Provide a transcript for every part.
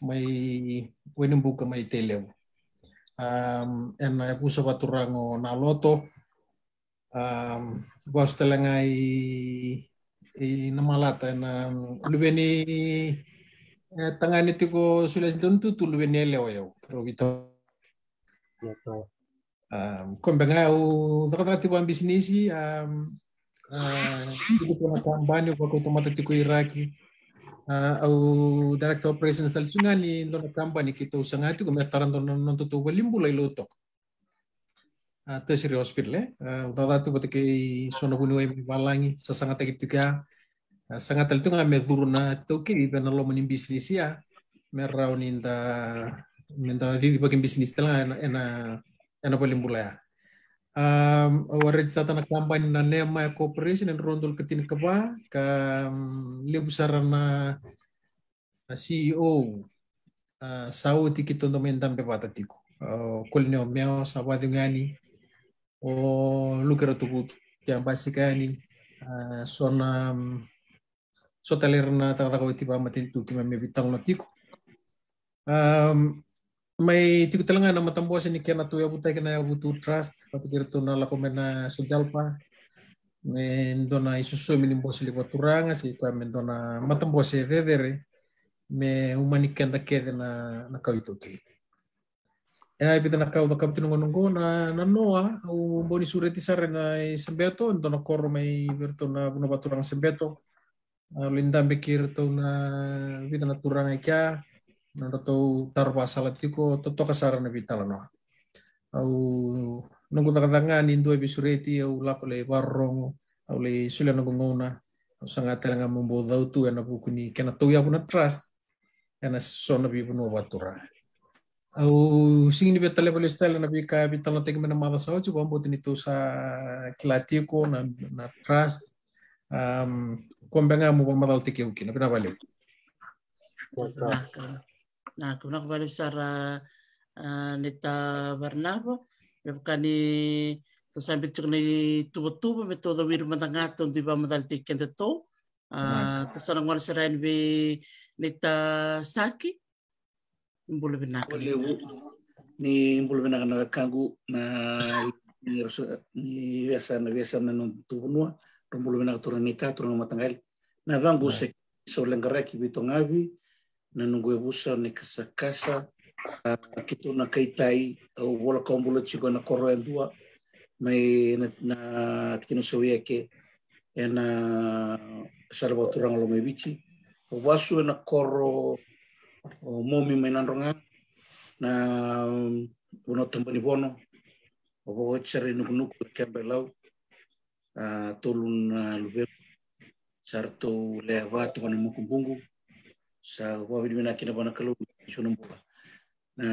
may wenimbuka may televu. Ena puso vaturango na loto. Gosto lang ay namalata na lubeni tangani Tiko sules dontu tu lubeni lewayo. Pero ito kumbenga dakatra Tiko ang bisnisi Tiko na kambani ko to Matanitu Iraki au director operations tal sungani ndo na kambani kito sangati ko metaran ndo non tutu walimbula ilotok tertiary hospital dadatu batike sono bunoi balangi sasangata kitika sangat itu nga medurna toke ibana lo maning bisnis ya merau ninda vivi bagin bisnis tala ena walimbula ya warejista na kampanye na nema cooperation and rondol ketin keba ka lebusarana CEO sauti kito ndo mendam be Matanitu kolneo meo sabadi ngani o lukera tuku yang basikani sona sotalerna takataka tiba Matanitu kima me veitalanoa Tiko may Tiko talanga na matambos ni kena tu yabuta kena yabutu trust patikir tu na lakomena sujalpa mendona isusu minimbos libaturanga si kwa mendona matambos redere me umanikenda kede na kauitoke ibita na kau da kapitino ngonongo na noa au boni sureti sare na sembeto ndona koro may virto na bunabaturang sembeto lindambe kirto na ibita na turanga ikya na to tarba sala Tiko totoka sara na veitalanoa au nunggu takatanga nindo bisureti au lapole barrongo au le sula ngongona au sangata nga mombodau tu na vuku ni kena to ya buna trust ena sona bi buno batura au singini betale pole style na bi ka veitalanoa teke mena mala sao chu bombo tinito sa Tiko na trust kombenga mo madal tike uki na pinabale na kuna kembali secara neta Barnavo kani to sampai cekni tubuh metode wir mantangato di ba madal tiken to to sarang wala serain be neta Saki imbulu Vinaka ni imbulu Vinaka na wekaqu na ni biasa na non tubunua imbulu Vinaka turanita turang matangal na dangu se so lengaraki Veitogavi na nunggu Yavusa ni kasa kito na kaitai au wala kaumbula chiko na koro endua mai na kino sawia ke ena sarwa turang lo mai bichi wasu na koro momi mai nandronga na uno tambani bono o chere nuku kebelau tolun lube sarto leva to na mukumbungu sa wabi Vinaka bana kalau sunumbola na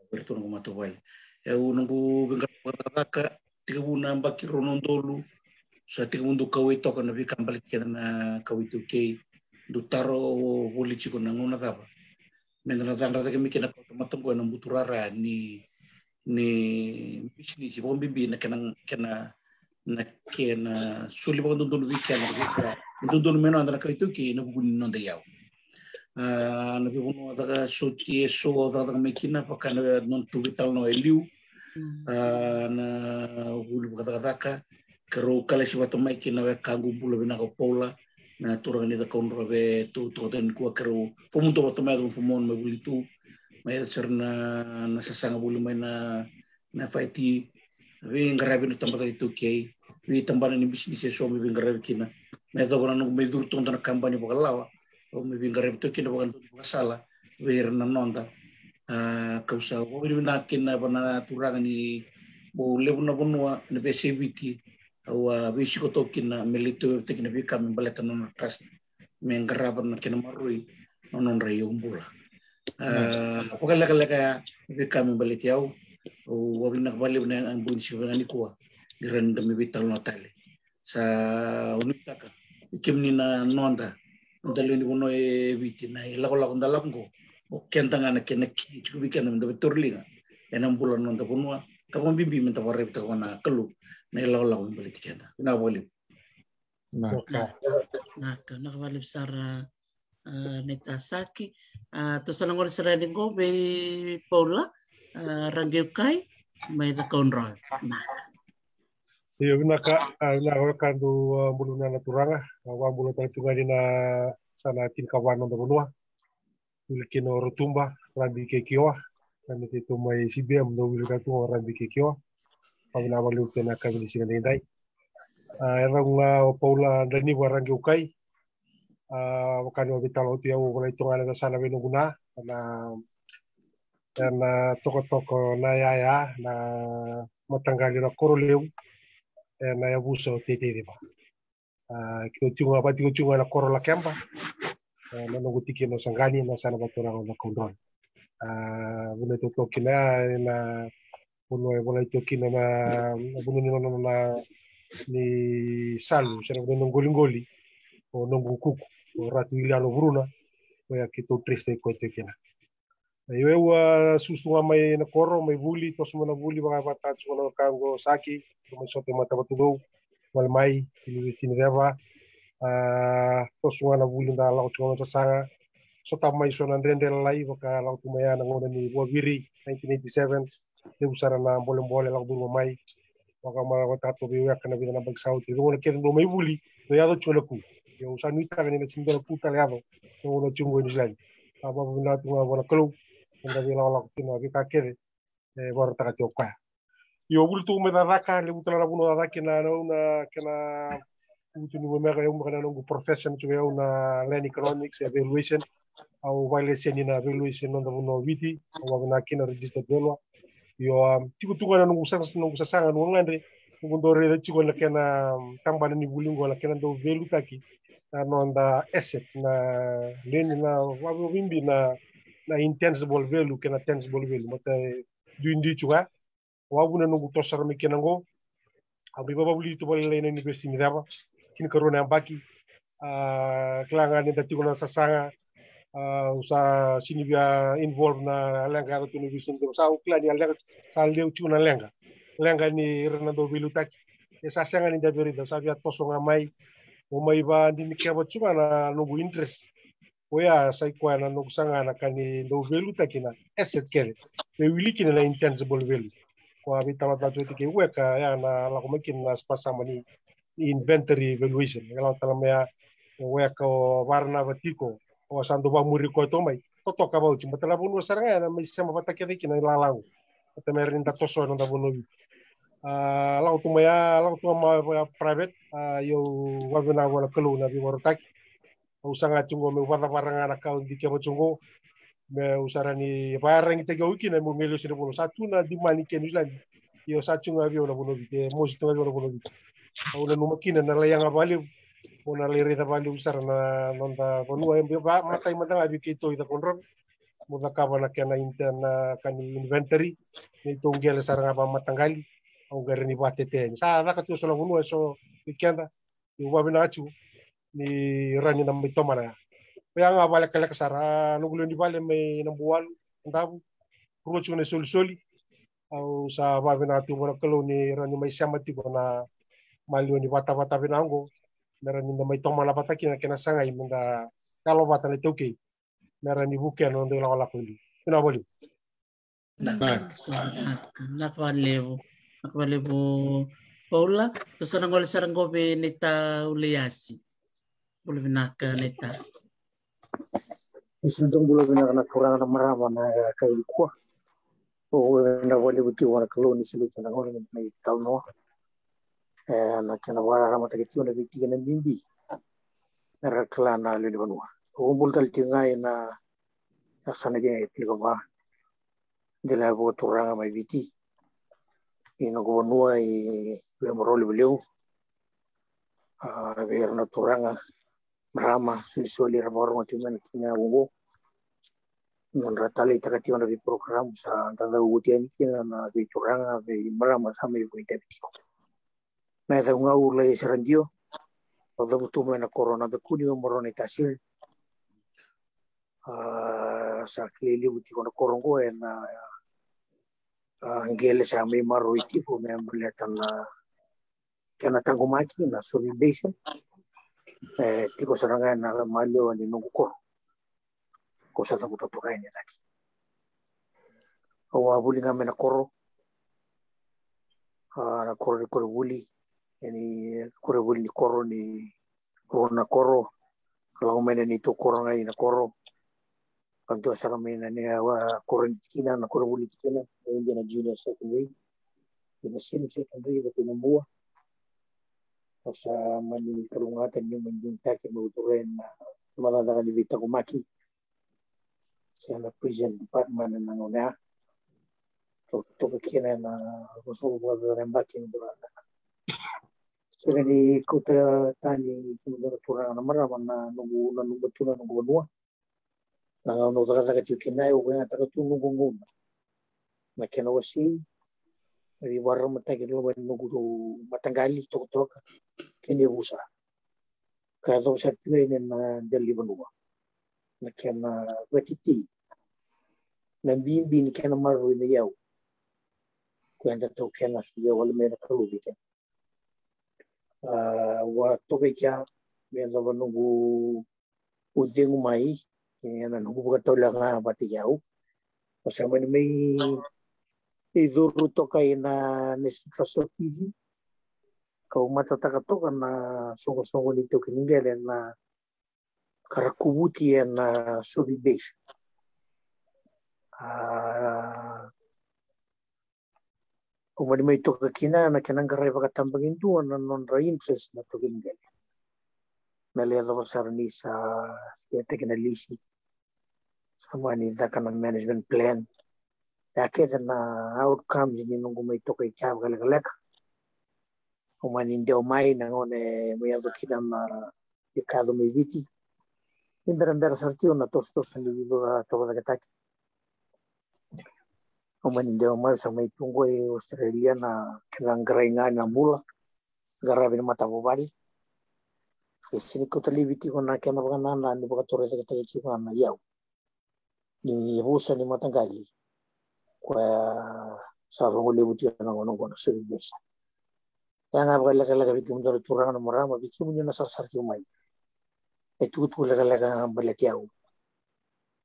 berturun kuma Vuvale nunggu bengkak tiga namba kiro nondolu sa tiga mundu kawai toka na bikam balik na kawai tuke dutaro vuli chiko na ngona daba mendana tanda take mikina matambo na muturara ni bisnis bombi na kena suli bang dondolu bikana dondolu meno andana kawai tuke na bugun nonda yao na bibuno daga soti so daga mekina pakana non tu veitalanoa eliu na vuli vakacaca karo kala si watamai kina wekaqu bula Vinaka pola na turang ni da konro ve tu den ku karo fomunto watamai do fomon me vuli tu mai cerna na sasanga bulu mai na faiti ve ngarabi no tambata itu kei ve tambana ni bisnis so me ngarabi kina me do gona no me dur ton na kampanye vakalawa o me ngarabi to kina vakasala ve na nonda kausa o Vinaka kina bana turang ni bo levuna bonua na beseviti au visiko tokina melito tekina bika membaleta non trust mengaraba na kina marui non iyaubula kala bika membaleti au o Vinaka bale na ambun sivani kuwa direnda me veitalanoa tale sa nuitaka ikemni na nonda ndaleni bono viti na lago ndalango o kentanga na kena chiku bikana menda betorlinga enam bulan nonda bonua kapon bimbi menta warep ta wana kelu na lago membaleti kena na boleh na kembali secara neta Saki Tasanangol Sereningo, be Paula, Raqeukai, may nakonrol. Vinaka, nakakando mulu na naturanga, wambulo tayo tungani na sana tinkawan ng Damunua, Wilkino Rotumba, Rambi Kekiwa, kami dito may CBM no Wilkatu Rambi Kekiwa, pagnawalup na kami ni Sinanday. Erang Paula Dani Raqeukai, wakano vitalo tiyaw wala itong na sana binuguna na Tokatoka na yaya na matanggali na koroleu na Yavusa tete ba kitunga ba kitunga na korola kemba na nungutiki no sangani na sana baturang na kontrol bune to tokina na wala tokina na bune na ni salu sera bune ngoli o nungukuku o ratu iliano bruna o ya kito triste ko tekina eu susunga mai na koro mai vuli to sumana vuli ba bata sumana kango saki mai sote Matanitu mal mai ini reva to sumana vuli da lau tuma sanga sota mai sona ndendel lai baka lau tuma ya ngona ni Waviri 1987 eu sarana boleh lau buru mai baka ma wata to biwa kana bina na veisaau ti ngona kero mai vuli no ya do chulaku eu sa nuitaka ni simbelo puta leado ngona chungo ni sai aba bina tuma bona kelu nda bila wala kina vikakere bora Tokatoka iyaubula tu me da raka le utala buno da kina na kana utuni mo mega eu kana no profession tu eu na land economics evaluation au violation na evaluation no buno viti au na kina register delo yo tiku tu kana no sanga no ngandre ngundo re tiku na kana tambana ni bulingo la kana do velu taki no nda asset na leni na wabo wimbi na intangible value kena tangible value mata duindi chuga wabuna nungu tosar mi kenango abi baba buli to bale na university ni daba kin karona baki klanga ni dati ko sasanga usa sini bia involve na lenga to university do sa klani lenga sa leu chuna lenga ni renando bilu tak esa sanga ni daberi da sa bia tosonga mai o mai ba ni keba chuma na nungu interest oya sai kwa na no sanga na kani do velu takina asset kere me wiliki na intangible value kwa vitama tatu tike weka ya na la komakin na spasa mani inventory valuation ngala talamea weka warna Tiko o sando ba muri ko to mai to ka ba uchi matala bunu saranga na mai sama batake dikina lalangu tamerin da toso na bunu la utumaya la utuma private yo wabina wala kelu na bi wartaki usanga chungo me wada baranga na kau di kemo chungo me usarani barang te gauki na mo melo sire bono satu na di mani ke New yo satu ngabi ona bono bi mo sito ngabi ona bono bi ona no makina na layanga bali ona le reda bali usarana nonda bono em ba matai mata abi ke to ida kontrol mo da kaba na kana interna kan inventory ni tongel saranga ba matangali au garni batete sa da ka tu solo bono eso weekend yo babina achu ni rani na may tomara kaya nga bala kala kasara nugulo ni bale may nambuwal ndabu procho na soli au sa babe na tu bona kalo ni rani may samati bona malio ni bata binango merani na may tomala bataki na kinasanga imenda kalo bata na toke merani buke no de la kundi ina boli nakvalevu Paula tasanangol sarangobe nita uliasi boleh Vinaka neta. Isentong bulan Vinaka na kurang na marama na kayu kuah. O na wale buti wana kaloni silu na ngol na veitalanoa. Na kana vakacavari na veikiga na mimbi. Na rakla na lilibanua. O bultal tingai na asana dia Veitogavi. Dela bo turanga mai viti. Ina gubernua I lemoroli beliau. Biar na turanga Rama sulisoli raborong timan kina wongo non ratali takati wana program sa tanda utian kina na Veitogavi ve marama sama veitemudou na sa nga ula serandio oda butu na corona de kunio morone tasil sa klili buti kona korongo na angele sa may maroiti po may ambulatan na kana taqomaki na solidation Tiko saranga na malio ni nungu ko kosa ta Tokatoka ini lagi. Awa vuli ngame na koro vuli ini koro vuli ni koro ni na koro kalau main ni to koro ngai na koro kanto asara main ni awa koro ni kina na koro vuli kina ini na junior secondary ini senior secondary betul membuat asa mani kalungatan yung menjunta ke mauturen na tumatanda ni taqomaki siya na prison department na noda to kina na gusto ko ba rembakin durana sila ni kuta tani kumudara turang na maraman na nungu batuna nungu banua na no taka kina yo nga taka tunungu na kena wasi di warung matagi lo nungu matangali Tokatoka kini Yavusa kada sa plane na dali banua na kena batiti na bimbi ni kena maru na yaw kwenda to kena suya wala mena kalubi ken wa tokekia mena banungu udeng mai na nungu bukatola nga batiyaw masama ni may iduru tokai na nesifasofiji kau MATAQALI na songo nito kiningele na karakubuti na subi base umani may to kina na kanang gadreva katambangin tuan na non raimses na to kiningele na leda basarni sa tekinalisi sama ni kanang management plan yakeda na outcomes ni nungu may to kay galak umanindeo mai na ngone muyado kina na ikado may viti indara sartio na tostos ni viva Tokataki umanindeo mai sa may tunggoy Australia na kinang grainga na mula garabi na matavuvale sini ko talibiti ko na kena na ni bakatore sa kataki ko na yaw ni Yavusa ni MATAQALI kwa sa vuvale na ngono sa bibesa yang apa lagilagi veikumudou turang na marama veikumudou na sarsarti umay itu lagilagi balatiyaw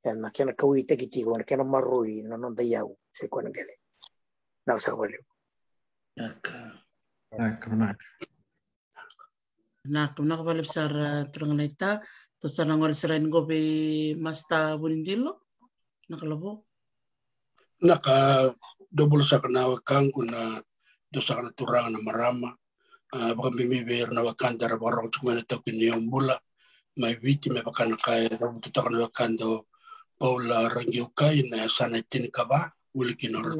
yan na kena kawita gitigo na kena marui na nondayaw sa ikuan gali nakasakabaliw nakabaliw sar turang na ita to sa nangol sirain go be masta bulindilo nakalabo naka double sa kanawa kang kuna dosa kana turang na marama baka mimiber na wakanda ra barong tukmana tokin iyaubula may viti may baka nakaya daw tutaka na wakando paula Raqeukai na sana tinikaba wili kinora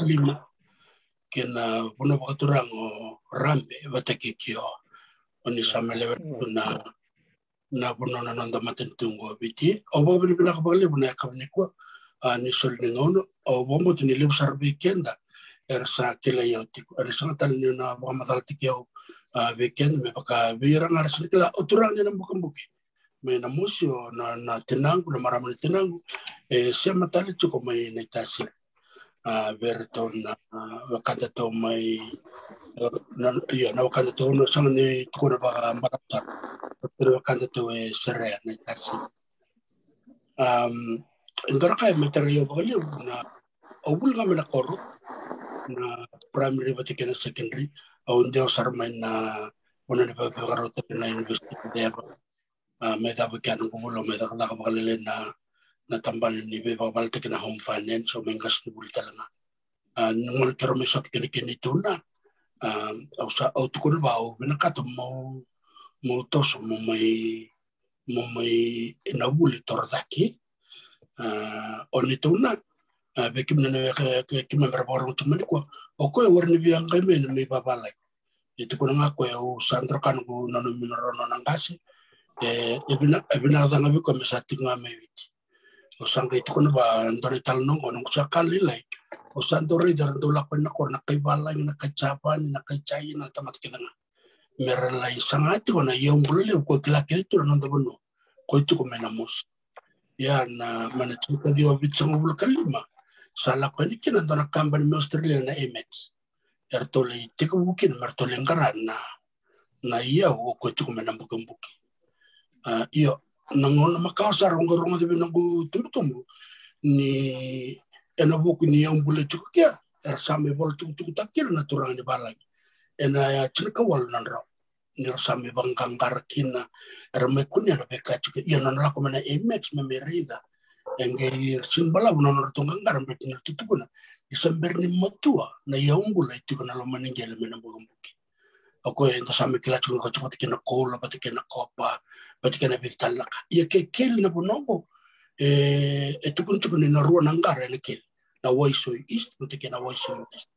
lima kina puno baka turang o rambe batakikyo oni sama lewa na puno na nanda Matanitu viti o baka binakabali na yakabnikwa ni solningono o bombo tiniliw sa vekeda ersa kila yau Tiko ersa ngatan ni na baka mataltik yau vekeda me baka virang arsa kila uturang ni na buki may namusyo na tinanggo na marami na tinanggo siya matalitu ko may naitasi verito na wakanda to may na wakanda to no sang ni Tiko na baka makatar pero wakanda to sere naitasi indora kaya may tarayo bakaliw na aubul kami na koro na primary batik na secondary o hindi ako sarmain na una ni pagkakaroon na university level may dapat kaya ng kumulo may nakakabakalilin na natambalan ni Vuvale na home finance o may gas ni bulita lang nung magkaroon may sot kinikinito na sa auto ko na ba o binakato mo tos mo may inabuli tordaki o nito na bekim na kimemberborong tumani ko o ko warni biyang kami na may babalay ito ko na nga ko yung sandro kan ko nanominorono ng kasi ibinakadang ko may sa ating nga may witi o sangka ito ko na ba ang veitalanoa ko nung sa kalilay o sandro rin daran lakon na ko nakaibalay nakaichapan nakaichayin na tamat kita nga meralay sangati ko na iyaubula ko kilaki ito na nandabano ko ito ko may namos yan na manatsuka di wabit sa ngubula kalima Salah ko ni kinan to nakambal mi Australia na image. Ertoli tiko bukin martoli ngaran na iya ko tu ko menambukan buki. Iyo nangon makasar ngorong de benangu tumtumbu ni ena vuku ni iyaubula chuku kia same vol tu takir na turang ni balai ena chika wal nanra ni same bangkangar kina ramekunya na beka chuku ia nan la komena emex memerida engge simbala bunan tungang garam betina tutupuna isamber ni matua na iyaubula itu kana lo maningel menambuki ako enta same kila chuku ko chuku kina kola patikena kopa patikena veitalanoa ia ke kel na bonongo itu pun chuku ni na rua nangara na kel na waisau east patikena waisau east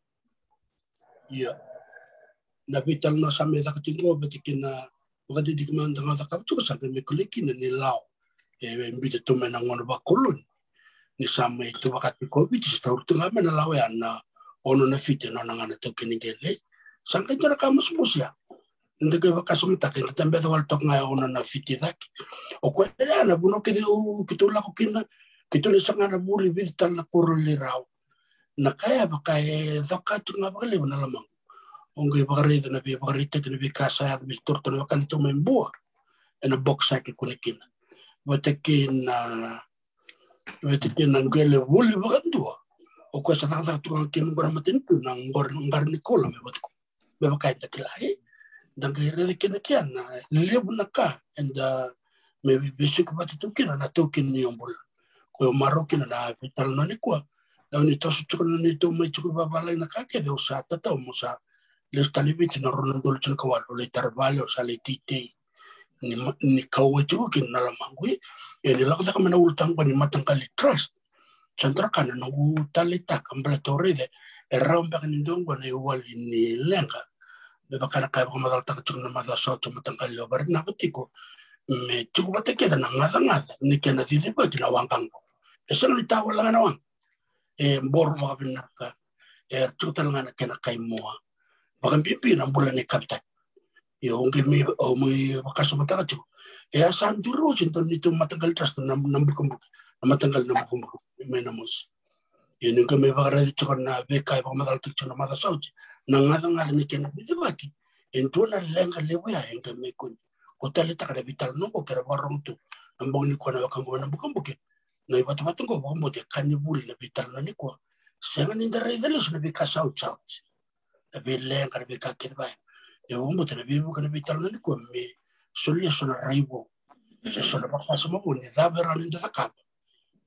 ia na veitalanoa same da katingo patikena wakati dikmanda ngata kapchu sampai mekuliki na ni lao mbite tume na ngono bakolon ni same itu wakati covid staur tunga mena lawe ana ono na fite no ngana to keningele sangka jara kamus musia ndege vakasum tak kita tembe wal tok nga ono na fite dak o ko na buno ke kitula ko kina kitule sangana buli vital na kuruli raw na kaya bakay zakatu nga bakalevu na lamang onge bakarida na bakarita kina vikasa at bistorto na kanito membuah ena box sa kunikina Watakin ngele vuli vakandua. O kwa sa tata tuang kin ngora Matanitu na ngar Nikola me watko. Me wakaita kilai. Dan kaya kina kian na lebu na ka and me besuk Matanitu kina na tokin ni iyaubula. Ko marokin na veitalanoa ni kwa. Na ni tosu chukuna ni to me chuku Vuvale na ka ke de usa tata o musa. Les talibiti na ronandol chun kawalo le tarvale o sa le titei. Ni kawa chuku kin na lamangui. Ni lakota ka mana ultang pa ni MATAQALI Trust. Sandra kana na utalita kambala torede. Raum baka ni dongwa na iwali ni lenga. Beba kana kaya baka madal taka chuk na madasot sa MATAQALI o barit na Tiko. Me chuku batakeda na ngada ni kena titipa kinawangkang ko. Esa ni tawa lang na wang. Mboro baka Vinaka. Chuku talanga na kena kay mua. Baka pipi na bula ni kapitan. Yung kimi o may wakasama taka chuku. Asan duro sinton nito MATAQALI Trust na nambukumbuk na matanggal na nambukumbuk may namos yun yung kami bakaradi chukar na veikai pakamadal tukchon na madasauji na ngadang ni kena bidibaki ento na lenga lebuya yung kami kun kotalita kada veitalanoa ko kera barong tu ambong ni ko na wakambo nambukumbuk na ibatbatong ko wakambo de kanibul na veitalanoa ni ko senga ninda reidalos na veikasau chauch na veilenga na veikakidbay yung wakambo na veibuka na veitalanoa ni ko me solia sona raibo se sona pakasa mo ni daberan inda takap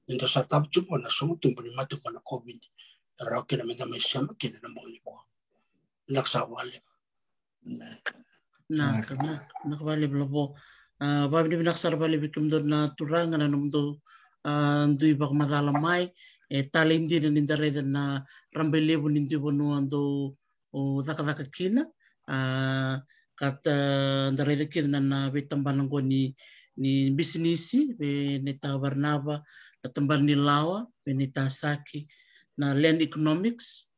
inda sa tapchu mo na sumutumbo ni matu na covid rauke na menda may siyama kina na mo ni ko naksawali nakawali blobo babi ni naksar bali vekemudou na turanga na numdo ndui bak madalamai talindi na nindareda na rambelevu nindi bonu ando zakadaka kina kata ndareda kina na vetambanan ko ni bisnisi be neta barnava na tamban ni lawa be neta saki na land economics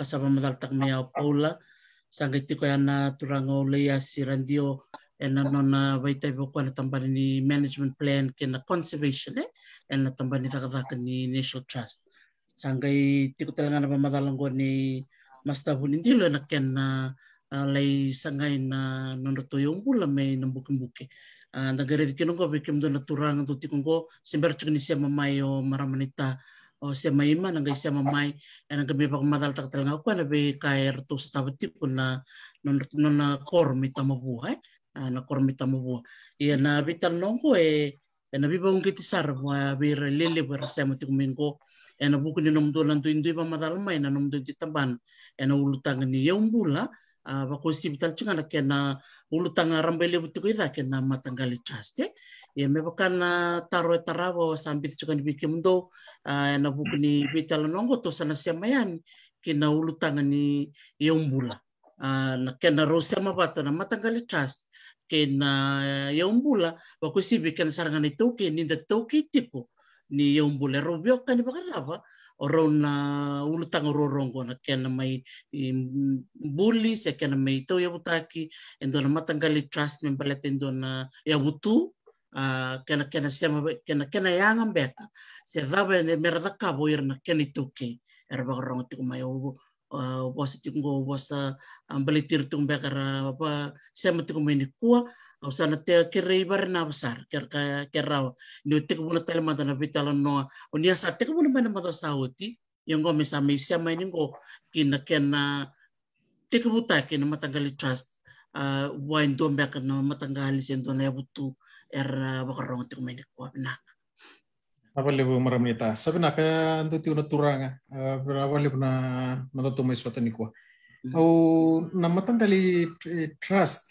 kasaba madaltak mea paula sangay tiko na turango leya si randio na nona vaitai boko na tamban ni management plan kena conservation na tamban ni takadaka ni national trust sangay tiko talaga na madalang ko ni mastabu nindilo na kena lay sangay na nonoto iyaubula may nambukin-buki. Nagarid kinong ko vekemudou na turang to tikong ko simber chuk ni siya mamay o maramanita o siya mayman nangay siya mamay ang gabi pa kumadal talaga ko na veikai to sa tabatik ko na na kormita mabuhay na kormita mabuhay. Iyan na veitalanoa ko na bibawang kitisar mga birelele para sa mo tikumin ko na buko ni nomdo lanto indui pa madalamay na nomdo titamban na ulutangan ni iyaubula bako sibital chunga na kena ulutanga rambelevu tiko ida kena MATAQALI Trust ya mebakana taro tarawa sambit chunga ni vekemudou na buku ni veitalanoa to sana siamayan kena ulutanga ni iyaubula na kena rosia mabato na MATAQALI Trust kena iyaubula bako sibi kena sarangan itu ninda toki tipo ni iyaubula robio kan bakarava orang na ulutang rorongo na kena may vuli sa kena may ito yabutaki endo na MATAQALI Trust membalat endo na yavutu kena siya kena yangan beka siya daba merada kabo ir na kena ituke erba orang itu mayo bosa tinggo bosa balitir tung beka apa siya mati kumeni kuah au sana te kere barna besar kerau ni te ko na tele mata na veitalanoa o ni asa te ko na mata sauti yang go mesa mesia mai ningo kina te ko buta kina MATAQALI Trust wain do mbeka na MATAQALI sento na yavutu vakarong te ko mai ko Vinaka Avalevu maramita. Sabi na kaya ando tiyo na turanga. Avalevu na matutumay sa taniko. Au na MATAQALI Trust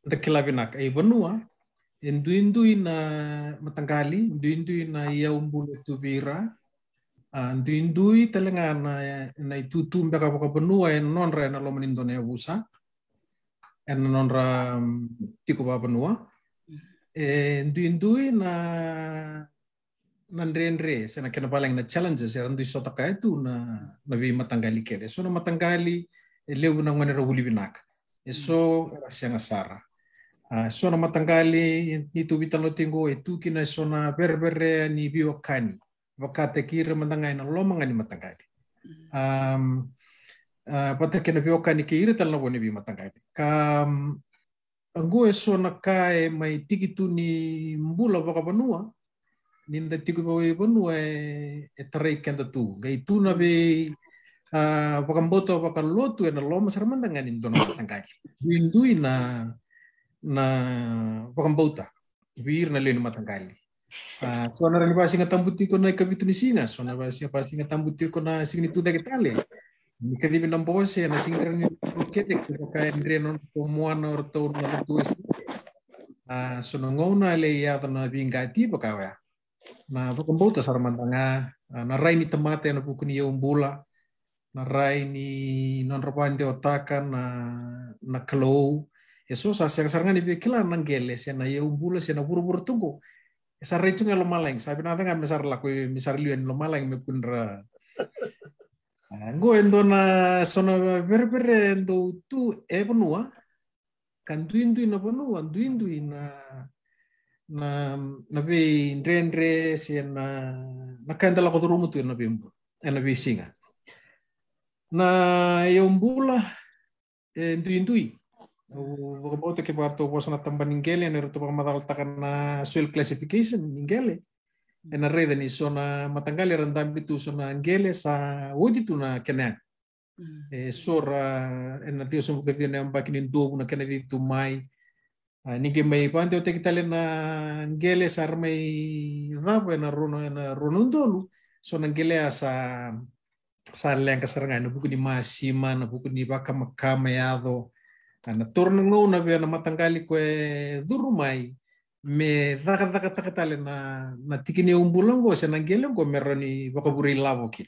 da kila Vinaka ay banua indui na MATAQALI indui na iyaubula tubira indui talenga na itutu mbeka paka banua en nonra na lomanindo na Yavusa en nonra Tiko ba banua indui na nandre sana kena paling na challenges ya randu sotaka itu na vi MATAQALI kede so na MATAQALI lewu na ngone vuli Vinaka eso sianga sara so na MATAQALI itu vitalo tingo itu kina so na berbere ni biokani vakate kira mandangai na lomanga ni MATAQALI pata kena biokani kira tal na woni bi MATAQALI ka ango eso na kai mai tikitu ni mbula baka banua ninda tiku bawe banua tarai kenda tu gai tu na be bakamboto bakalotu na loma sarmandangan in dona MATAQALI indui na bakambota wir na leno MATAQALI so na rin basi nga tambuti ko na ikabitu ni singa so na basi nga tambuti ko na signitu da kitale ni kadibi ng bose na singra ni kete ko kaya ndre non komuan or to na tues so na ngona le ya na bingati bakawa na bakambota sarmandanga na rai ni tamate na buku ni iyaubula na rai ni non rapante otaka na kalou eso sa sarngan ni bikila nang gele se na iyaubula se na buru-buru tunggu esa rai tunga lo malang sabi na nga mesar laku misar liuen lo malang me kunra go endo na sona berbere endo tu benua kan duindui na benua duindui na be ndrendre se na kanda la kodurumu tu na bimbo na be singa na iyaubula duindui o bote ke parto bosa na tamba ningele na ruto pa madaltakan na soil classification ningele na reda ni sona MATAQALI randambi tu sona ngele sa odi tu na kenang sora na tio so ke na bakinin do na kenavi tu mai nige mai pante o te kitale na ngele sar mai rabo na ronundolu sona ngele sa lenga saranga na buku ni masima na buku ni vakacavari mayado na torno na be na MATAQALI ko durumai me daka tale na tikini umbulango se nangele go merani vakaburi lavoki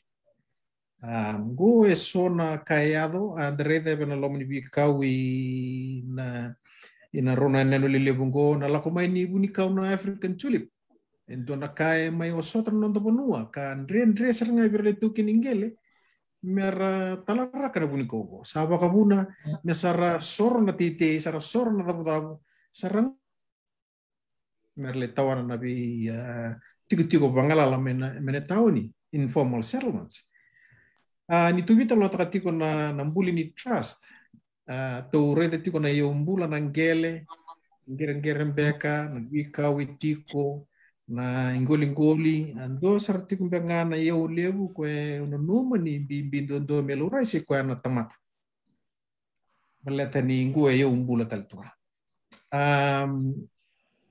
go esona kayado andrede bena lomni wekaqu na ina rona nanu lelebungo na lakomai ni bunikau na African tulip endo na kai mai osotro non bonua ka andre seranga birle tukini ngele mera talara kana buniko saba kabuna mesara sor na tite sara sor na dabu sarang merle tawana na bi tiku bangalala mena tawni informal settlements ni tubita lo takatiko na mbuli ni trust to rede tiko na iyaubula na ngele ngere mbeka na wekaqu Tiko na ingoli ando sarti kumbenga na iyaubula ko no numa ni bindo do melura se ko na tamata maleta ni ngue iyaubula taltua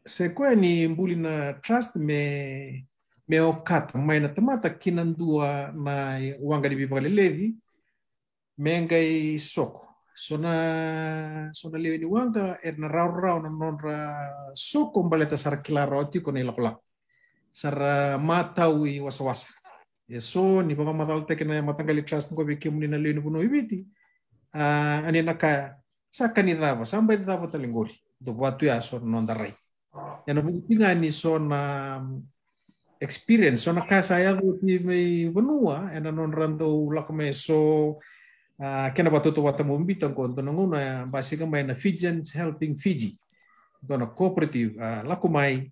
se ko ni mbuli na trust me okata mai na tamata kinandua na wanga di vakalevu mengai soko sona lewi ni wanga na rau na nonra soko baleta sar kilaro Tiko na ilak sar matau I wasa so ni baka matal te na MATAQALI Trust ko bikimuni na lewi no ibiti ani naka sakani dava sampai dava talingori do watu ya so nonda rai yana bukinga ni so na experience so na kasa ya do ti mai benua ena non rando lakome so kena batoto wata mombitan ko tono nguna basika mai na Fijians helping Fiji dona cooperative lakomai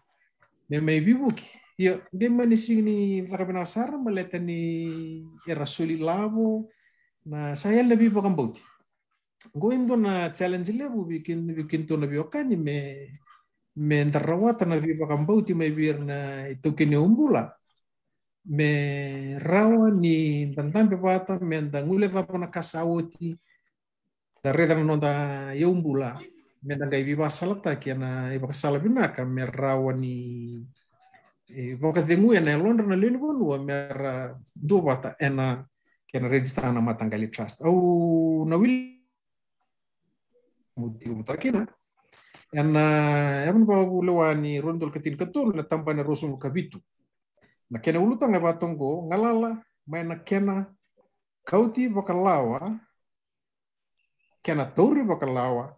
me mai bibuki yo gemma ni sini lakabena sar maleta ni era soli lavo na saya lebih bakambauti going dona challenge levu bikin to na biokani me ndarawata na vivakambauti mai virna itokini umbula me rawa ni ndantambe pata me ndangule vapona kasawoti da reda nonda iyaubula me ndangai vivakasala taki na ivakasala Vinaka me rawa ni vakavengu na Londra na lele bonua me do pata ena kena register na MATAQALI TRUST au na will motivo takina ena yaman ba ulewani rondol katin katul na tampane rosung kabitu na kena ulutanga batongo ngalala mai na kena kauti vakalawa kena tori vakalawa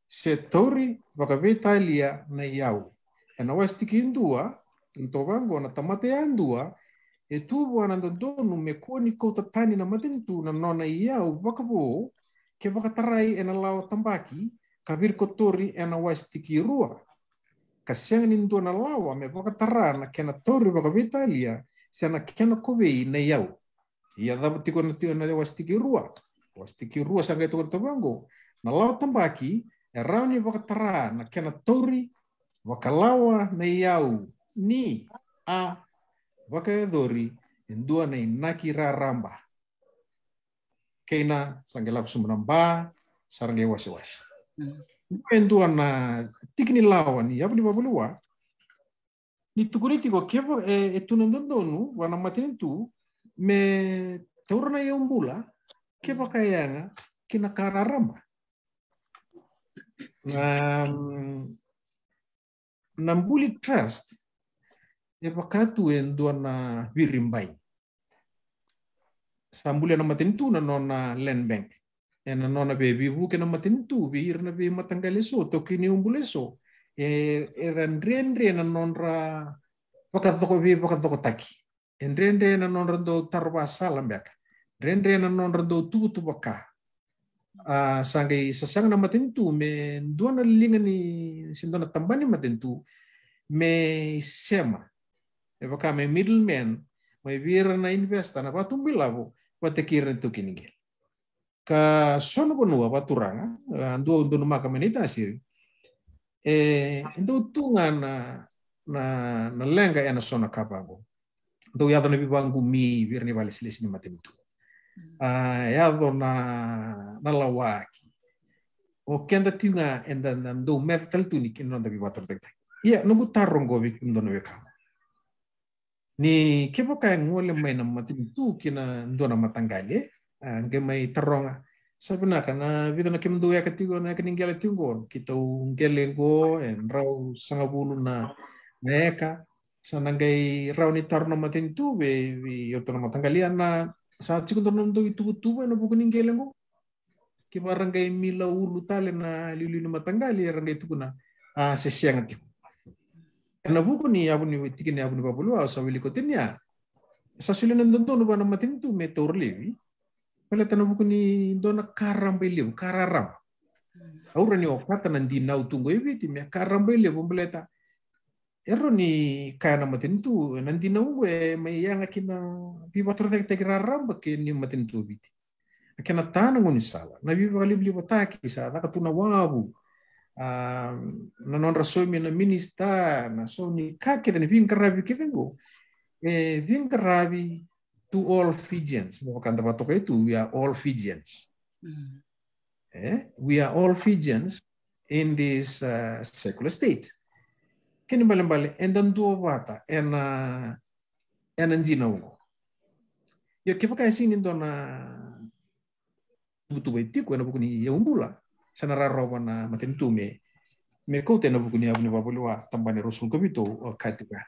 se tori vakaveitalia na iau ena wastiki indua intobango na tamate andua e tuvo anando donu me koni kota tani na Matanitu na nona iau vakavu ke vakatarai ena lao tambaki kabir kotori ena wastiki rua kasiang nindu na lawa me vakatara na kena tori vakaveitalia se na kena kovei na iau ia dava tiko na wastiki rua sanga itu tobango na lao tambaki e rauni vakatara na kena tori vakalawa na iau ni a vakadori indua na inaki raramba keina sangela sumunamba sarange wasi indua na tikni lawa ni yabu ni babulua ni tukuriti ko kebo etunandonu wana Matanitu me taurana iyaubula keba kayanga kina kararamba na vuli trust ivakatu endua na virimbai sambule na Matanitu na nona land bank ena nona be vivu ke na Matanitu vir na be MATAQALI so tokini umbule so rendre na nonra vakatoko taki rendre na nonra do tarwa sala mbeka rendre na nonra do tubutu baka sangai sasang na Matanitu me dua na linga ni sindona tambani Matanitu me sema evaka me middleman mai vira na investa na batumbilavo batekira tu kiningel ka sono bonua baturanga ando no maka menita siri ndo tunga na lenga ena sona kapago ndo yado na bibangu mi virni vale silesi ni Matanitu yado na lawaki o kenda tunga enda ndo metal tunik ndo bibator tek iya nungu tarongo bikin ndo no wekaqu ni kepo kaya ngole mai na Matanitu kina ndo na MATAQALI nge mai taronga sabina kana vida na kemdo ya katigo na kiningela tingo kita ungelengo en rau sangabulu na neka sanangai rau ni tarno Matanitu be yoto na MATAQALI na sa chiko ndo itu na buku ningelengo ke barangai mila ulu tale na liuli na MATAQALI rangai tukuna sesiang ati ena buku ni abu ni tikini abu ni babulu sa wili kotinya sa sulinan dondo no bana Matanitu me torlevi pala tanu buku ni dona karambai levu kararam aura ni okata nandi nau tungo ibiti me karambai levu mbeleta ero ni kana Matanitu nandi nau me yanga kina bibator tek raramba ke ni Matanitu ibiti akena tana ngoni sala na biba libli bataki sa katuna wabu na non rasomi na minista na so ni kake ni vinkaravi kivengo vinkaravi to all Fijians mo kanta batoko itu we are all Fijians we are all Fijians in this secular state kini balembale endan dua bata ena njina ugo yo kipa sini ndona butu Tiko na bukuni iyaubula sana raro na Matanitu me kote na buku ni abu ni babulua tambane rosul kabito katika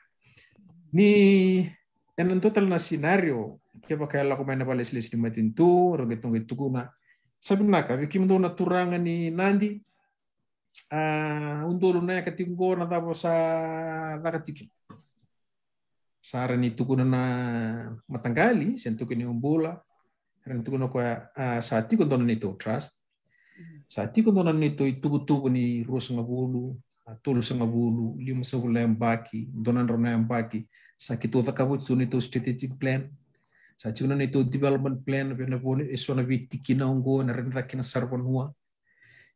ni enan total na scenario kaya kaya lako may nabales les ni Matanitu rogetong itukuna sabina ka vekemudou na turanga ni nandi undolo na katingo na tapos sa nakatikin sara ni tukuna na MATAQALI sentukin ni umbula ren tukuna kwa sa Tiko dono nito trust sa Tiko dono nito itubu ni rus ngabulu tul ngabulu 5 yang baki donan rona yang baki sa kitu vakabut nito strategic plan Sa chuna nito development plan na pone eso na vitikina ongo na renta kina sarvanua.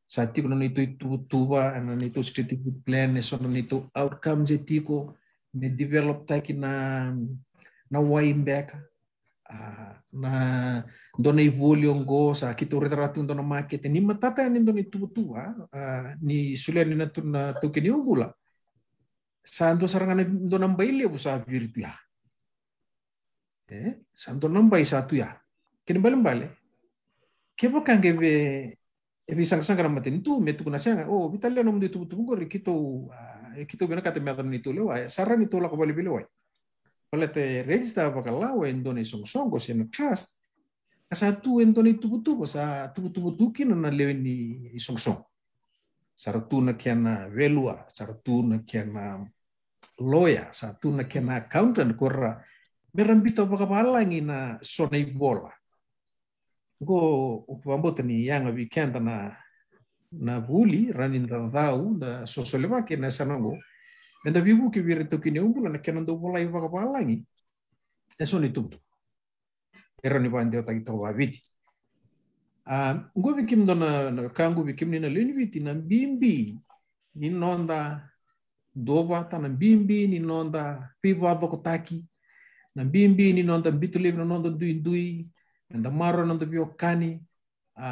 Sa tiko na nito tuba na nito strategic plan eso na nito outcomes Tiko me develop ta kina na waimbeka na dona ivoli ongo sa kito retratu dona market ni matata ni dona tuba ni sulen na tuna tokeni iyaubula. Sa ando sarangana dona mbaile busa virtuya. Santo nambai satu ya. Kini bale. Kebo kange be sang-sang kana Matanitu metu kuna sanga. Oh, bitalia nom de tubu gori kito bena kata Matanitu lewa. Saran itu la kembali bilewai. Palete register vakalawa endone song-song sen trust. Satu endone tubu sa tubu tukin na leweni song-song. Saratu na kiana velua, saratu na kiana lawyer, saratu na kiana accountant korra. Merambito vakapalangi na sona bola. Go upambote ni yanga weekend na vuli ranin dau da sosoleva ke na sanango. Enda vivu ke vire tokini iyaubula na kenando bola vakapalangi. Sona tubu. Era ni bande otaki to vaviti. Go vikim dona kangu vikim ni na lenviti na bimbi ni nonda doba ta na bimbi ni nonda piva dokotaki. Na bimbi ni nonda bitule na nonda dui na maro nonda biokani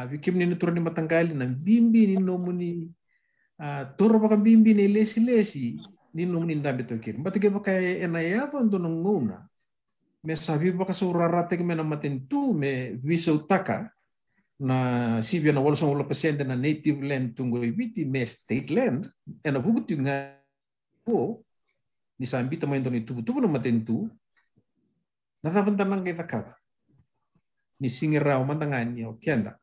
vikim ni turani matangali na bimbi ni nomuni toro baka bimbi ni lesi ni nomuni ndambe tokir batike baka ena yava ndono ngona me sabi baka surarate me na Matanitu me veisau taka na sibia na 80% na native land tungo ibiti me state land ena bukutu nga ni sambita mo ndoni tubu na Matanitu. Natabantanang kay vakacavari. Ni singiraw mantangani o kianda.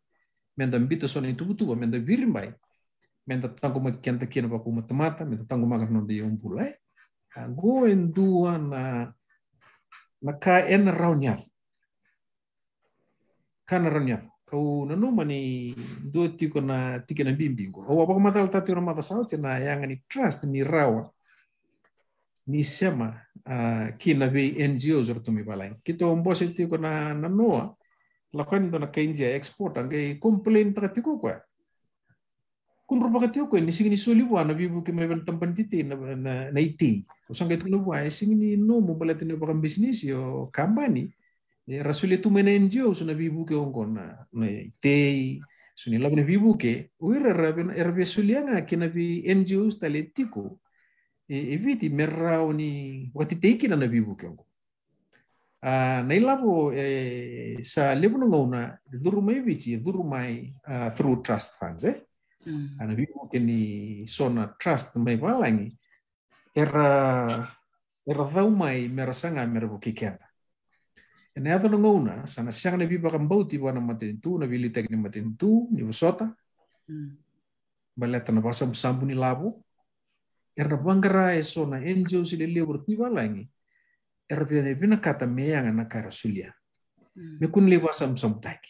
Menda bito so ni tubu menda virimbay. Menda tango magkianta kina pa kumatamata, menda tango magano de iyaubula. Go endua na kaen raw niya. Kana raw niya. Kau nanuma ni do tiko na tiki na bimbingo. O wapaka matal tati na mata sauti na yanga ni trust ni rawa. Ni sema kina be NGOs ortumi balai. Kito mbose tiko na noa lakukan ito na kaindia export angay complain ta tiko kwa. Kung rupa ka tiko ni singini soliwa na bibu ki may bantampan titi na iti. Usang kayo tunawa singini no mo balati na bakang business yo company. Rasuli tume na NGOs na bibu ki ongko na iti. Suni labi na bibu ki uira rabi sulianga kina bi NGOs tali tiko. Eviti merau ni wakati teki na nabibu kyongo. Na ilabo sa lebu ngona durumai viti durumai through trust funds nabibu kini sona trust mai balangi era daumai merasanga merbu kikenda. Ena ato ngona sana siang nabibu kambauti wana Matanitu na vili tekni Matanitu ni Wasota. Baleta na basam sambu ni labo. Era vangara eso na NGO sile lewer tiba langi. Era Vinaka ta meyanga na kara sulia. Me kun lewa sam taki.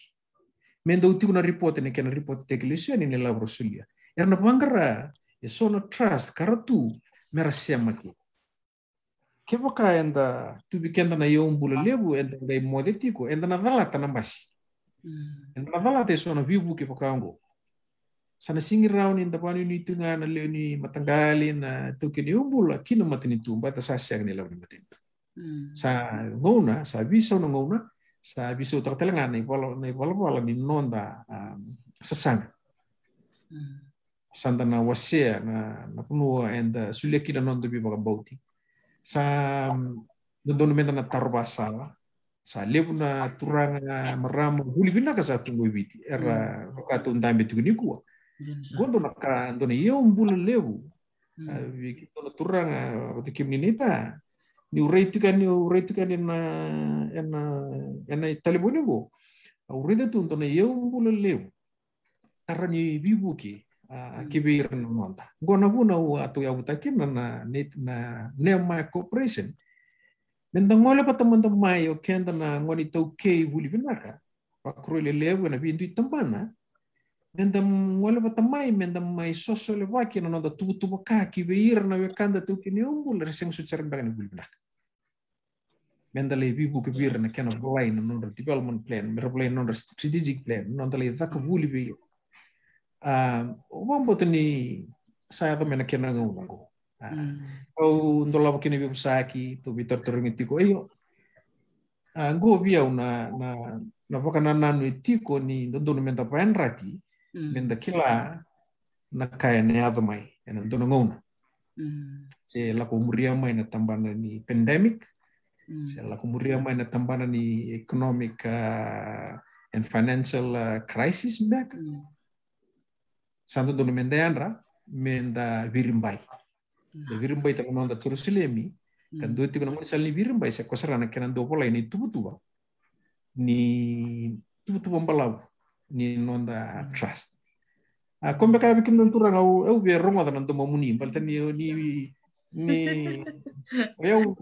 Mendo uti kuna report ne kena report teklisya ni labro sulia. Era na vangara eso na trust karatu merasia maki. Keboka enda tubikenda na iyaubula lebu enda ngai modetiko enda na valata na basi. Enda na valata eso na vibu kepokango. Sana singiraw ni tapano ni tunga na leo ni Matanitu na tokeni iyaubula kino Matanitu bata sasyang nila ni Matanitu. Sa ngona sa veisaw na ngona sa veisaw takatalangan na ipala ni nonda sasanga. Santa na wasea na puno and suleki na nonda biba bauti. Sa doon mena na tarbasala sa lebu na turang maramo huli Vinaka sa tungo ibiti era katong dami tuguni kuwa. Gondo na iyaubula levu kito na turang tikim ninita ni ureitukan na talibone go ureda tu na iyaubula levu karena ni bibuki kibir na monta gona buna atu yabutakin na nema corporation nendangole pa teman-teman yo kenda na ngoni tauke vuli Vinaka pakrole levu na bindu tambana mendam wala batamay mendam may sosole waki na nonda tubu kaki beir na wekanda tukini iyaubula reseng sucaran bagan Vinaka. mendale bibu ke bir na kana plan non development plan mer plan non strategic plan non dale vaka vuli be wambo tani saya to mena kana ngau o ndola kini bi usaki to bitar toringi Tiko iyo go via na vakana nanu Tiko ni ndono menda panrati menda kila na kaya ne avamai ena ndono ngona se la kumuria mai na tambana ni pandemic se la kumuria mai na tambana ni economic and financial crisis back santo ndono menda andra menda virimbai de virimbai ta nonda turusilemi kan do Tiko ngon sali virimbai se kosarana kenan do pola ini tubutuba ni tubutuba mbalau ni nonda trust kombe ka bikin nontura ngau be rongo da nanto mamuni balta ni eu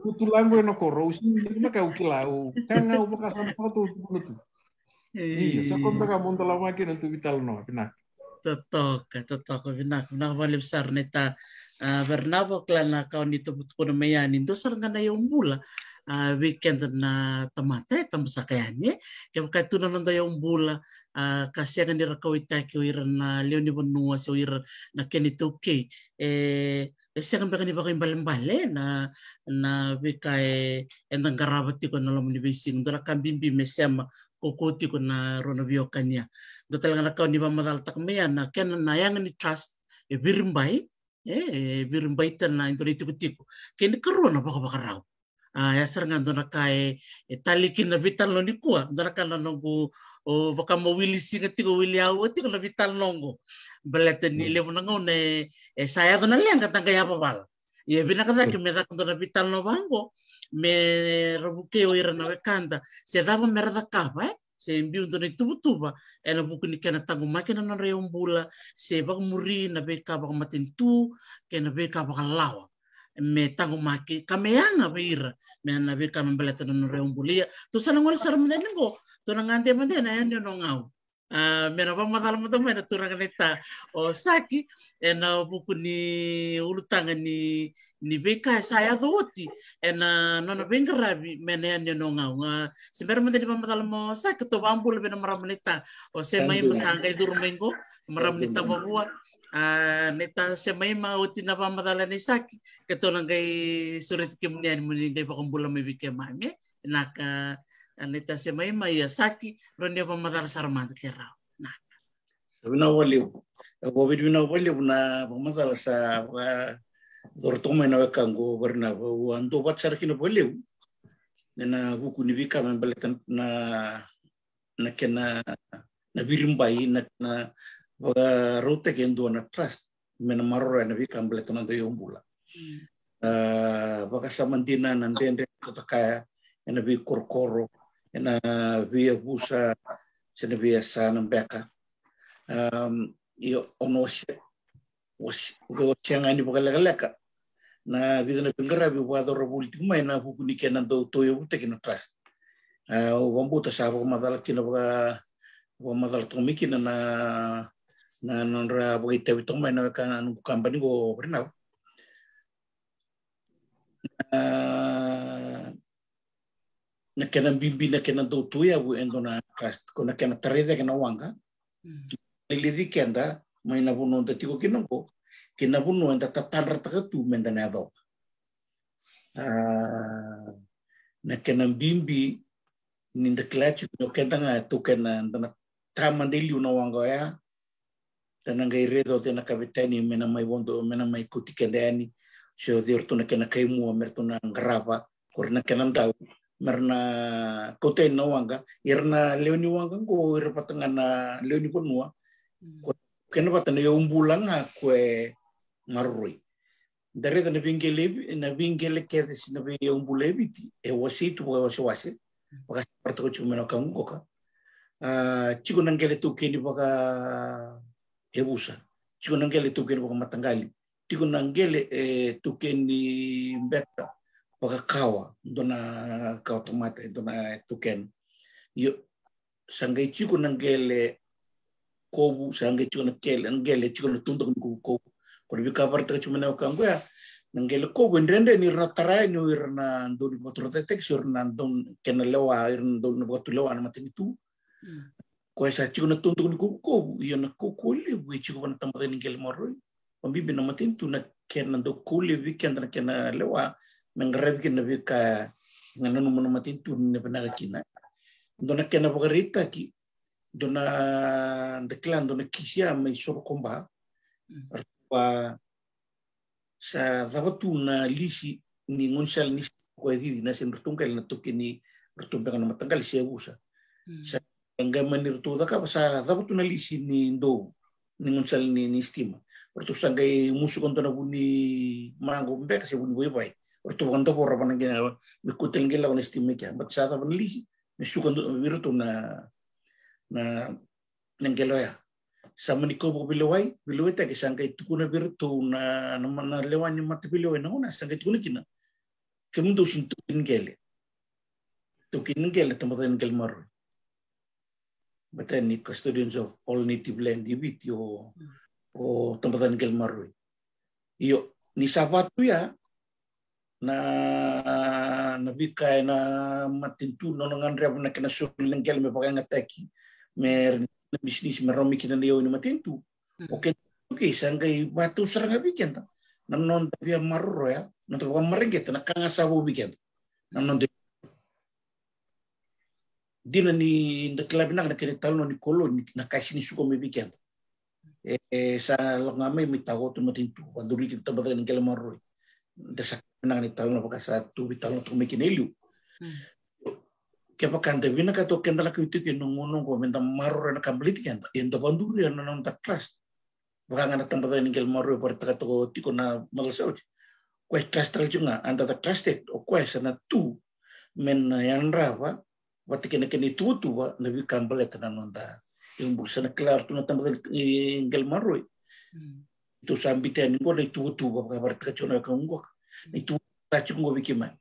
tutulango no koro usi ni ka ukilau kanga ubaka sama tu tu iya sa kombe ka monto la makina tu veitalanoa Vinaka Tokatoka Vinaka vale besar neta Bernabo klana kau ni tu puno mayani dosar ngana iyaubula weekend na tamate tamsakayane kaya katuna nanda iyaubula kasi akan di Raqeukai ki uira na leoni bonua se uira na kenitoke siakan baka ni baka imbale na wekai endang garabati ko na lamuni bising dora kambimbi mesema kokoti ko na rona biokania do talaga na kau ni mamadal takmeya na ken na yang ni trust virimbai virimbai tan na into Tiko ken karona baka raw ya serangan dona kai talikin na veitalanoa ni kua dona kana nongo o vakamawili singa Tiko wiliau Tiko na veitalanoa belete ni levo na ngone saya dona lenga tanga ya babal ye Vinaka ke meda dona veitalanoa bango me robuke o ira na wekanda se dava merda kava se mbiu dona tubutuba ena vuku ni kana taqomaka na iyaubula se bakamuri na veka Matanitu kena veka vakalawa me taqomaka kameanga beira me na veka membeleta na iyaubula to sana ngol sar menengo to na ngante mandena ya no ngau me na vamadala mo me na turanga neta o saki ena vuku ni urutanga ni veka saya doti ena nona vengaravi me na no ngau sembera mendeni vamadala mo saki to vambula be na maramaneta o se mai masanga idurmengo maramaneta babua neta se mai ma oti na vamadala ni saki ke to ngai suret kemunian muni ngai vakambula me vikemame naka neta se mai ya saki ronde vamadala sarmanta kera naka Vina wale na vamadala sa dortoma na wekango berna ando batsar kina wale na vuku ni vika membeletan na kena na virimbai na rote kendo na trust mena marora na vika membeletan na iyaubula baka samandina na ndende kaya na vi korkoro na vi Yavusa sena vi sana beka io ono was ngani baka na vida na pingara bi wado robul tumai na vuku ni kenan do toyo kina trust o wambuta sabo madala kina baka madala tomiki na nonra boita bitomai na kana kambani go bernau na kena bimbi na kena do tuya bu endona trust kona kena tarede kena wanga lili kenda mai na buno de Tiko kinongo kina buno enda tatanra takatu menda na do na kena bimbi ninda klachu no kenda nga to kena ndana tamandeli una wanga ya tananga iredo tena kapitani mena mai bondo mena mai kuti kendani so dirto na kena kaimu mertona ngrava korna kena ndau merna kote no wanga irna leoni wanga go irpatanga na leoni ponua kena patana iyaubula nga kwe marui dare na bingele kede sina be iyaubula biti wasitu wasi baka parto chumena kangu ka chico nangele tu keni baka Yavusa chico nangele tu keni baka Matanitu Tiko nangele tu keni beta vakacawa dona kautomata dona tuken yo sangai chico nangele kobu sangai chico nangele chico tuntok ko ko bi kabar ta chumena kangu ya Nangele ko wendrende ni rna tarai ni irna ndoni botrotetek irna ndon kenalewa irna ndon botulewa na Matanitu. Ko esa chiku na tuntu ni ko iyo na kokole we chiku na tamada ni gel maroi. Pambibi na Matanitu na kena ndo kole weekend na kena lewa mengrabi kena weka ngana no Matanitu ni benaga kina. Ndona kena bagarita ki dona ndeklan dona kisia mai soro komba. Wa sa dabatu na lisi ni ngonsal ni ko edidi na sen rtungkel na tokini rtumbanga na Mataqali si Yavusa. Sa ngama ni rtudaka sa dabatu na lisi ni ndo ni ngonsal ni stima. Orto sangai musu konto na buni mango mbeka se buni boy. Orto banda porra panangena bikutel ngela on stima kya. But sa dabatu lisi ni sukan virtu na nanggeloya. Sama ni ko bilawai ta kisangkai tukuna virtu na lewanya mata bilawai na una sangkai tukuna kina kemundo sin tukin gele tamatan gel maroi Botanic Custodians of All Native Land ibit yo o tamatan gel maroi iyo ni sabatu ya na nabikai na Matanitu no nganrep na kena suling gel me pakai ngataki mer na bisnis meromi kina leo ni Matanitu. Oke sanggai batu serang weekend. Nanon tapi marro ya, nanti bukan merengget na kanga sabu weekend. Nanon de dina ni ndeklab na kene talo ni kolo na kasi ni suko me weekend. Sa ngame mitago tu Matanitu banduri kita batal ni kele marro. Desak na ni talo na pakasa tu bitalo tu mekinelu. Kaya kanta Vinaka to kenda la kuitu ke nungunung ko menta marro na kambliti kanta endo banduri na nonta trust baka nga natambata ni gel marro par Tokatoka Tiko na malasau ko trust tal junga anta ta trusted o ko sana tu men yan rava wat kene tu na bi kamblet na nonta yung bursa na klar tu na tambata ni gel marro tu sambite ni ko tu baka par Tokatoka ka ngok ni tu ta chungo bikiman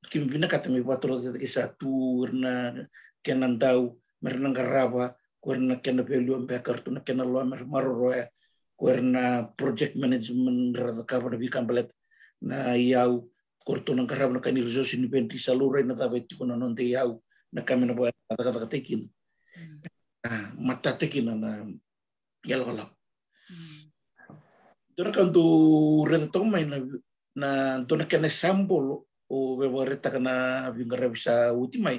Kim Vinaka também patro de que satu na kenandau merna garaba kuerna kena value ambe kartu na kena lo marroya kuerna project management rada cover bi kambalet na iau korto na garaba na kanir resource ni benti salure na tabeti kono non de iau na kamena bo kata tekin mata tekin na yalwala dona kantu reda tomai na dona kena sambolo o bebereta kana vingara bisa utimai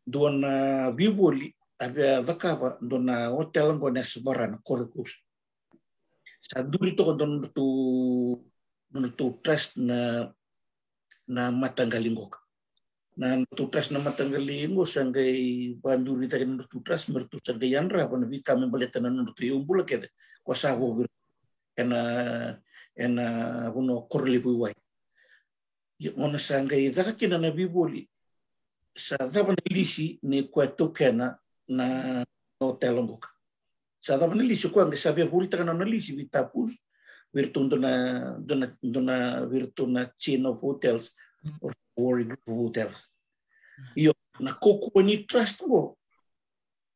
dona Vuvale ada vakava dona hotel ngone sebaran korkus saduri to don tu trust na Mataqali ngok na tu trust na Mataqali ngok sangai banduri ta don tu trust mertu sangai yanra pon vi kami baleta na don tu iyaubula kede kwasago ena uno korlevu wai ona sangai zakina na Vuvale sa daban lisi ni kwatokena na hotel ngok sa daban lisi ko ang sabi pulita kana na lisi vitapus virtu dona virtu na chain of hotels or group of hotels iyo na koko ni trust mo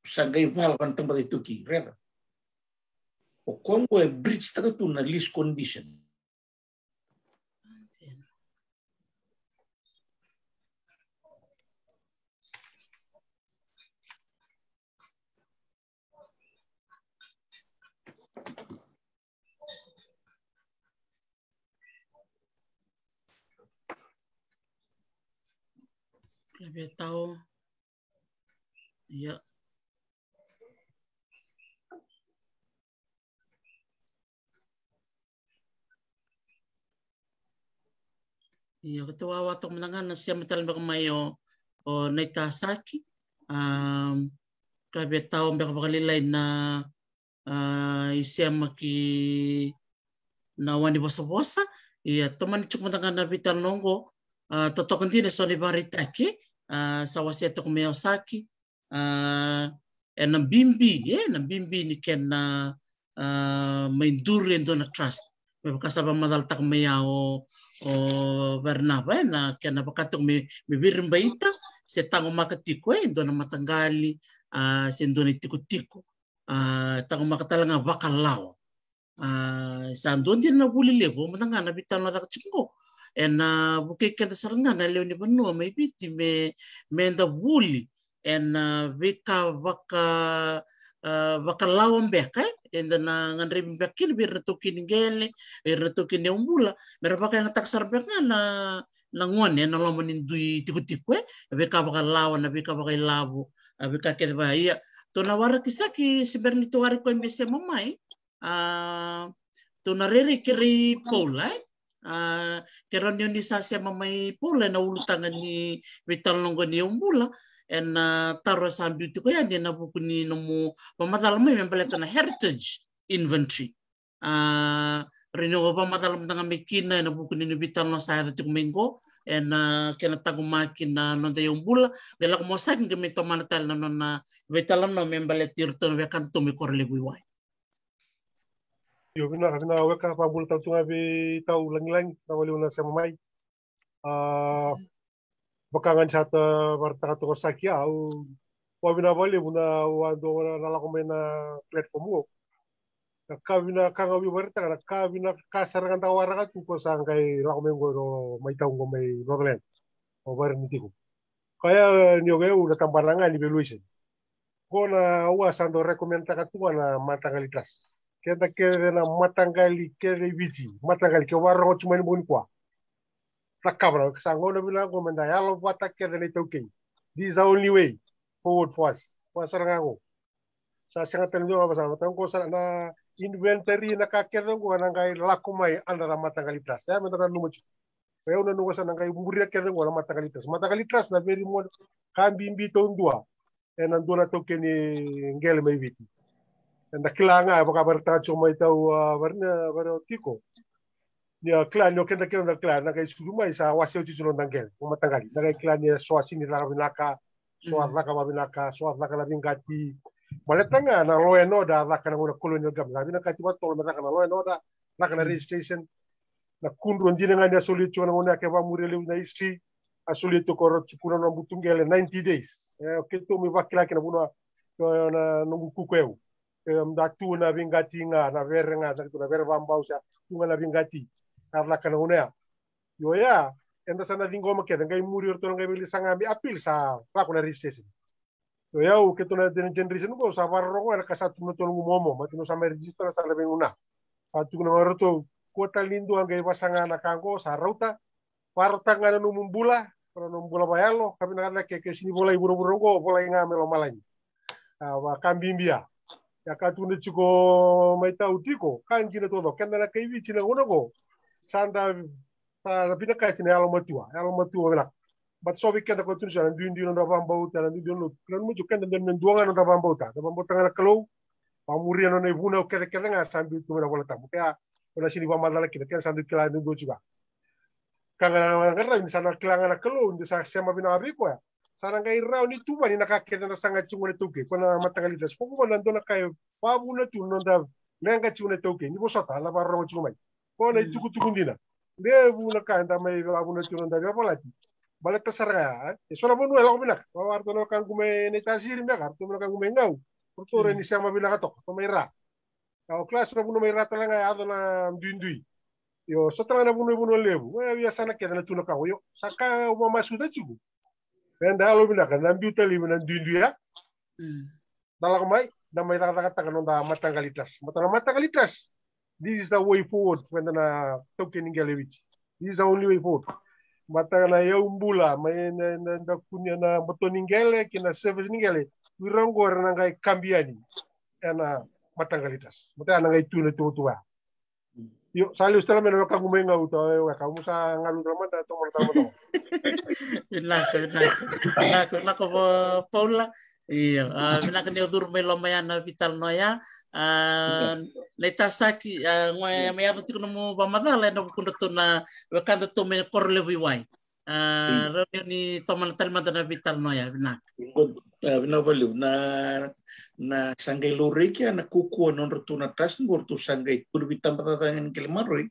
sangai val kan tempat itu ki reda o kongo e bridge takatu na lease condition Lebih tahu, ya. Iya, ketua waktu menangan nasi metal bermayo o naitasaki, lebih tahu berkali lain na isi maki na wani bosa-bosa, iya teman cuma menangan na vital nongo, totokatoni so ni baritaki. Sawasi to kumeyosaki na bimbi ni ken na mainduri ndo na trust kasaba madal tak meyao o bernaba na ken na pakatok mi birmbaita se taqomaka Tiko ndo na Mataqali se ndo ni Tiko taqomaka talanga vakalawa Sandon din na vuli levo matanga na veitalanoa takachungo. Na vukekeda saranga na leo ni banua may biti me menda vuli vakalawa mbeka na ngandremi mbekini birretokini ngele birretokini iyaubula merapaka yang taksar beka na ngone na lomani dui tiku-tiku vakalawa na veivakararamataki vekaqua ia to na wara kisaki sibernito wari ko mbese mamai to na rere kiri pola keron yun sa siya mamay pola na ulutangan ni veitalanoa ni iyaubula taro sa beauty ko yan din na vuku ni nomo pamadalam may membeleta na heritage inventory rino pamadalam tanga mekina na vuku ni veitalanoa sa ito kumengo kena taqomaki na noda iyaubula gala ko mo sa kin gamito manatal na veitalanoa membeleta irto na vekanto me korlevu iwai yo Vinaka weka pabul tau tunga be tau Lagilagi tawali una sa mamai bakangan sata Tokatoka sakia au wabina bali buna wando na lakomena platform mo kabina kangawi barita kana kabina kasarangan tawara tu ko sangkai lakomengo ro mai tau ngo mai Rodland o bar Tiko kaya nyoge udah tambarangan di evaluation kona wasando recommend takatua na MATAQALI TRUST kenda kere na MATAQALI kere viti MATAQALI ke warro cuma ni buni kwa takabra sangona bila ko menda yalo wata kere ni token this is the only way forward for us pasarango sa sangatan do basama tan ko na inventory na kakere ko na ngai lakumai anda na MATAQALI TRUST ya menda na numu eu na nugo sa ngai buria kere ko na MATAQALI TRUST MATAQALI TRUST na very mo kambi mbito ndua ena ndona token ni ngele mai viti enda kilanga baka berta cuma itu warna Tiko ya klan yo kenda kenda klan na kai suruma isa wasio ti suno dangel MATAQALI na kai klan ya swasi ni la Vinaka swat la ka Vinaka swat la ka vingati maletanga na loe noda la kana ngona kolonial gam na Vinaka ti batol na kana loe noda la kana registration na kunro ndina ngani asoli chona ngona ke ba murele na history asoli to koro chukuna na butungele 90 days keto mi vakila kina buna na nungu kukweu mdatu na vingati nga na verenga na verba mbausa tunga na vingati arla kana unea yo ya enda sana dingoma ke ngai muri orto ngai bili sanga bi apil sa la kuna registration yo ya u keto na den generation ko sa varro ko ka sa tuno to momo matino sa register sa lebe una atu na orto kota lindu ngai basanga na kango sa rauta parta ngana numbula numbula bayalo kami na ke sini bola iburo-buro ko bola ngamelo malani wa kambimbia ya katune chiko maita utiko kanjina todo kendana kaivi china unago sanda pa Vinaka china yalo matua bila but so we kenda ko tunja ndundi no bambau ta ndundi no kan mu kenda den nduanga no bambau ta ngana kalo pamuri no ne vuna keda nga sambi tu na bola ta ya ona sini ba madala kida ken sandu kila ndu juga kanga ngara ni sana kila ngana kalo ndi sa sema bina abiko ya sana ngai rao ni tuba ni nakakeda na sanga chungone toke kona MATAQALI TRUST ko na ndona kai babu na tu nonda lenga chungone toke ni bosata la barro chumai kona tuku ndina debu na kanda mai babu na tu nonda ga bolati balata sarga e sona bonu ela ko binak warto no kan gume ne tasiri me kartu no kan gume ngau portore ni sama binak tok to mai ra kau kelas no bunu mai ra talanga ya na ndui yo sotra na bunu lebu ya sana keda na tu no ka yo saka uma masuda chugu Penda lo bilang kan nambi utali bilang dunia, dalam mai, damai kata-kata kan onda MATAQALI TRUST. MATAQALI TRUST. This is the way forward. Penda na token ingelewich. This is the only way forward. MATAQALI iyaubula, mai na punya na beton ingele, kina service ingele. Wiranggo orang ngai kambiani, na MATAQALI TRUST. Mata ngai tu na tua. Yo, sali ustala mena wekaqu menga uta wekaqu sa ngalu ramata to mo. Vinaka Paula iya Vinaka ni udur melo mayana veitalanoa leitasaki ngoe mayava tiko mo bamadala no kundakto na wakanda to me korlevu iwai reunion ni tomana talmanta na veitalanoa Vinaka Vinavaliu na sangai lorikia na kuku non rotuna tas ngortu sangai turbita patatangan kelmaroi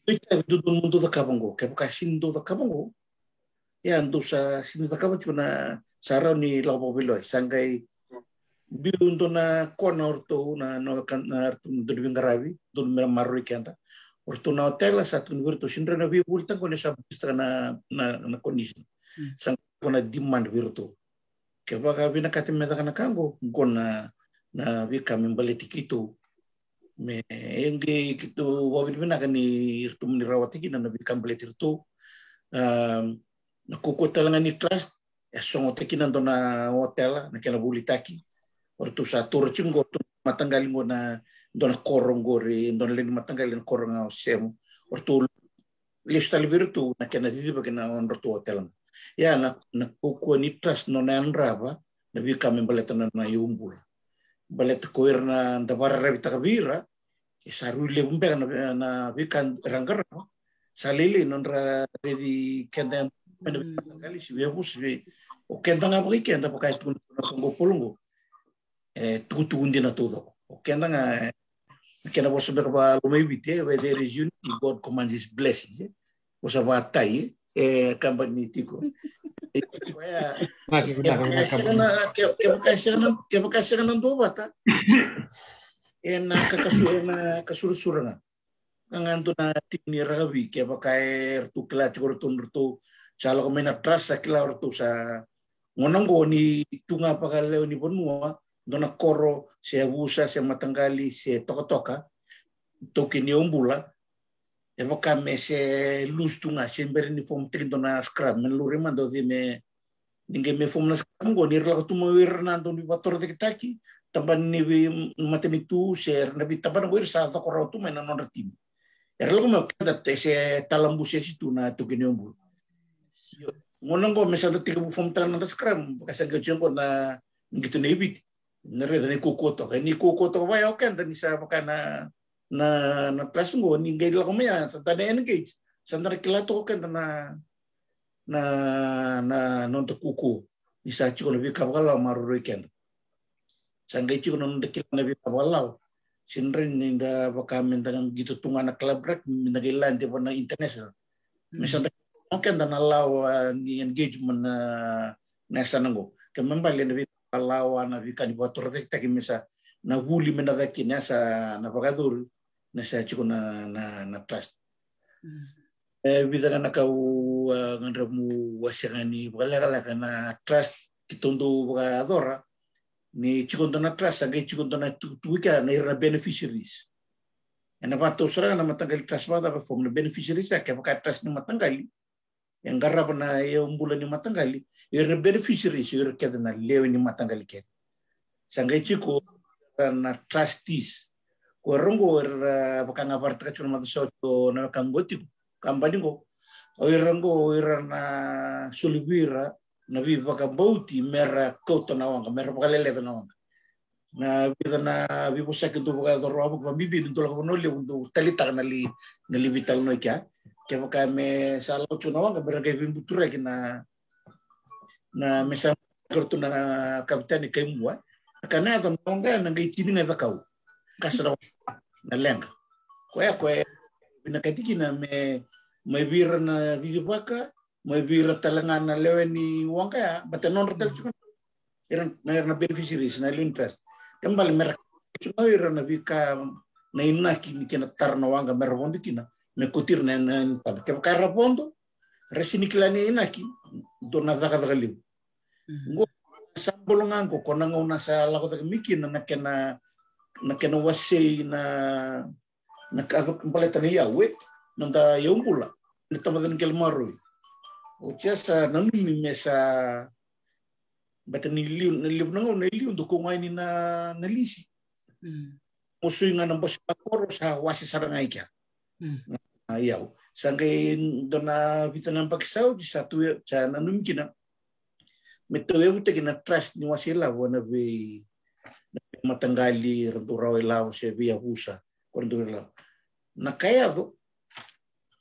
ita itu mundo da kabango ke pokasindo da kabango ya ando sa sindo da kabango na sarau ni labo bilo sangai biu dona kona orto na Veivakararamataki dona marui kenta orto na hotel satu virtu sindra na biu bulta kone sabista na condition sang kona demand virtu ke baka Vinaka temeta kana kango kona na vika membali tikito me engi kitu wawid Vinaka ni irtu menirawati kina na vika membali tirtu na kukotalangan ni trust songo tekina dona hotel na kena vuli taki ortu sa turchingo tu matangali ngo na dona korong gore dona leni matangali na korong au semu ortu lista libertu na kena didi bagina ortu hotel ya na kuko ni trust no na andraba na vika membaleta na iyaubula baleta koir na dabara Veitogavi sarule umbe na vika rangar salili nondra redi kenda kali si Yavusa o kenda nga bagi kenda pakai tu na kongo polongo tukundi na todo o kenda nga kena bosa berba lumai bite where there is unity God commands his blessings bosa batai kamba ni Tiko ke bakasya na do bata na kakasurusuranga nganto na timni Raqeukai ke bakai tu kila tu sala ko mena trust sa kila orto sa ngonongo ni tunga pakalevu ni bonua dona koro se Yavusa se Matanitu se Tokatoka toki ni iyaubula evoka me se lus tunga se mbere ni form trin dona scrum men lure mando di me ninge me form na scrum go ni rla tu mo wir na don bator de taki tamban ni Matanitu se na bitaban go ir sa to koro tu mena non retim erlo mo kada se talambuse situ na toki ni iyaubula ngonong ko mesada tiga bu form tan na scrum kasi gajong ko na gitu na ibit nare ni kukoto ba yo kan ni sa pakana na class ngo ni gay la ko maya sa tane engage sa na kilato ko kan na non to kuku ni sa chiko na vakalawa maruroi kan sa gay chiko non de kilana vakalawa sinren ni da bakamen dengan gitu tunga na club rek minagailan di na international mesada mungkin dan allow ni engagement na sanango kemembali na vakalawa na vika ni bator de taki mesa na vuli menadaki na sa na pagadur na sa chiko na trust vida na kau ngandramu wasirani bakala na trust kitondo bagadora ni chiko na trust age chiko na tuika na irna beneficiaries na pato sara na matangali trust bata pa form na beneficiaries ka baka trust ni matangali yang garap na iyaubula ni Matanitu irna beneficiaries irkeda na leo ni Matanitu ke sangai chiko na trustees ko rongo bakanga parta chuna mataso na kangoti kambani go oirango irna sulibira na viva kabauti mera kota na wanga mera bakalele na wanga na vida na vivo sakin tu bagador abu bibi nto la bonole untuk talita na li vitalanoa ke baka me sala chuna wanga mera ke bimbutura kina na mesa korto na kapitani kaimwa kana to nonga na ngai tini na vakau kasra na lenga ko Vinaka na me vira na vivaka me vira talangana leweni wanga bata non rotel chukun na beneficiaries na interest kembali mereka cuma ira na vika na inaki ni kena tarna wanga merbondi kina me kutir na pada ke kara bondo resini kilani inaki do na vakalevu ngo sambolongan ko kona ngona sa lako ta mikin na kena wase na kago kompletan yawe nanda iyaubula ni tamadan kelmaroi o chasa nanumi mesa batani liu na liu do ko ngai ni na lisi musui ngana bos pakoro sa wasi sarangai kya yau sangai dona vitanan pakisau di satu cha nanumi kina metoevu te kina trust ni wasila wana be Matanitu rendurawe lao se Yavusa kondurla na kaya do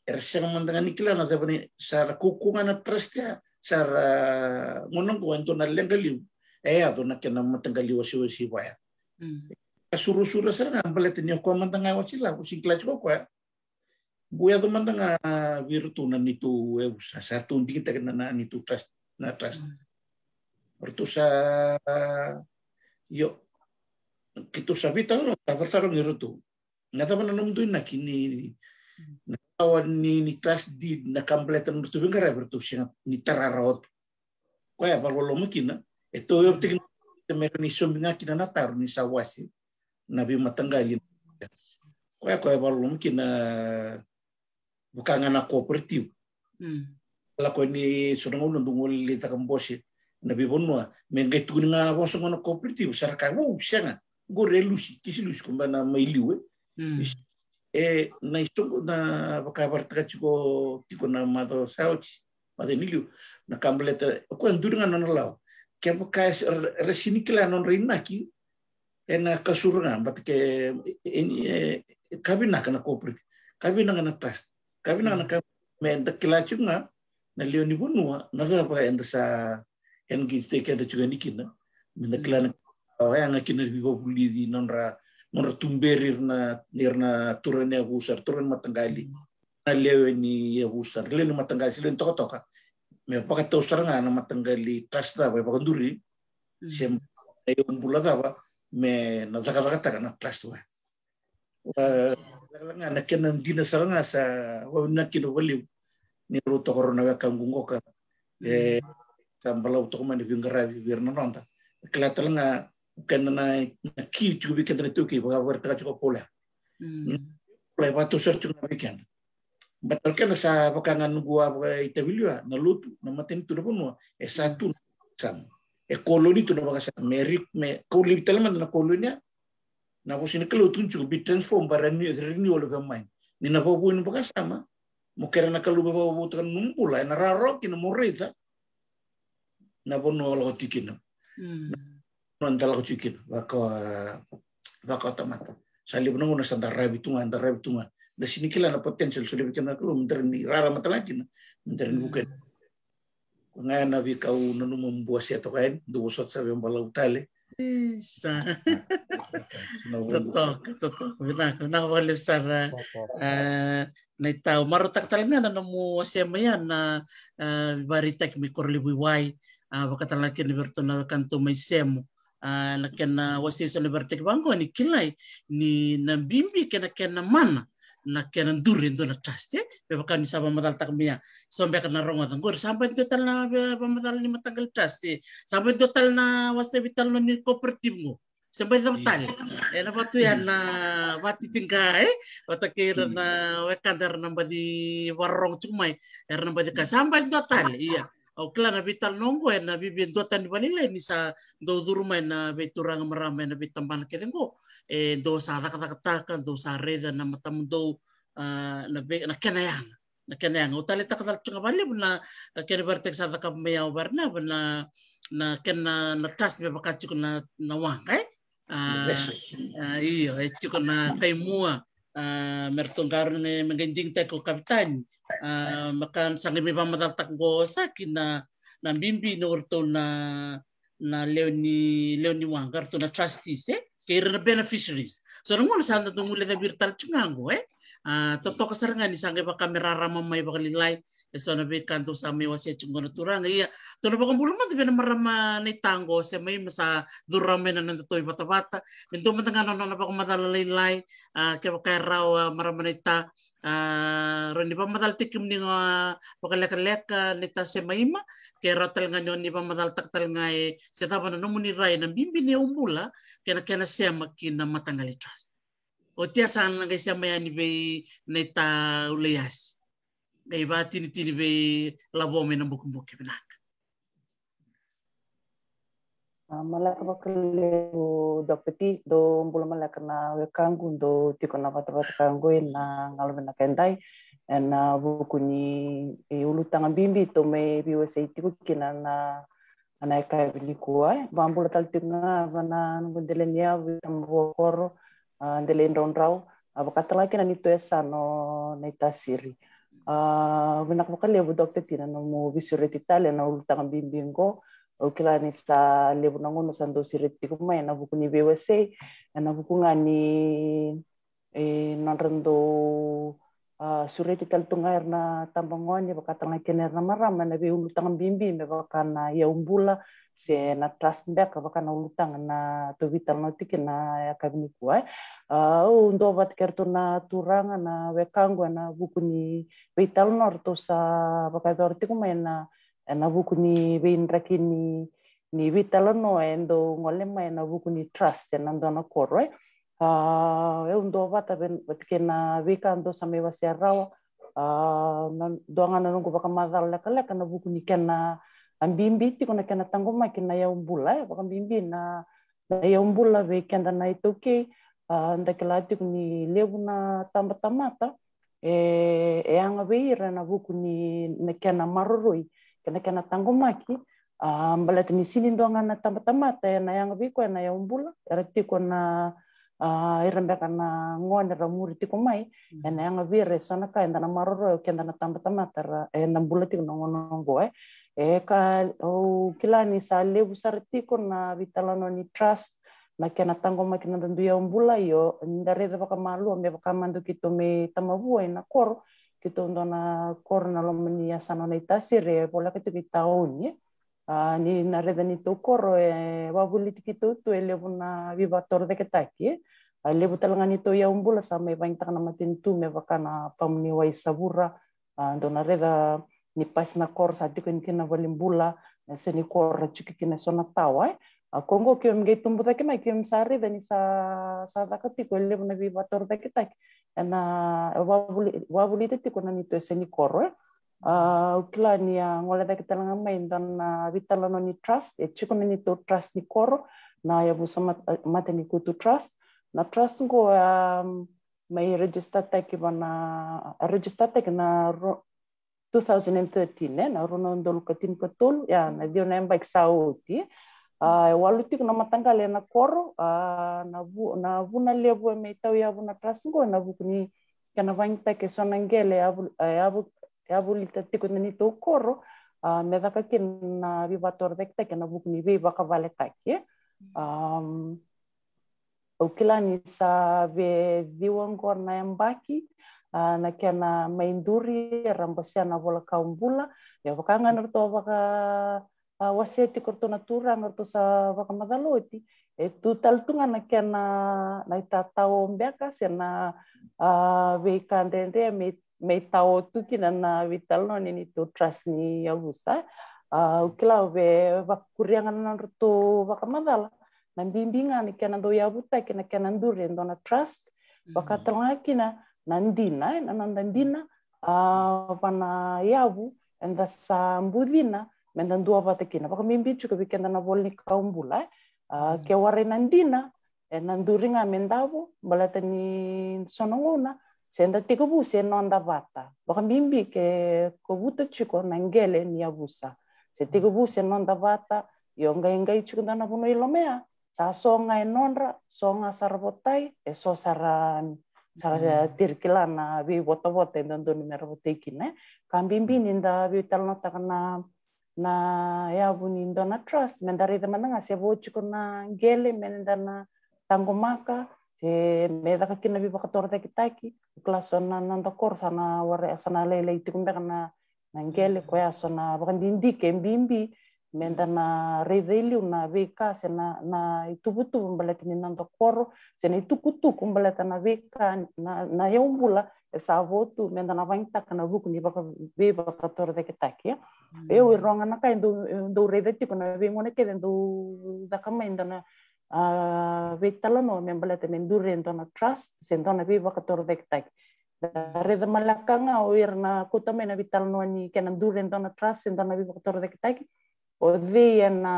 ersang mandangani kila na dabani sara kukunga na trust ya sara ngonong ko ento na lengali ado na kena Matanitu wasi baya kasuru-suru sara ngampalet ni ko mandanga wasila usingkla ko buya do mandanga virtu na nitu Yavusa satu ndita kena na nitu trust na trust ortu sa Yo kitu sabita no tafartaro ni rutu. Ngata mana nom tuin nak ini awan ni trust deed na complete no tu bingara bertu singa ni tararot. Ko ya balolo makina eto yo tikin temeri sombinga kina na taru ni sawasi nabi matangali. Ko ya balolo makina bukan anak kooperatif. Lako ni sudah ngulun dungul lita kambosi nabi bonua mengai tuninga bosong anak kooperatif sarka sianga gore lusi kisi lusi kumbana mailiwe na istung na vakacavari tiko tiko na mado sauci Matanitu na kambleta ko ndurunga na lao ke vaka resini kila non rinaki ena kasurunga batke kabina kana kooperatif kabina kana trust kabina kana menda kila chunga na leo ni bonua na apa enda sa engi steke da juga nikina menda kila yang kina vivo vuli di nonra tumberir na nirna turan Yavusa turan Matangali na leo ni Yavusa leo Matangali leo Tokatoka me pakatau saranga na Matangali trust da ba pakanduri sem iyaubula da ba me na gacagaca na trust wa na kena dina saranga sa wa na kina wali ni ruto corona wekaqu sambalau tokoma ni vingaravi virna nonta kelatalanga kena na ki chubi kena tuki vakacavari taka pola pola batu search na weekend batal kena sa pakangan gua itavilua na lutu na Matanitu na ponua satu sam koloni tu na bakasa merik me koloni talaman na kolonia na kusini kalau tunjuk bi transform barani renewal of mind ni na popuin bakasama mukera na kalu bawa butukan numpula na raro kina morita na bono lo tikina non tala kucikin vaka otomata sali bono na santa rabitunga da sini kila na potential sudah bikin aku menterni rara matalakin menterni bukan ngana wekaqu nanu membuat atau kain dua sot sabe balau tale Isa. Totoo. Vinaka wale sara na itao marutak talaga na namu asema yan na varitak mi korlibuiwai bakatalaga ni berto na kanto may semo na kena wasi sa libertek bango ni kilay ni nambimbi kena mana na kena durin do na trust baka ni sa pamataltak miya sombe ka na ronga tangor sampai total na pamatal ni matagal trust sampai total na wasi vital ni kooperatif mo sampai total na batu yan na wati tingka watakira na wekadar na badi warong cumay na badi ka sampai total iya o kla na vital nongo na bibien dotan di banila ni sa do durumay na beturang maramay na bitamban kerengo do sa taqomaka do sa reda na matamundo na kenayang utali takatal chunga bali na kene bartek sa takamaya barna na kena na trust be bakachuk na wang iyo chuk na kay mua mertong karon ni maganding teko kapitan makan sang mi pamataltak go sa kina na bimbi no orto na leoni wangar to na trustees kaya na beneficiaries so nung sa anda tumuli na virtual chungango totoo kasarangan ni sange ba kamera ramamay bakalilay so na be kanto sa may wasi chungono turang iya to na bakang bulma de na marama na tango sa may masa durame na nandoy bata-bata minto matangano na bakang matalalay kaya raw marama na ita ron di pa mataltik yung pakaleka-leka nita sa maima kaya ratal nga nyon di pa mataltak tal nga sa tapa na numuniray ng bimbi ni iyaubula kaya siya makina matangali trust o tiya saan nga siya maya ni bay nita ulayas kaya ba tinitini bay labome ng bukumbuki Vinaka malaka vakalevu dopeti do mbula malaka na wekaqu do tiko na vakacavari na ngalomena kendai na vuku ni ulutanga bimbi to me USA tiko kina na anaikai bilikua bambula taltinga vana ngundelenia vitambokoro ndelen ronrau vakatalaki na nito esano na itasiri Vinaka vakalevu doktetina no mo visureti Italia na ulutanga bimbi ngo o kila ni sa lebu nangono sa ndo sireti kumai na vuku ni USA na vuku nga ni nanrando sureti taltunga erna tambangoni vakatanga kenerna marama na be ulutanga bimbi me vakana iyaubula se na trust mbeka vakana ulutanga na to veitalanoa tiki na yakavini kuai ndo vat kerto na turanga na wekaqu na vuku ni veitalanoa to sa vakacavari tiko mai na vuku ni veinraki ni veitalanoa endo ngole mai na vuku ni trust na ndona koro eu ndo vata kena vika ndo same wase rawa doanga na nungu vakamadhala leka na vuku ni kena ambimbi tiko na kena taqomaka na iyaubula vakambimbi na iyaubula veikeda na itoke ndakela tiko ni levu na tambatamata anga veira na vuku ni na kena maroroi kena taqomaki mbalete ni sini ndoanga na tambatamata na anga viko na iyaubula era tiko na irembeka na ngone ra muri tiko mai ena anga vire sana ka enda na maroro kenda na tambatamata na mbula tiko na ngonongo ka kilani sa levu sar tiko na veitalanoa ni trust na kena taqomaka na ndu iyaubula yo ndareda vakamalu me vakamandu kito me tamavua ina koro kito ndona koro na lomani asana na itasire pola kito taoni ni nareda ni tokoro wavuli tikito tu levu na vivator de ketaki levu talanga ni to iyaubula sama vaintaka na Matanitu me vakana pamni waisavura ndo nareda ni pas na kor sa tiko ni kina valimbula se ni kor chiki kina sona tawa kongo kyo mge tumbu take mai kyo msari dani sa dakatiko levu na vivator de ketaki na wavuli tiko na ni to se ni kor ukila ni ngole da kita langa mai dan veitalanoa ni trust chiko ni to trust ni koro na Yavusa Matanitu to trust na trust go mai register take na 2013 na rono ndolu katin katul ya na dio na veiksau ti walutik na matangale na koro na vuna levu me tau ya vuna trust go na vuku ni kana vainta ke sonangele iyaubula tiko ni to koro me vakaki na vivator vekta na vuku ni veivakavale taki ukila ni sa ve diwangor na yambaki na kena mainduri rambosia na vola kaumbula ya vakanga nerto vaka waseti korto natura nerto sa vakamadaloti tu taltunga na kena na itatao mbeka sena veikandende me tao tukina na veitalanoa ni to trust ni Yavusa ukila ve vakurianga na nerto vakamadala na bimbinga ni kena ndo Yavuta kena nduri ndo na trust vakatalangakina na ndina na ndina pana yavu enda sa mbudina menda ndua vatakina vakamimbi chuka vikenda na volni kaumbula ke ware na ndina na nduringa mendavu balata ni sonongona senda tiko bu se nonda vata vakamimbi ke kovuta chuko na ngele ni Yavusa se tiko bu se nonda vata yonga ingai chuka na vuno ilomea sa songa enonra songa sarbotai so saran sara tirkila na vi vota ndo numero votekine kambimbi ninda veitalanoa takana na yavu ni ndo na trust mendarida mananga se vochiko na ngele menenda na taqomaka se medaka kina vivakator taki klasona nanda kor sana ware sana lele tikumbeka na ngele ko ya sona vakandindi kembimbi menda na redeli na veka na itubutu mbaleta ni nanda koro se na itukutuku mbaleta na veka na iyaubula sa votu menda na vaintaka na vuku ni vivakator taki eu ironga na kai ndo redeti kuna vingone ke ndo dakama inda na veitalanoa mbaleta mendure ndo na trust se ndo na vivakator taki reda malakanga o irna kutame na veitalanoa ni kena ndure ndo na trust ndo na vivakator taki o dhe na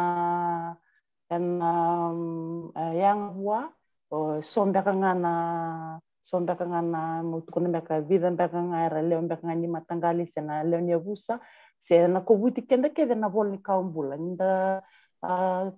yang hua o sombeka ngana mutukuna mbeka vida mbeka ngara leo mbeka ngani matangali sena leo ni Yavusa se na kovuti kenda na volni kaumbula nda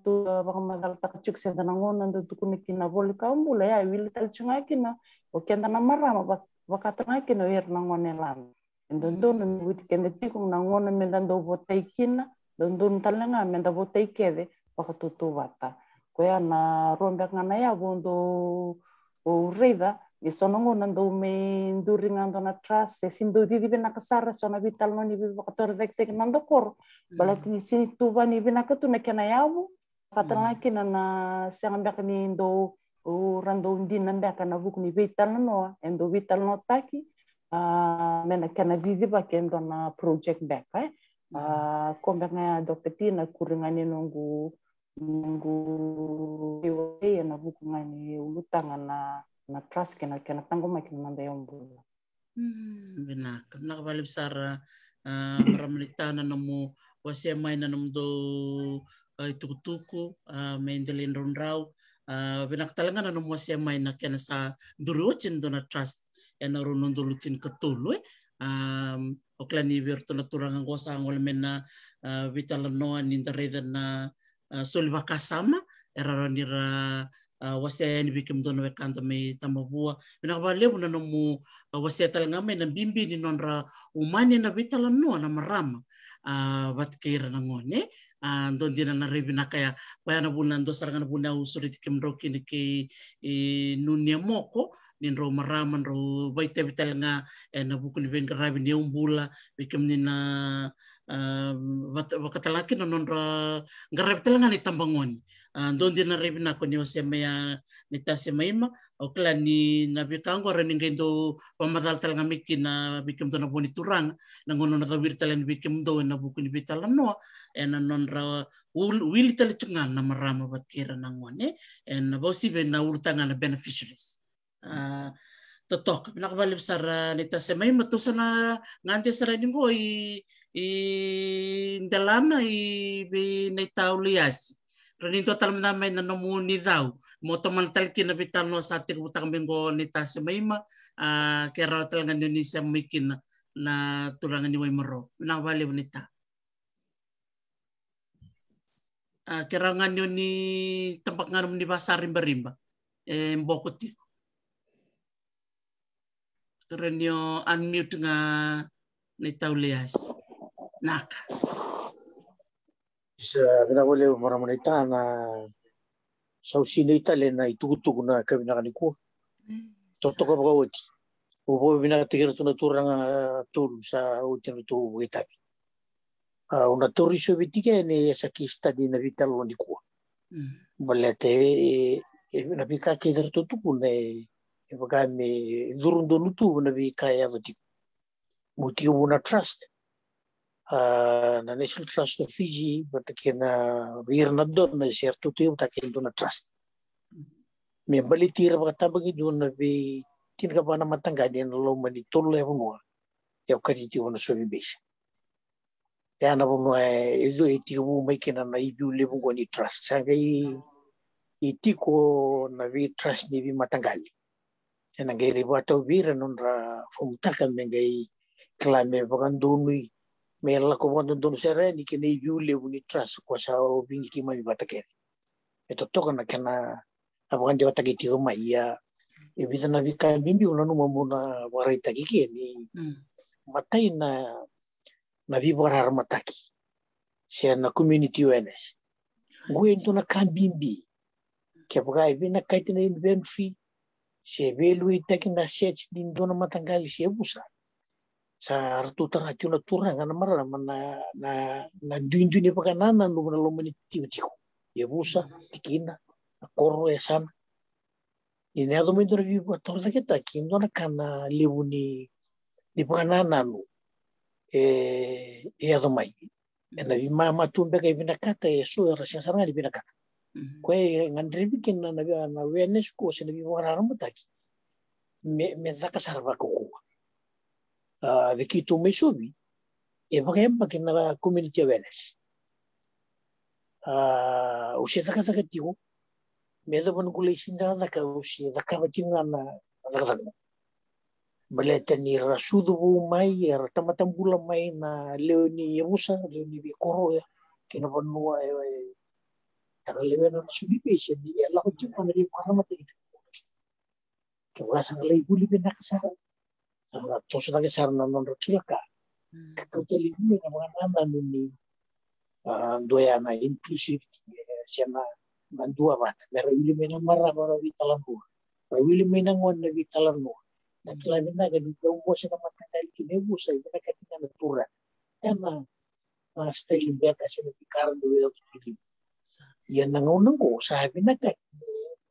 tu vakamadala takachuk se na ngona nda tukuna kina volni kaumbula ya wili talchunga kina o kenda na marama vakatanga kina irna ngone lan ndo vuti kenda tiku na ngona menda ndo votai kina ndo talanga menda votai kede vakatutu vata koya na rombeka ngana ya vondo o reda Isonongo nando me duringando na trust sindo di Vinaka sara sona veitalanoa ni vakacavari vektek nando kor balak ni sini tuva ni Vinaka tu na kena yavu katalaki na siangambak ni do rando undina mbaka na vuku ni veitalanoa endo veitalanoa taki mena kena vivi ba kendo na project back kombanga dokter na kuringani nunggu na vuku ngani ulutanga na trust kena taqomaka nanda iyaubula. Vinaka. Nakabali besar maramanitana namu wasia maina namu do tuku main rondrau. Vinaka talanga namu wasia maina kena sa durucin do na trust ena ronondo lucin ketulu. Oklani virtu naturangan gosa ngolmena veitalanoa nindareda na solivakasama eraranira wasia ni vekemudou na wekaqu me tamavua Vinaka na nomu wasia talanga me na bimbi ni nonra umani na veitalanoa na marama vatkeira na ngone ndondina na Vinaka ya bayana buna ndo sarangana buna usuri tikemudou kini ke nunia Moko nindro marama ndro vaite vitalanga na vuku ni veikaravi ni iyaubula vekemudina vakatalaki na nonra ngaravi talanga ni tambangoni ndondi na Vinaka ni wasia mea ni tase maima okla ni na vekaqu ara ningendo pamadal talanga miki na vekemudou na boni turanga na ngono na gawir talanga vekemudou na vuku ni veitalanoa ena nonra wili talitungan na marama vatkira na ngone ena bosive na urutanga na beneficiaries Totok Vinaka besar ni tase maima tusana ngante sara ningo i ndalana i Veitauliasi Rani total menamai na nomu ni dau mo toman talki na veitalanoa sa te butang bengo ni tase maima kera talanga Indonesia mikin na turangan ni waimaro Vinaka bali bonita kera nganyo ni tempat ngarum ni pasar rimba mboko Tiko renyo unmute nga ni taulias naka Isa Vinaka maramanita na sausina itale na itugutugu na Vinaka ni ko. Totoka bagawati. Ubo Vinaka tikira tuna turanga tulu sa utin tu Veitogavi. Una toriso vitika ne saki study na veitalanoa ni ko. Balete na vika kizar tutuku ne evagame durundo lutu na vika ya vati. Mutio una trust. Na National Trust of Fiji batakena virna don na certo tu batakena na trust me balitira bakatabagi don na be tinka bana matangani na lo mani tolo ya bunwa ya kariti ona sobi base ya na bunwa ezo itibu maikena na iyaubula bunwa ni trust sangai Tiko na vi trust ni vi matangali na ngai bata vira nonra fumtaka ngai klame baganduni mela ko wanda don sereni ke nei iyaubula ni trust ko sa vingi ki mai batakere toka na kana abandi watagiti mai ya evizana vika bimbi una numa muna waraita ki ni matai na veivakararamataki sia na community awareness nguento na kambimbi ke bugai vina kaitina inventory se velu itaki na search din dona matangali se Yavusa sa artutanga tuna turanga na marama na duinduni pakanana no na lomani Tiko Yavusa tikina koro sana ini ado mo interview ko torza kita kindo na kana levu ni pakanana no ado mai na mama tumbe ka Vinaka ta so rasya saranga ni Vinaka ko ngandri bikin na awareness ko sa veivakararamataki me zaka sarva ko Vikito mesobi evakemba kina community awareness usia zaka Tiko mezo ban kule sinda zaka usia zaka batinga na zaka baleta ni rasudu mai ratamambula mai na leoni Yavusa leoni vikoro ya kina banua lewe na subi pese ni la ko tipa na veivakararamataki ke wasa ngalai vuli Vinaka sa toso lagi sarna non Raqeukai kakuteli ni na mga ni doya na inclusive siya na mandua ba pero ili mena marama na veitalanoa Wili minangon na veitalanoa. Na tla Vinaka di taumo sa Matanitu kini Yavusa Vinaka tingana tura. Ema style beka sa nagikaran do yung Pilip. Yan nangunang ko sa Vinaka.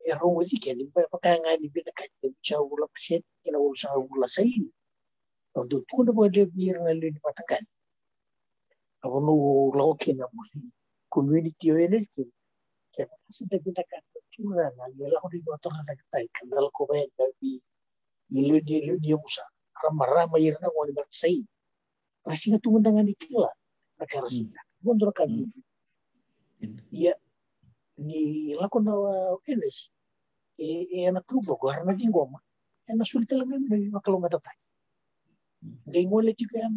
Erong wali kaya di ba pakanga di Vinaka di siya wala pasyente kinawala sa wala sa ini. Ang duto na ba di biyang nalun matagal. Ako no laki na mo community energy. Kaya kasi na Vinaka tura na nila ko di ba ito na nagtay kanal ko ba yan gabi ilu Yavusa rama irna ko ni baksay. Kasi nga tumundangan ni kila nakarasita. Bundro kami. Ya ni lakon na enes anak tubo ko harna din goma. Na sulta lang namin makalunga tatay. Ngay ngole juga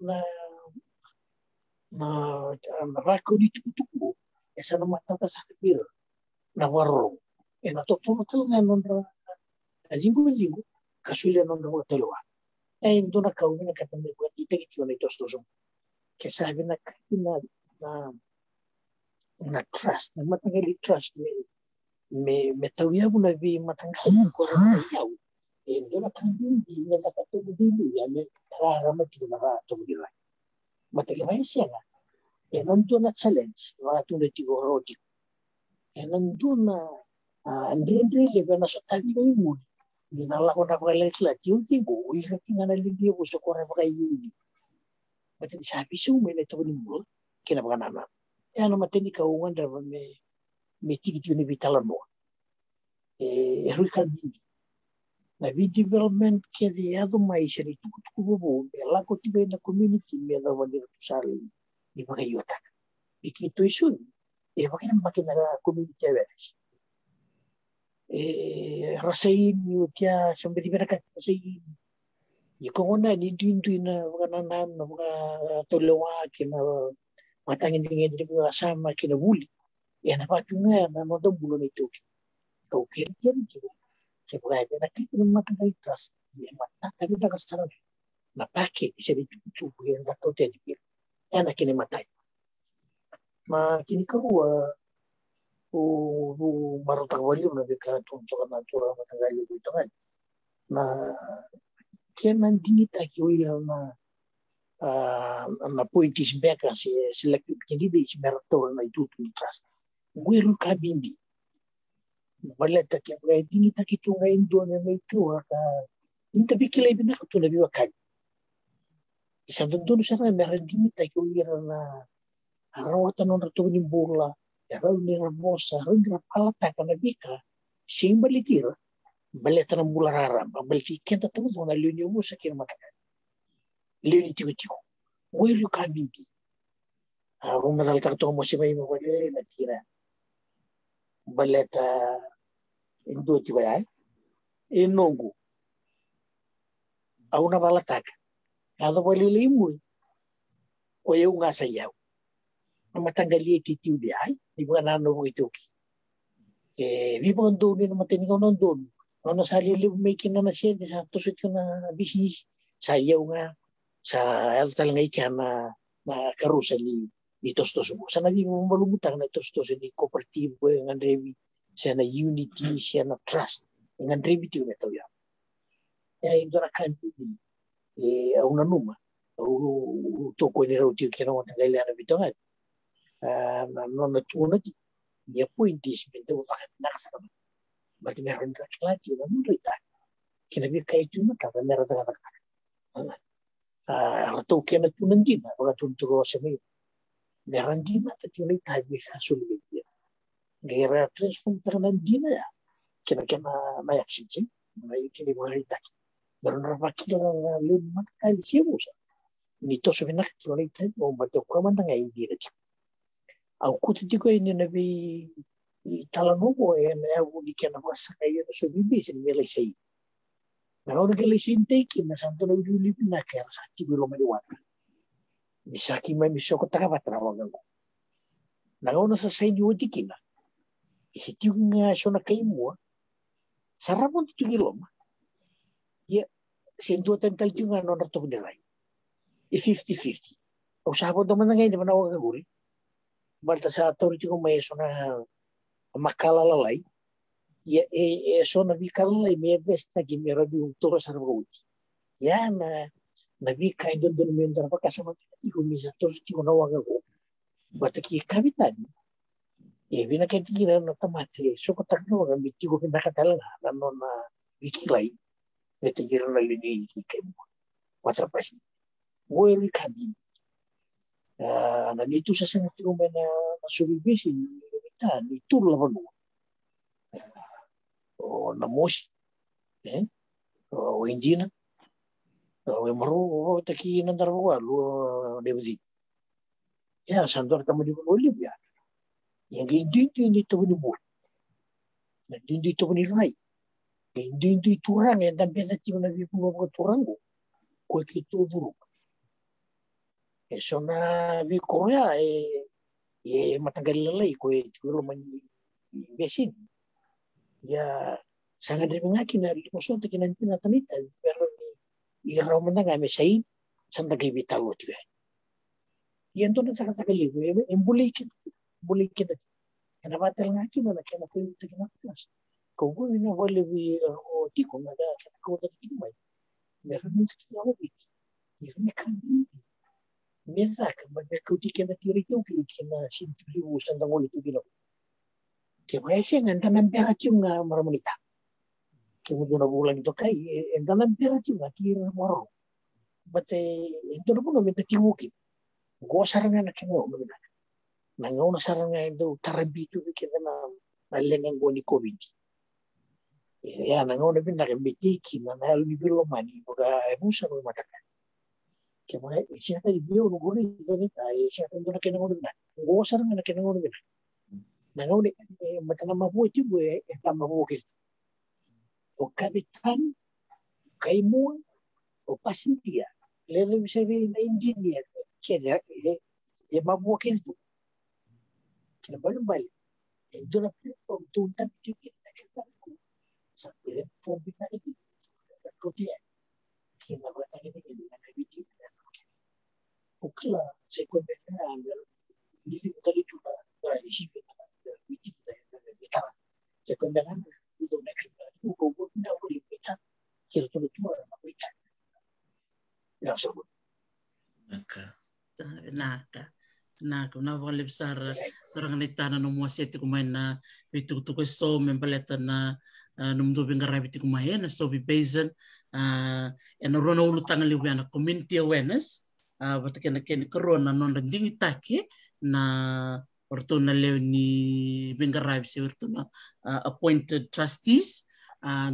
na rako di tuku. Esa na matata sa kapir na warong. Na totoo talaga nondra Jingo kasulia non mo taloa. Ndo na kau na katame ko ite kiti na ito stoso. Kaya sabi na trust, na Mataqali trust me tawya mo na vi Mataqali ko ra yaw. Ndo na kambing di na katong dili ya me raramat ki na rato dili. Mataqali siya na. Nando na challenge, wa tunde ti go roti. Nando na andre lebe na sa tabi mo. Dinala ko na pagkalit yung Tiko, ikating nga naligyan ko sa kore pagkayuni. Mati sabi siya, may nagtawin mo, kinapaganaman. Kaya naman tinikaungan na may tigit yun ni veitalanoa. Raqeukai. Na development kaya diyado may siya ito kutukubo, may lako tiba na community, may dawa nila to sa alin, di makayota. Ikito isun, bakit makinara community awareness. Rasain yung kaya sampai di Vinaka rasain. Ikaw na dindu na mga nanan na mga tulawa kina matangin din mga sama kina vuli. Yan na pati nga na noda bulo nito. Kau kiri kiko. Kaya pagay Vinaka ng Mataqali trust. Yan matatabi na kasarap. Na paket isa dito tubo yan dako tedipir. Yan na kinimatay. Kinikawwa marutang wali na bikatunto na tura Mataqali dito nga na kaya nandinita kiyo na pointis beka si selected candidates merator na itutu trust gwero kabindi baleta kaya kaya dinita kito nga indo na may tuwa ka inta bikilay na kato na biwakag isang doon sa na meron dinita kiyo na harawatan ng rato ni burla Araw ni Ramosa, araw ni Rapalata ka na bika, siyang balitira, balita ng bulararab, ang balitikin na ito na liunyo mo sa kinamatakan. Liunyo Tiko. Where you coming be? Kung matalata ka mo si may mawali na tira, balita indo Tiko yan, inongo. Ako na balata ka. Kada walilay mo, o yung nga sayaw. Matanggali titiw di ay di ba nano ito vi ba ndo ni matinigaw ng doon ano sa liliw making na siya sa tusot ko na business sayaw nga sa altal nga ika na karusa ni tostos mo sa naging malumutan na tostos ni cooperative nga drevi siya na unity siya na trust nga drevi tiyo na ito yan ito na kanti au na numa au toko ni raw tiyo kina Mataqali na bito nga non natunoy niya po hindi siya nakasama. Berarti meron laki-laki na nuitaka. Kinabi kayo ito na meron tagatakak. Arato kaya natunan din na mga tunturo sa may meron din na tatinay tayo sa sulit niya. Gaya transform tanan din na kina may action siya. May kinibuharitaki. Meron na makila na lun Mataqali siya mo siya. Nito sa pinakatuloy tayo mo matukaman na nga hindi na siya. Au kutitiko ini nabi talanoa na wuli kana wasa kayo so bibi sin melay na ora galay sinteki na santo na wuli na kaya sa tibulo maliwata misaki may miso ko taka patrawagan ko na ona sa inyo dikina isitiu nga so na kayo mo sarapon tutugilom ya sendo tantal nga no na to diray 50-50 o sabon naman nga hindi man ako gaguri Balta sa authority ko may na makalalay ya so na vikala me besta ki me rabi utoro sarvauti ya na vika indo don me ndara vakasama Tiko misa tos Tiko na wakaku bata ki kavitani Vinaka tira na tamate so ko takno ga Tiko Vinaka tala na na vikilai bete gira na lini ki watra pasi Woi kabi na itu sasa Tiko mena sobibisi kita itu lawan o na moshi o indina o maro taki na darwa lo devdi ya sandor tamu di Bolivia yangindi to ni bo naindi to ni raiindi turang yang dan biasa Tiko na vi ko turango ko kitu buru eso na vi Korea matagal lalai ko Tiko lo man besin ya sangat deringakin dari kosong tekinan tina tanita pero iraw man nga may sayin sanda kay vitalo tiga yan to na sakit libo embuli kita kana batal nga kina na kana ko tekinan class ko ko ni wale vi o Tiko na kana ko ta kimay meron ni skina ko ni kan mesa ka magko tikena tirito kina sintri usan da ngoli tugilo que parece en tan temperatura maramonita que mudo na bulan to kai en tan temperatura ki moro bate en todo mundo me tiwuki go saranga na kemo na ngona saranga do tarambitu que na lengan go ni covid ya na ngona bin na mitiki na ni bilo mani boga Yavusa no MATAQALI que mai siapa di bio no gori do ni tai siapa ndo na kemo na go saranga na kemo na Nangau de macam mabu itu gue tambah mabu gitu. O kapitan, kaimun, o pasintia. Lalu bisa di engineer. Kira mabu gitu. Kira balik. Itu lah platform tuntan juga kita sampai platform kita ini. Kemudian kita buat lagi ini dengan video. Oklah, sebenarnya ambil ini tadi juga isi sebenarnya itu mereka hukum tidak boleh kita kira tu orang kita tidak sebut Vinaka na wale besar orang ni tanah nomor satu kumain na itu so membeleta na nomdo bingarabi tu kumain na so basin na rona ulu tangan liu na community awareness batakena ken corona non dingin taki na orto na leo ni bingarabi si orto na appointed trustees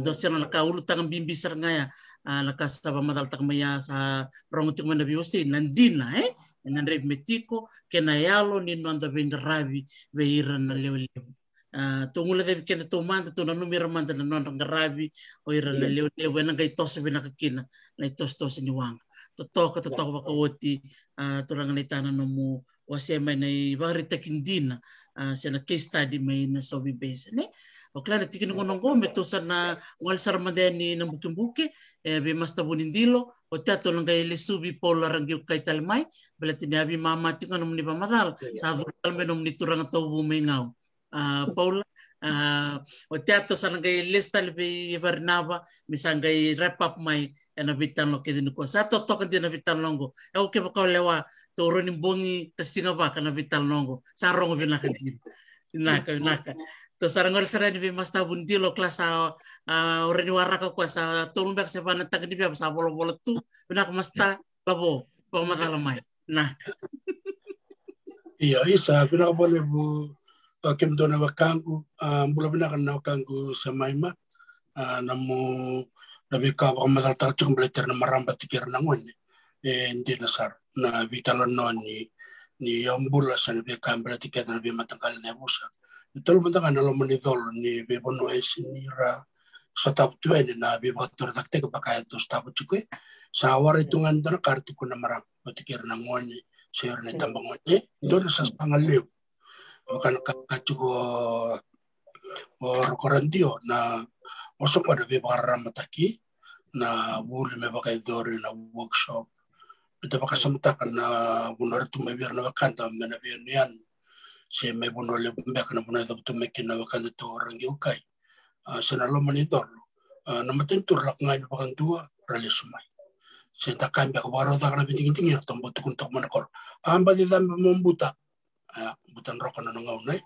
dosia na kaulu tangan bimbisar ngaya nakasaba madal takmaya sa rongotik man nabi wasti nandina dengan rep metiko kena yalo ni nanda bingarabi beiran na leo tungula de kena tomanda to na numero manda na nanda ngarabi o ira na leo na kay tos Vinaka kina na tos ni wang totoka bakawoti turang na itana no mo wase may na ibarita kindina sa na case study may na sobi base ne o klaro tikin ko nongo metosa na wal sarmadeni na buke be masta bonindilo o tato lang kay lesubi pola Raqeukai talmai belati abi mama tinga no ni pamadal sa dal menom ni turang to bumengaw Paula o teatro sa nangay listal be Varnava misangay wrap up mai na vitalo ke din ko sa totokan din na vitalongo o ke bakalewa to ronin bongi tasinga ba kana vitalongo sa rongo Vinaka din Vinaka to sarangol sarani be masta bundilo klasa oreni waraka ko sa tolumbek se bana tagni be sa bolo tu Vinaka masta babo pamadalamai nah iya isa Vinaka boleh bu kem dona wekaqu bula Vinaka na wekaqu sa maima namu nabi ka madal ta chung belajar na maramba tikir nangon ndi nasar na veitalanoa ni iyaubula sa nabi ka berarti kita nabi MATAQALI na Yavusa itu lumanda kan lo menidol ni be bono ni ra satap tuene na be bator takte ka pakaya to stabu chukwe sa war itu ngandar kartu kuna marang tikir nangon ni sir ni tambangon ni do sa pangaleu bukan kacugo korandio na osok pada veivakararamataki na vuli me vakacavari na workshop itu vakasamutakan na bunor tu me na vakanta me na nian se me bunor le mbek na bunor tu me kina vakanta to Raqeukai Sana lo monitor na Matanitu Raqeukai pakantua ralisumai. Senta kami aku baru tak kena penting-penting ya tombol untuk menekor. Amba di dalam membuta, butan rokok nongau naik.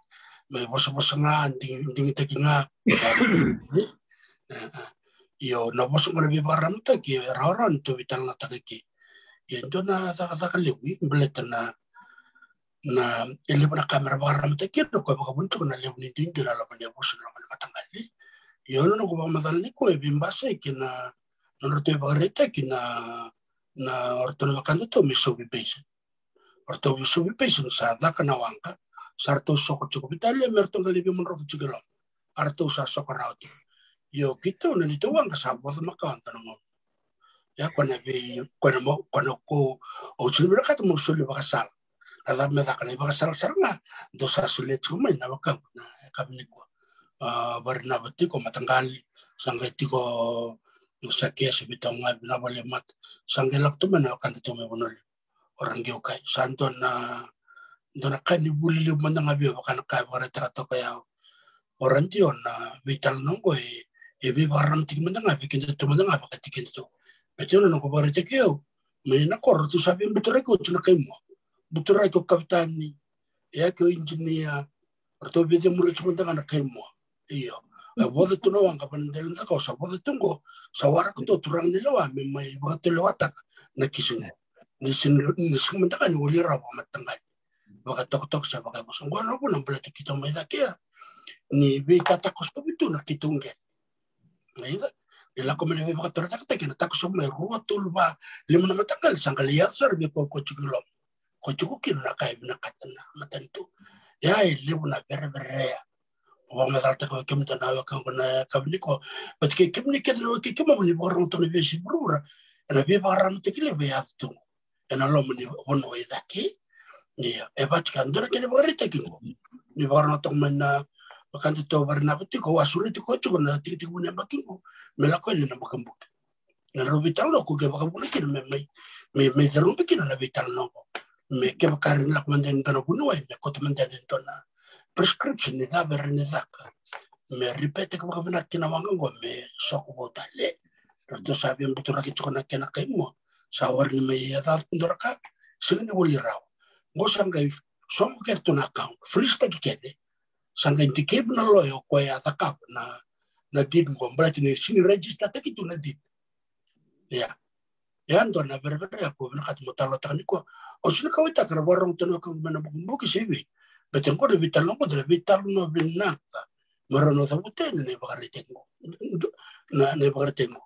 Mai bosan-bosan tinggi tekinga. Yo na bosan mana veivakararamataki rawan tu veitalanoa. Yo itu na vakalevu beletana na ele pada kamera veivakararamataki no kau buntu na levu ni tinggi dalam dia bosan lawan MATAQALI. Yo no kau Matanitu bimbasa kena menurut veivakararamataki na orton makan tu misu bipesen. Orton misu bipesen sada kena wangka. Sarto soko cukup Italia merto kalibi menrof cigelom. Arto sa soko rauti. Yo gitu nani tu wang kasabo sama kawan tanong. Ya kona ko o sulbira kata mo suli vakasala. Nada me da kana vakasala saranga dosa sulit cuma na wekaqu na kabni ko. Barna Tiko MATAQALI sangga Tiko sakia sebitong na mat sangga laktu mana kan tu me bonoli. Raqeukai santo na dona kani vuli mana ngabi vakanakai para Tokatoka ya orang tio na veitalanoa veivakararamataki mana ngabi kinto tu mana ngabi katikin tu betul na ko para tekeo me na kor tu sabi betul ko tu na kaimo betul ko kapitani ya ko engineer orto bede murid mana na kaimo iyo bodo tu no anga pandel na ko sa bodo tungo sawara ko tu turang nilawa me mai bakatelawata na kisungo nisin menta kan wali rawa matanggal Tokatoka sa vakacavari. Gua no pun nampak kita maida kia ni veikeda kosto itu nak kitungge. Maida, ela como ni veivakararamataki tak kena tak so mai rua tulba lima nama tanggal sanggal lihat sar be ko chugulom. Ko chugukin na kai Vinaka na Matanitu. Ya lebu na bere. Wa madal tak ko kemta na kan na kabni ko. But ke kemni ke no ke kemo ni borong to ni vesi brura. Na veivakararamataki le veatu. Ena lo mani wono idaki. Iya, kan dora kene barita kino. Ni warna tong mana bakan itu warna putih ko asuri itu ko cuman na titik punya bakin ko melako ini nama kembuk. Na veitalanoa ko ke bakabuna kino me terung bikin na veitalanoa. Me ke bakarin lak mandan kana bunua me ko mandan entona prescription ni da berni daka. Me ripete ko bakabuna kina wangang ko me soko botale. Terus sabi ang betul lagi cuman kena kaimo. Sawar ni me ya dora ka sini wali raw. Ngo sangga somo kerto na kang frista kikede sangga intikeb na loyo ko ya takap na did mo blati ni sini register ta kitu na did ya ando na berbere ako na kat mo talo ta ko o sino ka wita kara warong tono ka mana buki sebi beten ko de veitalanoa Vinaka marano ta buten ne bagaretengo na bagaretengo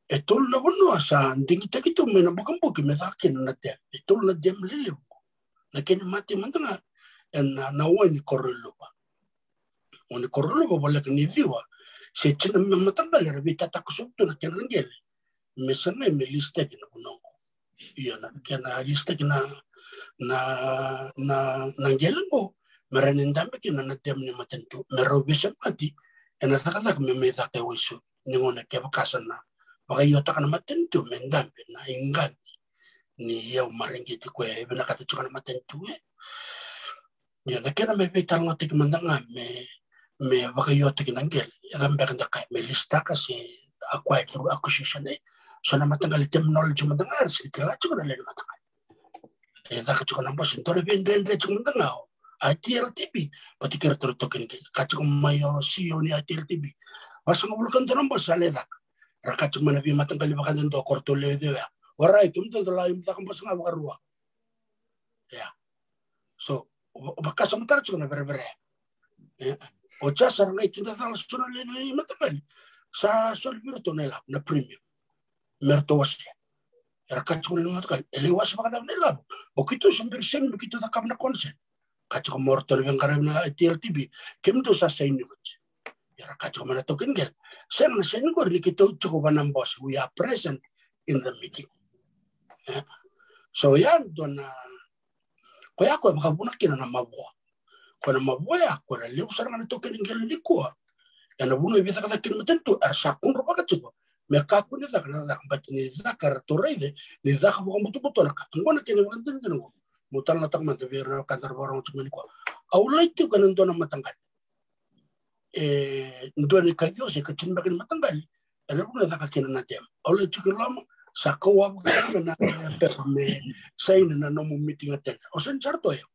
etol na bono sa ndingi ta kitu mena buki me dakin na te etol na dem lele na kene mati mantanga na wani korolo boleh ni diwa se china MATAQALI vita takusubto na kene ngele mesana me lista kina bunongo iya na kena lista kina na ngele ngo merenendambe kina na dem ni Matanitu merobesa mati ena takata me metake wisu ningone ke bakasana bakayota kana Matanitu mendambe na ingani ni yau marengiti ko e Vinaka tu kana Matanitu ya na kena me veitalanoa mandanga me vakayota kinangel ya dambe kan kai me lista ka si acquired through acquisition so na MATAQALI terminology mandanga si kala tu kana le MATAQALI e da ka tu kana bos intore vendre mandanga ITLTB pati kira tu token ka tu mayo CEO ni ITLTB wasang bulukan tu nambos sale da raka tu mana vi MATAQALI bakan do kortole de Warai itu tuh lain tak kampus nggak berua, ya. So bakas sementara cuma berbere. Ocha sarang itu dah salah sunnah ini MATAQALI. Sa sol birto nelap na premium. Mertoasnya. Rakat cuma MATAQALI. Elewas bakal nelap. Begitu sambil sen begitu tak kamna konsen. Kacau mortor yang karena ITLTB. Kemdu sa ini aja. Ya rakat cuma na token gel. Sen gor kita cukup banam bos. We are present in the meeting. So yan doon na kaya ako makabuna kina na mabuha. Kung na mabuha ako na liw sarang na ito kiningil ni ko. Yan na buno ibita kata kinamatanto arsakun ro bagat suko. Wekaqu ni dak na dak bat ni zakar toride ni dak bukan buto-buto na kakang na kinamatanto no. Mutal na tak man tabir na kantar barang cuma ni ko. Aulay ito kanan doon na matanggal. ndone kagio se kachin bakin Matangkali ana kuna daka kina na tem ole chukilama sakawa na me sai na no meeting attend o sen charto yo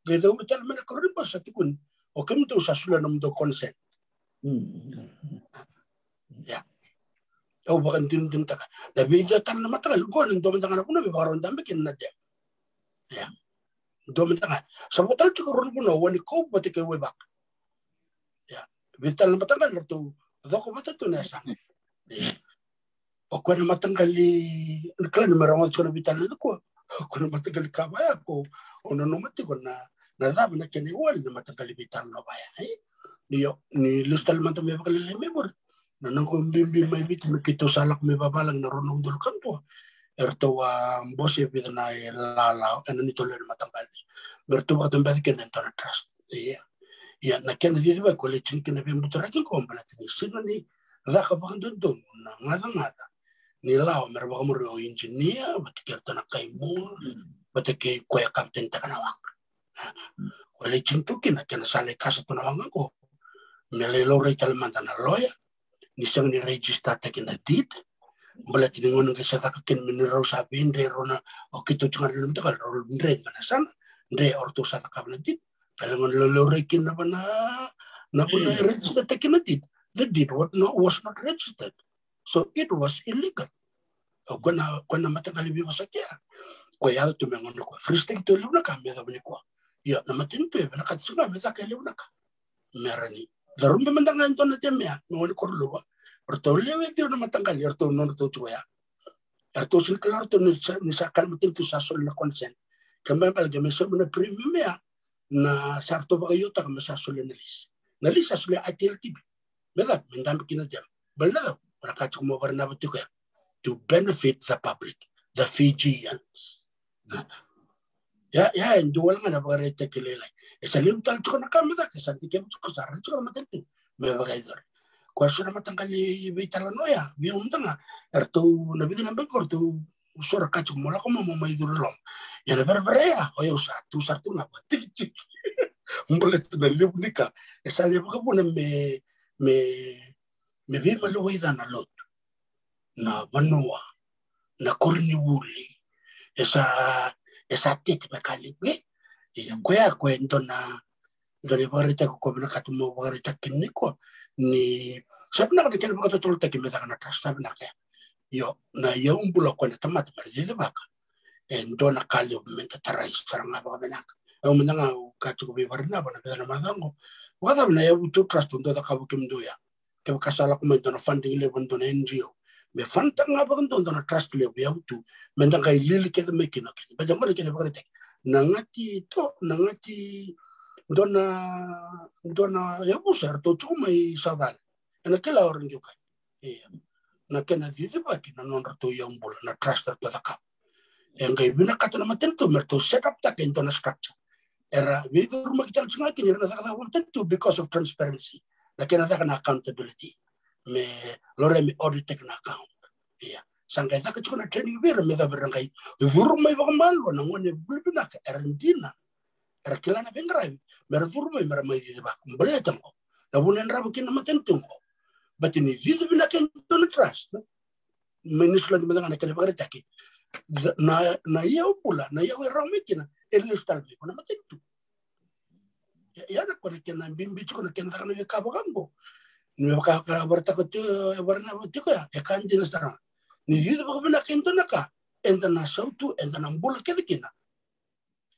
de do tal mena korimba sa tikun o kam to sa sula no do consent ya o bakan din taka da video tan na Matangkali ko ndo mendanga kuna me baron dambe kin na tem ya do mendanga sa botal chukurun kuno wani ko batike we bak ya vital na Matangkali to doko batatu na sa o kwana Matangkali klan marama chona vital na ko kwana Matangkali kabaya ko ono no mati ko na dab na kene wal na Matangkali vital no baya ni lustal man to me bakale memor na nang ko bimbi may bit me kito salak me babalang na ronong dul kanto erto wa bosse bidna lala en ni tole Matangkali berto ba tambe ken en tona trust ya na ken di ba ko le chin ken be mutra kin ko mbala ni sinani zaka ba ndo na ngada ni lao merba mo ro engineer batikir tona kai mo batike ko ya captain takanawang ko le chin to kin ken sale kasa tona wang ko mele lo re tal mandana loya ni sang ni register takin adit mbala ti ngon ng sa ken minero sa binde rona o kito chungar num takal ro ndre manasan ndre orto sa takabna dit palangon lo re kin na bana register takin adit the deed was not registered. So it was illegal. Kuna Matangkali biwasa kya. Kwa yao tumengono kwa free state to liuna ka meda bani kwa. Ya na Matanitu na katsunga meda ka liuna ka. Merani. Darumbe mandanga ito na temya ngoni korluwa. Orto lewe dio na Matangkali orto nono to chuya. Orto sin klaro to ni sakal Matanitu sa sol na consent. Kamba pala gameso na premium ya na sarto ba kayo ta kama sa sol na lis. Na lis sa sol atil tibi. Meda mendam kinajam. Balna rakatu mo barna batuka to benefit the public, the Fijians. Ya dual nga na bagarete kilelay. Sa liw tal chuko na kamada kasi tikem chuko sa ran chuko Matanitu. Me bagaydor. Kwaso na Matangkali veitalanoa bium tanga erto na bidin ang bangkor to usora kachu mo la ko mo may durlom. Ya na berbrea o yo sa tu sartu na tik tik. Mbolet na liw nika. Sa liw ka po na me bi maluway na lot na banua na korni vuli esa titi bakaliwe ya kwea kwendo na dore barita ko na katumo barita kiniko ni sabna ka kene baka tolta kimeta kana sabna ka yo na iyaubula ko na tamat maridi baka endo na kalio menta tarai saranga baka Vinaka o menanga ka tuko be barna bana na madango wada na Yavusa trust ndo da vekemudou ya vakacavala ko may na funding level na NGO me fanta nga ba ndo na trust level Yavusa mendang kay lili keda me kinokin ba jambar kene ba tek nangati ndo na Yavusa to chumay saval na kila orang juga na kena dito ba kina non to iyaubula na trust to da kap engay Vinaka to na Matanitu merto set up ta kento na structure era vidur magital chunga kini na da Matanitu because of transparency na kena da kana accountability me lore me audit na account ya sangay da ka chuna training vera me da berangay vidur may bakamal na ngone bulbina ka erandina era kilana bengravi mer vidur may may di ba mbaletan ko na bunen rabo kina Matanitu ko batini vidur Vinaka to na trust menisla di madanga na kena bagretaki na iyaubula na iyaubula el estalme con Matanitu ya na ko kena bimbi ko na kena kana kabagambo ni baka barta ko barna ko ya kandi na sana ni hidu ko bina kento naka enta na sautu enta na mbula kedikina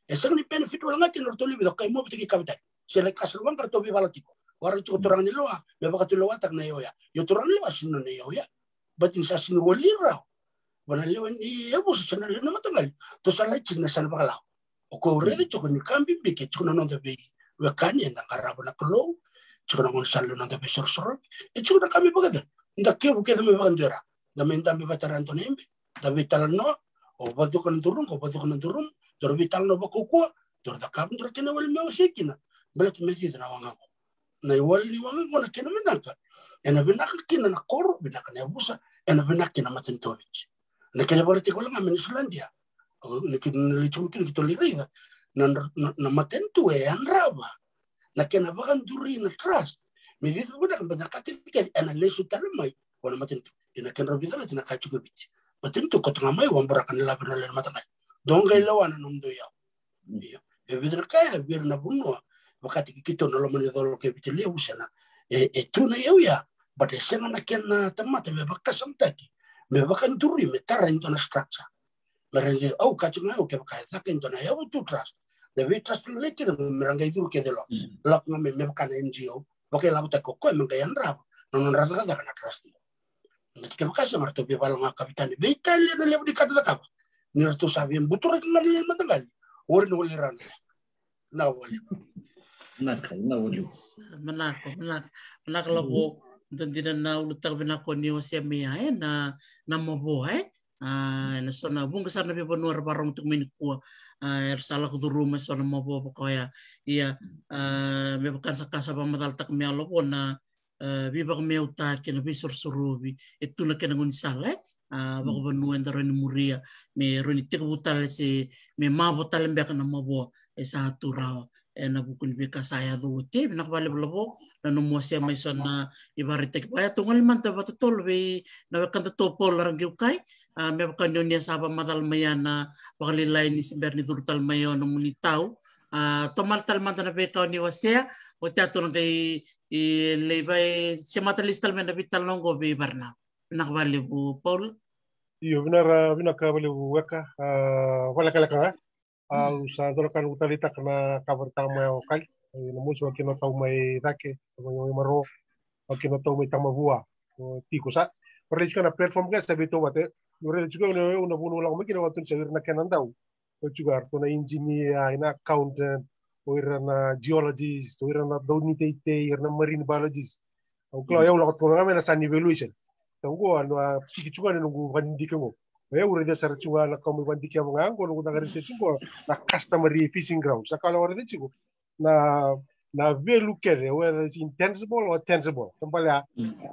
esa ni benefit wala ngati no toli bido kay mo bitiki kabita sele kasulwan karto bi balatiko wara ko turang ni loa me baka tulowa tak na yoya yo turang loa sino na yoya batin sa sino walira wana lewan ni Yavusa sana le na Matangkali to sala china sana bakalaw o ko rede choko ni kambi bike choko na nonda be wekani enda karabo na klo choko na mon sala nonda be sorsor e choko na kambi bagada nda ke buke me bandera da menda me bataran to nembe da veitalanoa o badukan turun dor veitalanoa vekaqu dor da kam dor kena wal me wasikina belet me di na wanga na wal ni wanga na kena Vinaka ena Vinaka kina na koro Vinaka na Yavusa ena Vinaka na Matanitu na kena barite ko lang amin Islandia na kena lichumkin kito lirida na Matanitu anraba na kena bagan duri na trust Me dito ko na banakati kan analisu talamay wana Matanitu. Ina kan Vuvale tina kachu ko bit. Matanitu ko tangamay wambara kan laban na len matangal. Dongay lawan nung doyaw. E Vinaka bir na bunwa wakati kikito na loman idolo ke bitili usana. Tu na ya. But esena na ken tamata me bakasamtaki. Me bakanturi me tarento na structure. Merendi au kachu na ke bakataka na Yavusa trust. The way trust related merangai dulu ke delo. Lak me bakan NGO. Oke labuta ko mengayan rab. Non rada kada kana trust. Ketika makasa marto be balanga kapitani. Veitale na lebu di katokataka. Ni ratu sabien butur ke ngali matangal. Ori no liran. Na wali. Menako labo dan na ulutak binako ni wasia mia na mabo na sona bung kesar na pipa nuar barang untuk minikua salah kuduru mas sona mabo pokoknya iya me bukan sakasa pamatal tak mia lobo na biba kemia utar kena bisur surubi itu na kena ngunisale bako banuen taro ni muria me roni tik butal se me mabo talembe kana mabo satu rawa na bukun bika saya duti binak bale blabo na numuasya may sona ibaritek baya tungal man ta batutol be na kan topol Raqeukai me bakan niya saba madal mayana bakalilay ni simberni durtal mayo no munitaw tomal talman ta na beka ni wasya o teatro kay lebay si matalistal men na bitalongo be barna binak bale bu Paul iyo Vinaka bale weka vakalawa usa dolakan utalita kana kabar tama o kali namus wakino tau mai dake mai maro wakino tau mai tama bua Tiko sa perlu kana platform ga sabe to wate nore juga una bunu lang makina watun sa irna kenan daw o juga arto na engineer ina accountant o irna geologist o irna daunite irna marine biologist o klo yaw la to na sa evaluation tango ano piki juga nungu bandikemo ure dia sar chunga na kamu bandi kia mga angko nung nagari sa chungo na customary fishing grounds. Sakala ore dia chungo na velu kere whether it's intangible or tangible. Tampala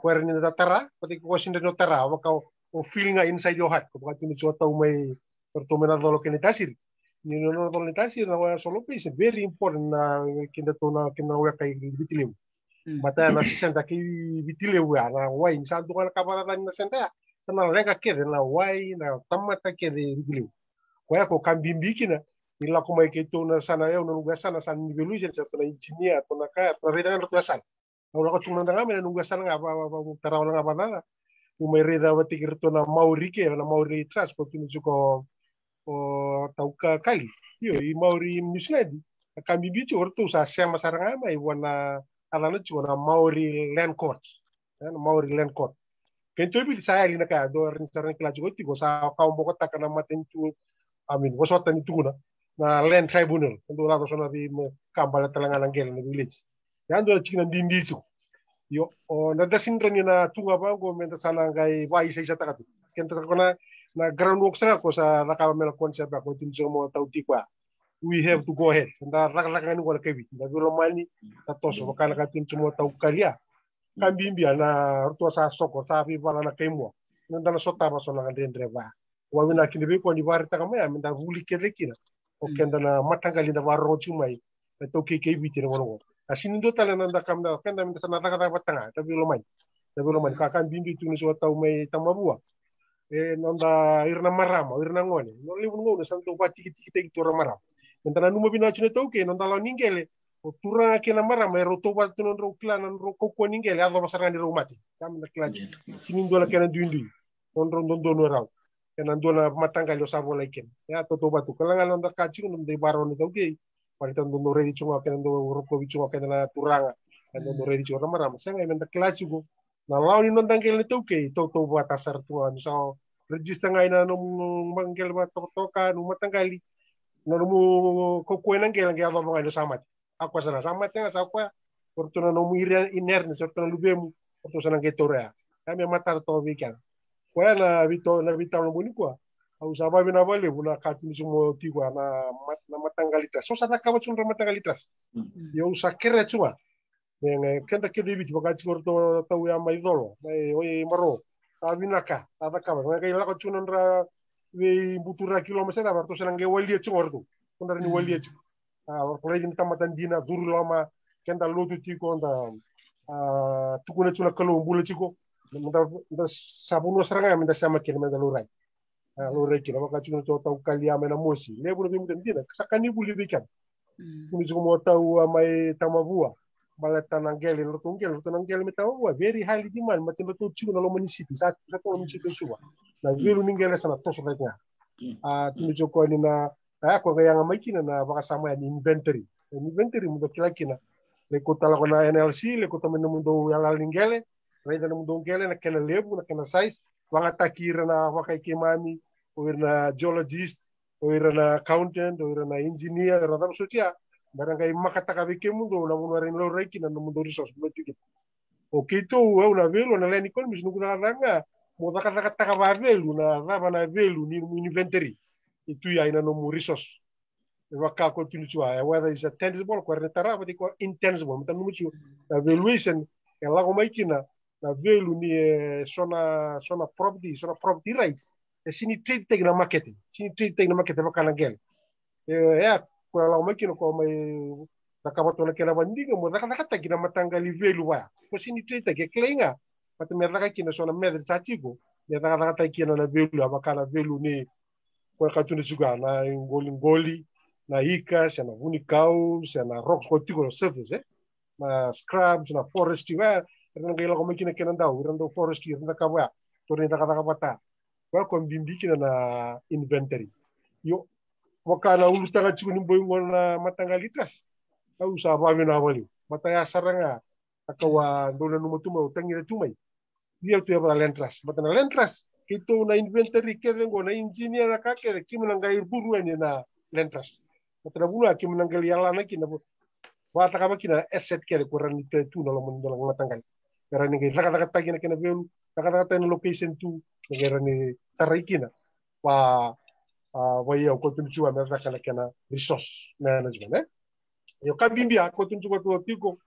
where ni na tara pati ko sin no tara waka o feeling inside your heart ko pati ni chota umay pertumena dolo kenitasir. Ni no dolo kenitasir na wa solo piece very important na kinda to na weka bitilim. Mata na senta ki bitilew na wa insa do ka kabata na senta na rega kede na wai na tamata kede rigiliu kwa ko kambimbi kina ila ko mai keto na sana eu no sana san evolution sa na engineer to na ka na reda na to sana na ko tuma ndanga me no sana nga ba taraw nga ba na may reda wati kirto na mauri ke na mauri trust ko kini ko o tauka kali yo I mauri musledi kambimbi to orto sa sema saranga mai wana alana to na mauri land court na mauri land court kento bil saya lina ka do rinsaran klaji ko Tiko sa ka mo ko takana Matanitu amin wasota ni tuna na land tribunal ndo la sona bi kambala talanga ngel na village ya ndo china ndindi su yo o na dasin rani na tunga bango menta sana ngai wai sai sata katu kento kona na ground work sana ko sa laka mel concept ko tin so mo tau Tikwa we have to go ahead nda laka ngani wala kebi nda lo mani tatoso kana ka tin so mo tau kalia kambimbi na rutua sa soko sa bala na kemo nda na sota ba sona gadreva wa wina kinibe ko ni barita kama ya minda vuli kedekina o kenda na MATAQALI da warro chumai to keke biti na wono asini do tala nda kamda kenda minda sana taka batanga tabi lo man ka kambimbi tu ni so tau mai tamabua nda irna marama irna ngone no libu ngone santo bati kiti to marama nda numa bina chine to ke nda la ningele o tura kena marama ero to bat non ro klana ro ko ningele ado masarani ro mati kam na klaji sinin do la kena duindi on ro ndo no raw kena ndo na MATAQALI sabo laiken ya to batu kala ngal nda kachi no de baro no toge parita ndo redi chunga kena ndo ro ko chunga kena turanga ndo redi chunga marama senga men da klaji go na lawni non dangel to ke to batasar to an so register ngai na no mangel ba Tokatoka no MATAQALI no mo ko nangel ngai ado ngai samat aku sana sama tengah sakwa fortuna no muira inerne fortuna lubemu fortuna sana getorea kami matar to weekend kwa na vita no boniko au sababu na vale buna kati sumo Tiko na MATAQALI trust so sana kama chunra MATAQALI trust yo sakere chuma nge kenda kede biti bakati korto tau ya maidolo mai oi maro Vinaka ada kama ngai la ko chunra we butura kilometer da barto sana nge wali chungorto kondar ni wali chung kalau ini tamatan dina dulu lama kenda lotu Tiko nda tukuna tuna kalau bulu Tiko minta sabun seranga minta sama kira minta lurai lurai kira maka tuna tahu kali amena mosi lebu lebih mudah dia sakani bulu bikan kuni juga mau tahu amai tamabua balatan anggel lo minta very highly demand macam betul cuma lo municipal satu municipal semua na velu ninggel sana toso tanya tuni juga ini na ako kaya nga makina na baka sama yan inventory mundo kilakina le kota la kona NLC le kota men mundo yala lingele raida na mundo ngele na kena lebu na kena size wanga takira na wakai kemami o na geologist o na accountant o na engineer rada socia barangay makatakabe ke mundo na mundo rin lo reiki na mundo resource betul o kito na velu na leni kon mis nuku na nga mo taka velu na raba na velu ni inventory itu ya ina no resource wekaqu tulichua whether is a tangible or retara but ko intangible mutan muchu evaluation ya lago maikina na velu ni sona property rights sini trade tag na market bakana gel ya ko lago maikina ko mai takabato na kena bandinga mo nakata kina matangali velu wa ko sini trade tag klenga but me kina sona medre satigo ya nakata kina na velu bakana velu ni kwa katuni juga na ngoli na ikas na vunikau na rocks ko Tiko surface na scrubs na forestry wa ranga ko makina kenan daw rando forestry randa kawa to ni taka pata wa ko bimbikina na inventory yo wakana ulutanga chikuni boy ngona matangali trust au sa ba na wali mataya saranga akawa ndona numutuma utangira tumai dia tu ya land trust matana land trust itu na inventory kede na engineer na kakere kimunangai buruani na land trust matana bula kimunangali yala na kina wata kama kina asset kede kurani tu na lo mundo la matangali karani ngai taka kina kena belu taka na location tu ngerani tarikina wa ya ko tunjua na kena resource management yo kabimbi ko tunjua tu Tiko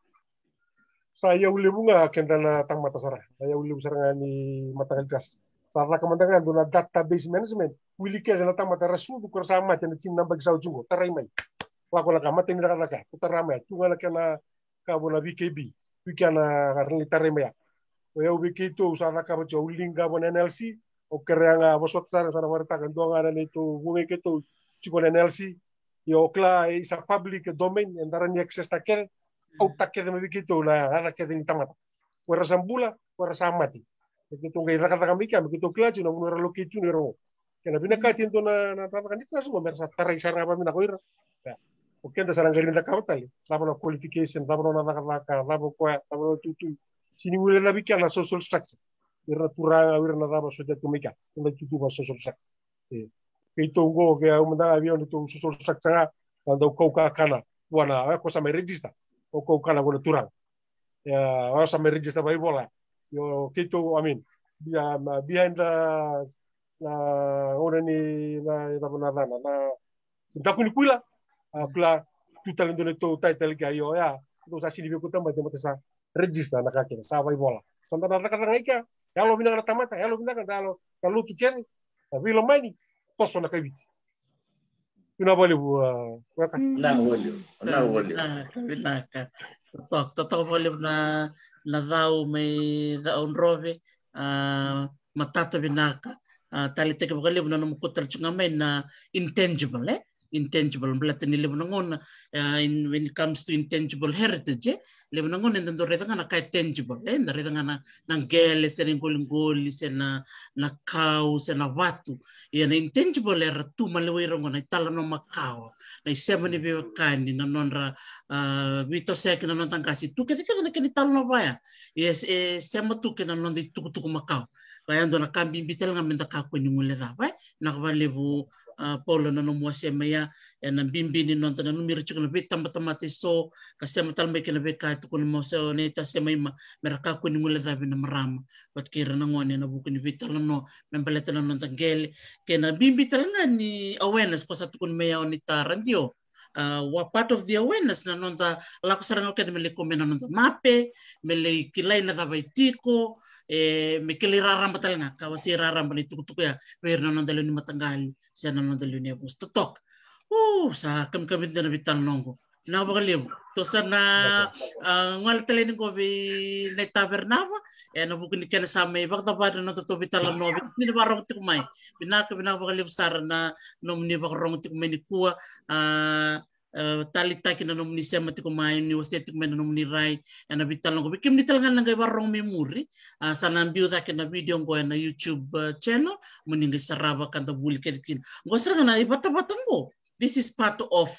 saya ulebunga kendana tang mata sarah saya ulebu sarangani matangali trust sarna kamandangan dona database management wilike na tang mata rasu du sama tan tin namba gisau jungo tarai mai wako la kamata ni laka utarama tunga la kana kabona VKB wikana garni tarai mai o ya ubiki to sarna ka bacho ulinga bon NLC o kereanga bosot sana warta kan donga na itu bunge ke to chiko NLC yo kla is a public domain and darani access takel au takel me wiki to la ana ke din tamata wara sambula wara samati begitu ngai raka mika begitu klachu na munara lokitu ni ro kena Vinaka tinto na kan itu semua merasa tarai sarang apa mina koira ya oke da sarang garinda kautali labo qualification labo na naka labo kwa labo tutu sini wile na bika na social structure ira turanga ira na daba soja kumika na tutu ba social structure itu go ke umda avion itu social structure anda kauka kana wana ko sama register o kana bona turang ya o sama register bai bola yo kito amin dia behind na ora ni na takuni kuila kula tutalendo to title ga yo ya to sa sini ko tamba de mata register na kake sa bai bola santa na kata ngaika ya lo bina na tamata ya lo bina kan dalo kalau tu ken tapi lo mani poso na kabiti kuna bole bu na wole Vinaka totok bole na dau mai dau rove matata Vinaka tali teke bakalevu na mukutal chungame na intangible belatani lebu nangon when it comes to intangible heritage lebu nangon and the reda ngana kai tangible and the reda ngana nangele sena ngolingoli sena na kau sena watu na intangible era tu malewiro ngona italano makao na isemani bebakani na nonra vito sek na nontangasi tu kete na kenitalo baya yes sema tu kena nondi tuku makao kaya ndo na kambi bitel nga menda kako ni mule rabai na kabalevu polo na no muasema ya na bimbini no na numero chukuna bitamba tamate so kasema talme kena beka to kun mo so ne ta sema ima meraka ko ni mule rabai na marama bat kira na ngone na buku ni vitalanoa membeleta na ntangele kena bimbi talanga ni awareness ko sa tukun meya ni tarandio what part of the awareness na nonta la ko saranga ke mele ko mena nonta mape mele kilai na rabai Tiko me kelira ramba talanga ka wasira ramba ni tuku ya verna nonta ni matangali sana nonta ni Yavusa tok sa kam kabit na bital nongo Na vakalevu. Tosa na ngal talen ko vi na tabernava e na vuku ni kena sama ivakatavada na to veitalanoa ni barong tikumai. Vinaka vakalevu sara na nomni vakarong tikumai ni kua talita kina nomni sema tikumai ni wase tikumai na nomni rai na veitalanoa bikim ni talangan ngai barong memori sana ambiu kina video ko na YouTube channel muninga sarava kanta vuli kedkin. Ngosra na ibata-bata mo. This is part of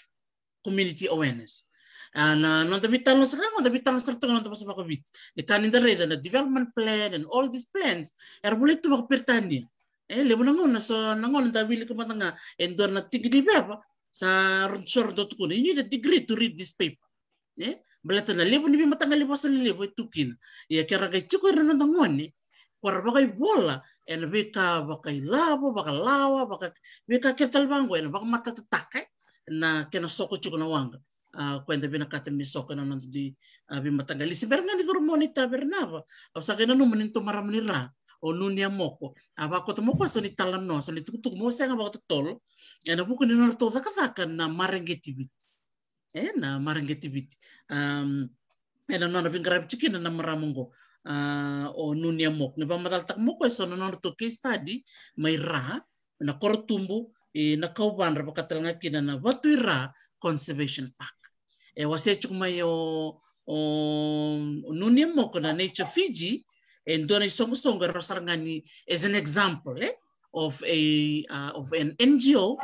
community awareness. Na non vitalo sa lang, vitalo sa tong non sa makabit. Ni kanin reda na development plan and all these plans. Bulit to makapirtani. Lebo nangon na so nangon da bili ko matanga endor na tigdi beba sa sordot ko. You need a degree to read this paper. Balata na lebo ni matanga lebo sa lebo tukin. Kaya kay chiko na nangon ni. Kwar bakay bola en veka vakalawa, vakalawa, vekaketalbango en vakamatatakay na kinasoko chiko na wanga. Kwenta Vinaka misoka na nanto di matagali. Si Berna ni Gormonita Bernava. O sa kina naman nito maramanira. O nunia Moko. Abako mo sa ni talanoa. Sa ni tukutuk mo sa nga bako tol. Yan na buko ni narto zakatakan na marangetivity. Na marangetivity. Yan na nabingkarab chikin na maramong o nunia Moko. Ni ba mataltak mo ko so na narto case study may ra na kortumbu nakauban ra pakatalanga kina na Watuira Conservation Park. Wase chukuma yo nunia Moko na Nature Fiji and dona songo rosarangani as an example of an NGO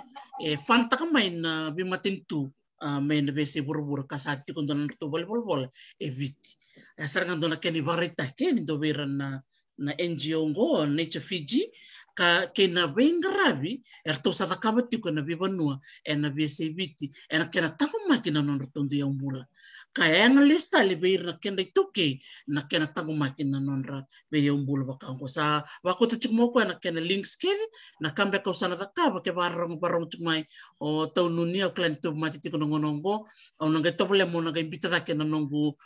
fanta kamay na Matanitu may na bese burbur kasati kun dona to bol eviti. Sarangan dona keni barita keni do na NGO ngo Nature Fiji ka kena vengaravi erto sa takabati ko na bibanua na beseviti na kena taqomaka na nonrotondo iyaubula kaya ang lista libeir na kena ituke na kena taqomaka na nonra iyaubula vakaqu sa wako tchukmoko na kena links keni na kambia ka usana takaba ke barong chukmai o taununia klan tu matiti ko nongonongo o nanga tobole mo nanga imbita kena nongo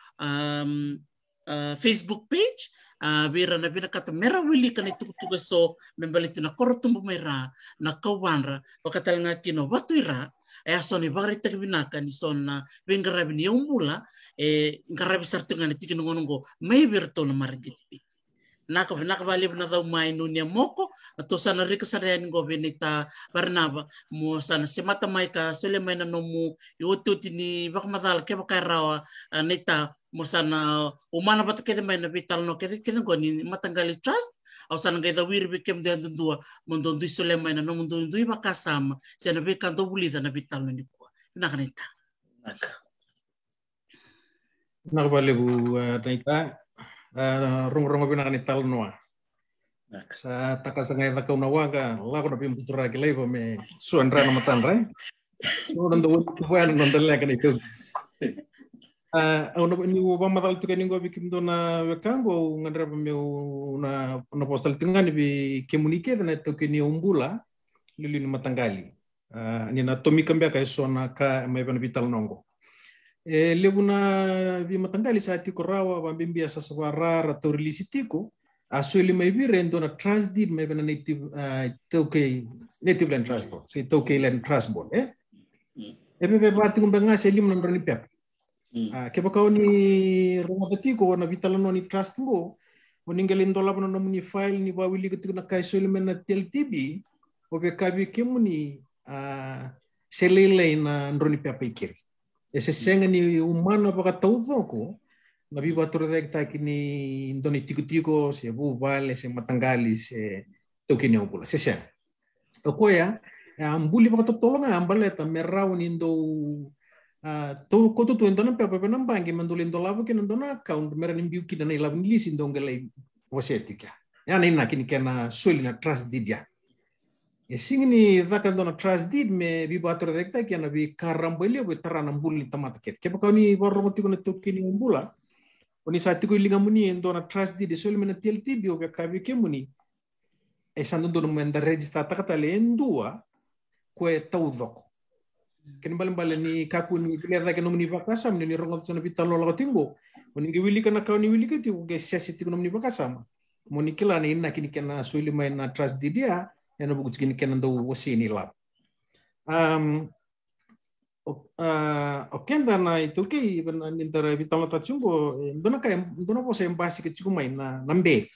Facebook page Vira na Vinaka mera wili kana tukutuka so membaliti na korotumbu mera na kawanra wakatalanga kino Watuira so ni barita Vinaka ni son na vengarabi ni iyaubula ngarabi sartunga ni tiki nongonongo may virto na marigitipit naka vali na daw mai nunia Moko to sana rika sarean go venita Barnaba mo sana semata mai ka sele mai na nomu yotuti ni bakmadal ke bakarawa neta mo sana umana batakete mai na veitalanoa kete go ni MATAQALI TRUST au sana gaida wir vekemudou dua mondon du sele mai na nomu du ivakasala sana vekanto bulita na veitalanoa ni ko nakaneta nakabalevu naita rong Vinaka ni talanoa sa takas ngai vakaunawaga lago na pimputura kilaiva me suandra na matanra so ndo buan ndo leka ni tu ono ni wa madal tu keningo bikimdo na wekaqu ngandra meu na postal tingani bi komunike na to keni iyaubula lili ni MATAQALI ni na tomi kambia ka sona ka mai ban veitalanoa lebuna vi MATAQALI sa Tiko rawa bambia sa sawara to release Tiko asueli mai virendo na trust deed mai ban native land trust board si Tokei land trust board bebe bati kumbanga selim na ndoni pep ke bakau ni rumah Tiko na veitalanoa ni trust mo oninggalin dola na nomni file ni bawili ketika na kaisueli na TLTB obekabi kemuni selele na ndoni pep ikiri ese senga ni umana baka tauvoko na biba toredekta kini ndoni Tiko se Vuvale se MATAQALI se tokeni iyaubula se senga okoya ambuli baka tolonga ambaleta merau ni ndo to koto tu ndona pepe nambangi manduli ndolavo ke ndona account mera nimbiu kina na ilavu nilisi ndongela wasetika yana ina kini kana sweli na trust deed ya singini dhaka ndona trust deed me biba toredekta kana bi karambele be tarana mbuli tamata ket ke bakani warro Tiko na tokeni iyaubula oni sa Tiko ilingamuni ndona trust deed sweli mena TLTB o kabi kemuni sando ndona menda register takatale endua kwe taudoko ken bale ni kaku ni kilera ke nomni vakasam ni rongo tsona veitalanoa laga timbo oni ge wili kana ka ni wili ke Tiko ge sesi Tiko nomni vakasam moni kila ni ina kini kana sweli mai na trust deed ya ena buku kini kana ndo wasini la Okenda na itu ke nintara vitala tachungo dona pose embasi ke chikumai na nambe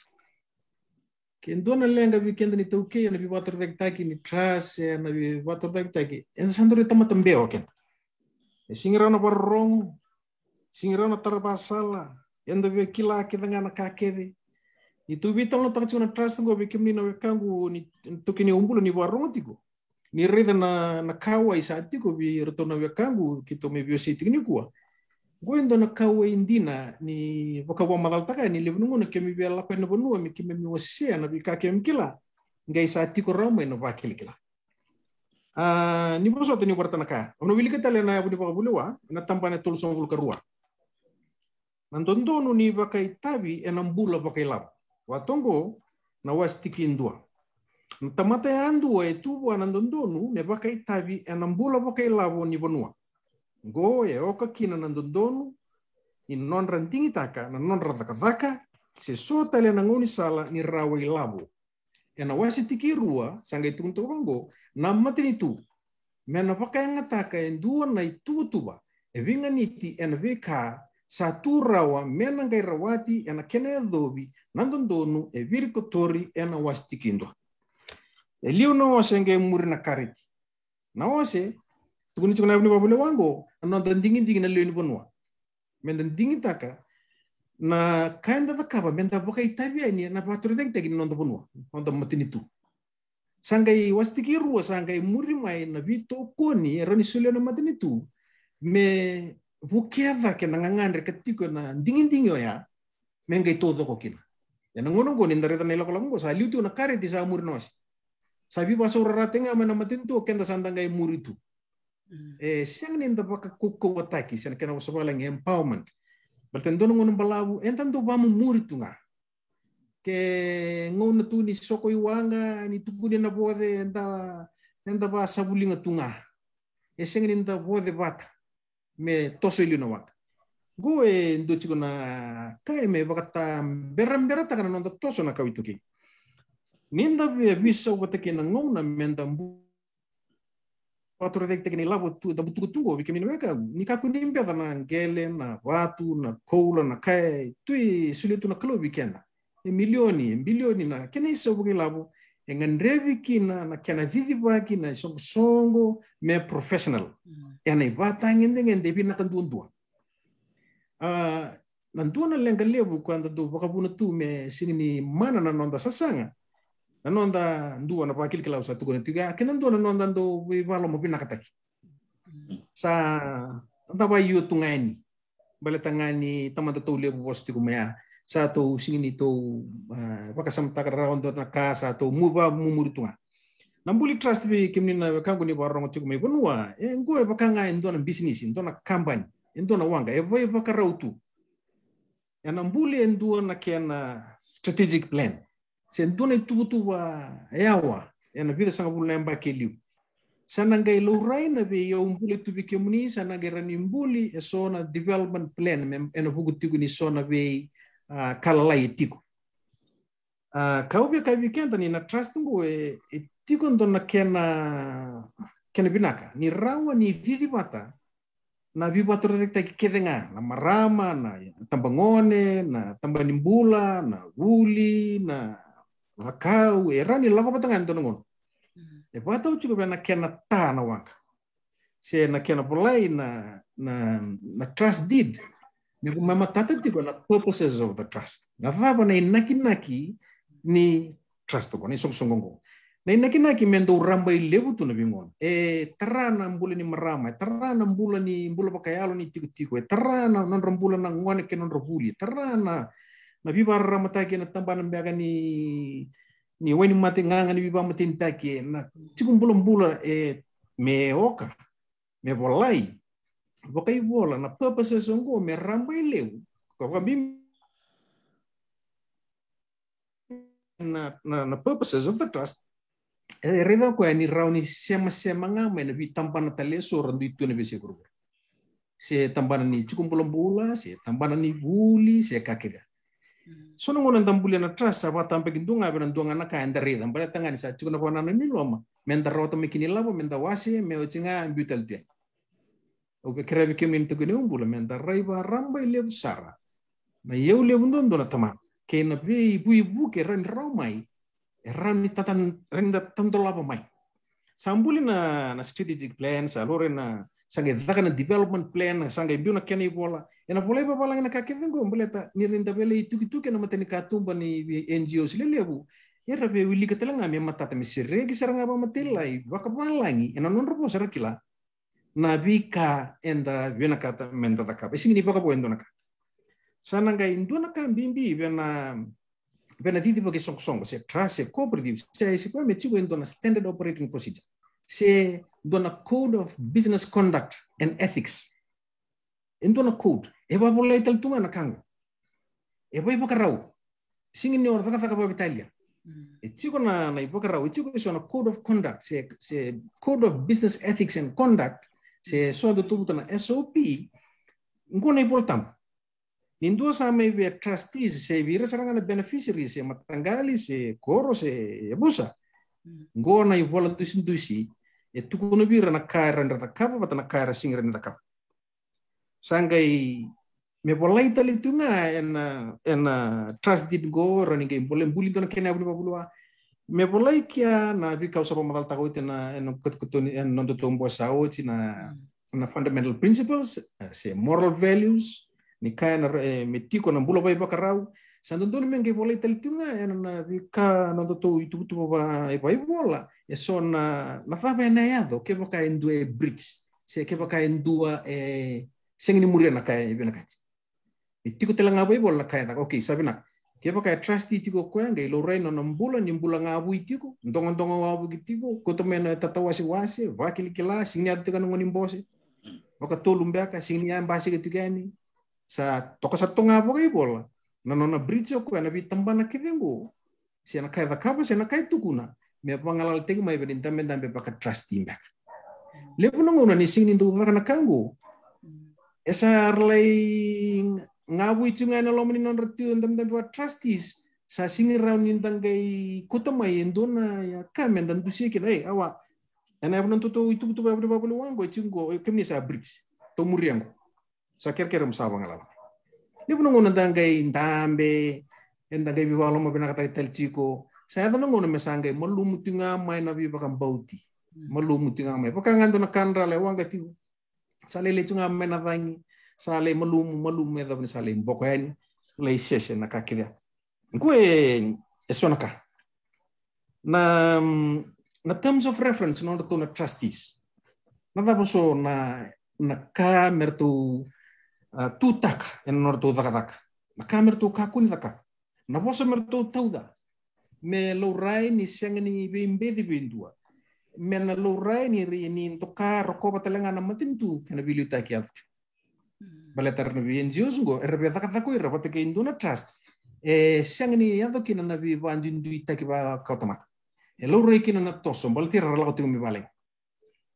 ke dona lenga weekend ni tuke na vivator taki ni trust na vivator taki ensandro tamatambe okenda singirana barrong singirana tarbasala enda vekila ke ngana kakede itu vitala tachungo trust ngo vekimni na wekangu ni tuke ni umbulu ni barrong tiko ni reda na kawa isa tiko vi retona wekangu kito me biositi ni kuwa goendo na kawa indina ni vakawa madaltaka ni lebnungu na kemi bela kwa na bonua mi kemi wosea na bika kemi kila ngai sa tiko ramo na vakilikila ni boso tani warta naka ono wilika tale na budi pakabulewa na tampane tulson vulkarua nandondo ni vakai tabi enambula vakai lab watongo na wastiki indua tamata andu tu buana ndondonu me vakai tabi enambula vakai labo ni bonua go oka kina ndondonu in non rantingi taka na non radaka se sota le nangoni sala ni rawai labo ena wasi tiki rua sangai tunto bango na matanitu me na vakai ngataka endua na tuba e vinga niti ena veka satu rawa mena ngai rawati ena kene dobi nandondonu e virikotori ena wasi tiki indua Eliu no senge muri na kariti. Na ose tukuni chukuna ni babule wango ano dandingin na leo ni bonua. Menda dingin taka na kaenda vakaba menda boka itabia ni na patro tegi no bonua. Ondo matinitu. Sangai wastiki ruwa sangai muri mai na vito koni rani sule na matinitu me vukeda ke na ngangandre katiko na dingin ya mengai todo kokina. Ya ngono ngoni ndare na ilako lango sa liu tu na kariti sa muri no ase. Sabi ba saurara tenga mana Matanitu kenda sandangai muritu. Siang ni nda baka kuko wataki siang kena wasabalang empowerment. Baltendono ngono balabu entando ba mu muritu nga. Ke ngono tu ni soko iwanga ni tukuni na bode enda ba sabulinga tunga. Siang ni nda bode bata me toso ili na waka. Go ndo chiko na kai me bakata berambera taka na nonda toso na kawituki. Ninda veisaau watake na ngona menda mbu patro dek tekni labo tu da butu tungo vikemi ni weka ni kaku nimbe na ngele na watu na koula na kai tui sulitu na kalo vikenda milioni na kena isa bugi labo engandrevi kina na kena vivi baki na songo me professional ena ibata ngende bina tandundua nanduna lenga lebu kwanda do bakabuna tu me sini mana na nonda sasanga nonda ndua na pakil kila usatu kone tiga kenando na nonda ndo vivalo mo Vinaka taki sa taba yu tungani bale tangani tamanda to lebu bosti kumaya sa to singini to vakasamtaka rondo na casa to muba mumuri tunga nambuli trust vi kimni na kangu ni barongo tikumai bonua ngoe bakanga ndo na business ndo na company ndo na wanga veivakarautu ya nambuli ndo na kena strategic plan sendona itu yawa ena vida sanga bula namba keliu sanangai lourai na be iyaubula tu vikemuni sanangai ranimbuli sona development plan ena vuku tiku ni sona be kalalai tiko kaubia kavikenda ni na trust ngo tiko ndona kena Vinaka ni rawa ni vivi bata na vivator taki kedenga na marama na tambangone na tambanimbula na vuli na vakacavari erani lago patangan to ngon bata uchu na kena ta na waka se na kena polai na trust deed me mama tata tiko na purposes of the trust na vaba na inaki ni trust ko ni songongo na inaki mendo ramba ilebu tu na bingon tarana mbula ni marama tarana mbula pakayalo ni tiko tarana non rambula na ngone ke non vuli tarana na veivakararamataki na tambana mbaga ni weni mate nganga ni viva matintaki na tikumbula me oka me volai vokai vola na purposes ngo me ramba ileu ko kambi na purposes of the trust reda ko ni rauni sema ngama na vitampana taleso randu itu na bese guru se tambana ni tikumbula se tambana ni vuli se kakega sono ngona ndambule na trust aba tampe kindunga bena ndunga na ka ndare ndambale tangani sa chukuna bona na ni loma menda rota mikini labo menda wasi me ochinga ambutal dia o be kera kemin to gene umbula menta raiba ramba ile sara na eu le bundon dona tama ke na be ibu ke ran raumai ran ni tatan ran da tandolaba mai sambuli na strategic plan sa lore na sange daka na development plan sange biuna kene bola ena bola ba bala na ka kevengo mbuleta ni rinda bele tuki na matani ka tumba ni NGOs le lebu era be wili ketelanga me matata mi siregi saranga ba matilai vakabalangi ena non robo sarakila na bika enda Vinaka menda daka be singini baka boendo naka sananga induna ka bimbi bena didi bagi song se trust se cooperative se kwa mechigo induna standard operating procedure se dona code of business conduct and ethics induna code eba bolai tal tunga na kanga eba ibo karau singini or daka ba Italia echigo na ibo karau echigo is on a code of conduct se code of business ethics and conduct se so do tubuta na SOP ngona iboltam Indua sama be trustees se vira saranga beneficiaries se matangali se koro se Yavusa. Ngona i voluntusi e tukuno bira na kaira ndata kapa bata na kaira singra ndata kapa. Sangai me bolai tali tunga en trust did go running game bolem buli dona kena bulu babulua. Me bolai kia na bi kausa pamal tago na en katokatoni en nondo tombo sao na fundamental principles se moral values ni kaya na Tiko na bula bai bakarau sandondo menge boleh talitunga na vika na to itu ba bai bola eso na fabe na yado ke baka endue bridge se ke baka endua sengni muria na kaya Vinaka Tiko telanga bai bola kaya okay sabina ke baka trusty Tiko ko ngai lo reino na mbula ni mbula ngabu Tiko ndongo ngabu Tiko ko to mena tatawasi wase vakilikila singnya tika ngoni mbose baka tolumbaka singnya mbasi ketigani sa toka sa tonga bogai bola na nona bridge ko na bitambana kidengo si na kai vakaba si na kai tukuna me pangalal teng mai bedin tambe baka trusty mbak lepo ngona ni sing nindu ngana kango esa arlai ngabu itunga na lomni non retu tambe ba trustees sa sing round nindangai kutomai endona ya kamen dan tusike awa ana ibn tutu itu ba wango chungo kemni sa bridge to muriango sa kira msawa ngala ni puno ngona dangai ndambe endangai biwalo mo binaka tal Tiko saya to ngona mesangai malumutinga mai na bi bakam bauti malumutinga mai pakangando na kanra le wanga ti sale le tunga mena vangi sale malum me da sale mbokani le sese na kakira ngwe esonaka na terms of reference no to na trustees na daboso na ka mertu tutaka en norto dakadaka na kamerto kakuni daka na bosa merto tauda me lourai ni sengani bimbe di bindua me na lourai ni rini toka rokoba telenga na Matanitu kana biluta kiat baletar na NGOs ngo erbe dakada ko irabate ke induna trust sengani yado kina na bi bandindu itakiba katokatoma lourai kina na toso baltira relato mi vale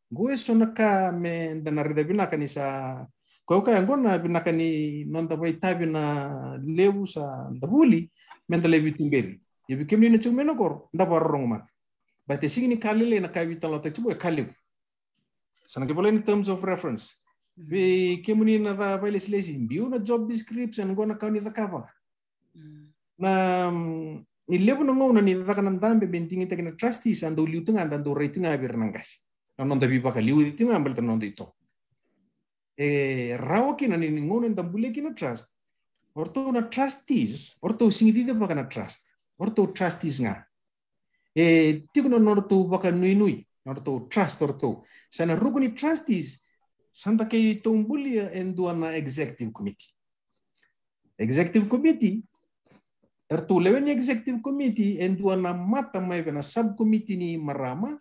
gue sonaka me danarida Vinaka ni sa kau kaya ngona Vinaka ni nonta bai tabi na levu sa vuli menta levi tumberi yebi kemni na chumena kor ndaba rongma bate singini kalile na kai vitalo ta chubo kalib sana ke in terms of reference be kemuni na da bai leslesi biu na job description ngona kauni da kava na ni levu no ngona ni da kanan dambe bentingi ta kena trustees ando liutunga ando reitunga birnangas non da biba ka liu tinga ambal non dito rawo kina ni ngono ndambule kina trust orto na trustees orto singiti de baka na trust orto trustees nga tikuno norto baka nui orto trust orto sana ruguni trustees santa ke tombuli endua na executive committee orto lewen executive committee endua na mata mai na subcommittee ni marama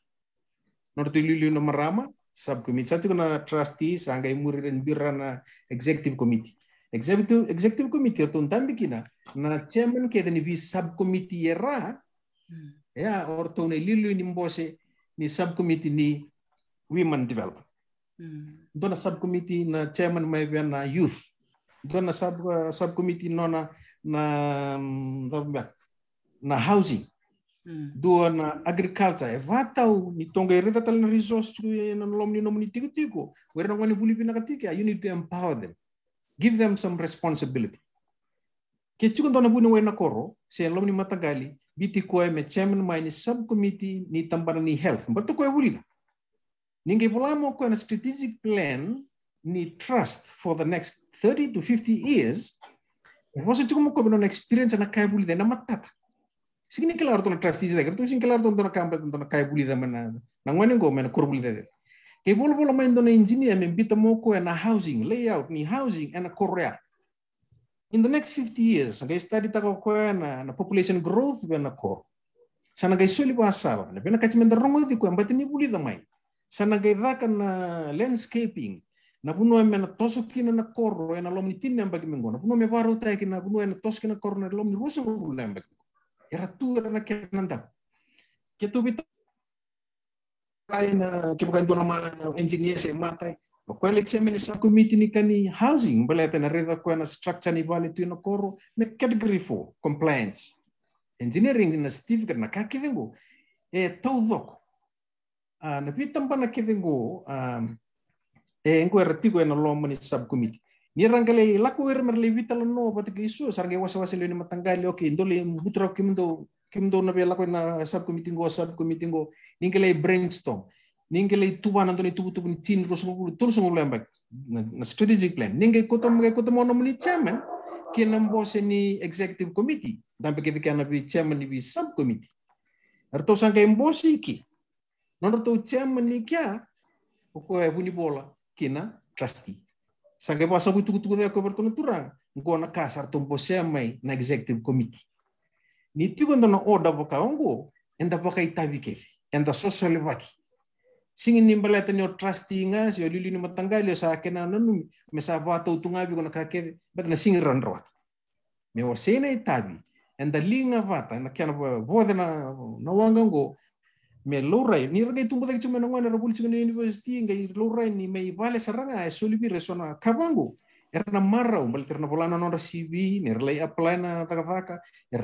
norto lilu no marama subcommittee satu na trustees angay muriren birana executive committee atau tambi kina na chairman ke ni vi subcommittee era ya orto ne lilu ni mbose ni subcommittee ni women development dona subcommittee na chairman mai na youth dona subcommittee nona na housing dua na agriculture vatau ni tonga reta tal na resource na lom ni nomni tiko where na ngani vuli Vinaka tika you need to empower them, give them some responsibility. Ke chuko ndona buni we na koro se lom ni MATAQALI biti ko me chairman mai ni subcommittee ni tambana ni health but ko vuli ninge volamo ko na strategic plan ni trust for the next 30 to 50 years. Was it como no experience na kai vuli na matata. Signi kelaro to na trustees da kerto sin kelaro to na kampa to na kai vuli da mana na ngone go mena korbuli da. Ke volvo mai ndo na engineer me bita Moko na housing layout ni housing and a korea. In the next 50 years, ngai study ta ko na population growth na kor. Sana ngai soli basala na bena kachimenda rongo di ko ambati ni vuli da mai. Sana ngai daka na landscaping na buno me na toso kina na koro na lom ni tinne ambagi mengo na buno me baro ta kina buno na toso kina koro na lom ni ruso buno ambagi era tu era na kenanda ke tu bit ai na ke bukan dona ma engineer se matai ko examine sa committee ni kani housing baleta na reda ko na structure ni vale tu na koro me category 4 compliance engineering na certificate na kakidengo todo na pitam pa na kidengo ngo artigo na lom ni subcommittee ni rangale laku merle veitalanoa pati isu sarge wasa le MATAQALI okay ndole butra kimdo na bela ko na subcommittee go ningele brainstorm ningele tuba na ndoni tubu ni tin rosu tulso ngulamba na strategic plan ninge kotom no ni chairman kinam boss ni executive committee dampe ke kana bi chairman ni subcommittee arto sangke mbosi ki non to chairman ni kya ko buni bola kina trustee. Sangke basa butu de ko bertonu turang ngo na kasar tombo mai na executive committee. Ni tigo ndona oda boka ongo enda boka itabi kefi enda social vaki. Singin nimbaleta ni trustee nga si lili ni MATAQALI sa kena nanu mesa bata utungabi ko na kake bet na singin ranrawat. Me wasena itabi enda linga vata na kana boda na wanga ngo me lorai ni ragai tumbo da cuma ngwana rabul cuma university ngai lorai ni mai vale saranga solibi resona kabango erna marra umbal terna bolana non CV ni relai apply na taka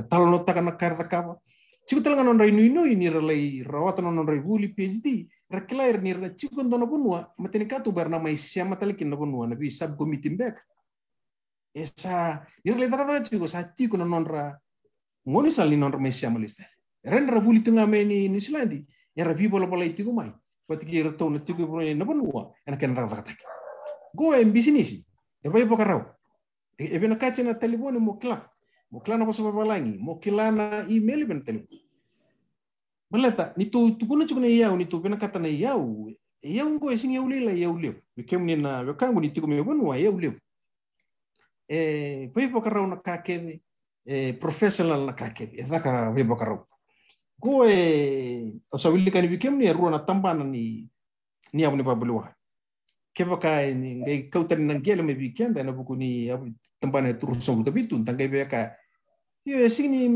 tal no taka na karta kaba ciku talanga non rai nui ni relai rawata non rai vuli PhD reklair ni na ciku ndona bunwa Matanitu barna mai siama talikin na bunwa na bi subcommittee back esa ni relai taka ciku sa Tiko non ra ngoni sali non mai siama lista rendra vuli tunga me ni New Zealand era vivo la bola Tiko mai pati ki rato na Tiko na bunwa ana ken ra taka go em business e vai pokarau e bena kache na telefone mo kla na paso balangi mo kila na email ben telefone maleta ni tu kuna chukuna yau ni tu bena kata na yau ngo esing yau lila yau leo bikem na wekaqu ni Tiko me bunwa yau leo vai pokarau na kake professional na kake e daka vai pokarau go o sawili kan bikem ni ruana tambana ni abu ni babulwa keva kai ni ngai kautan nang gelo me weekend na buku ni tambana turusong kabitu tangai beka yo sini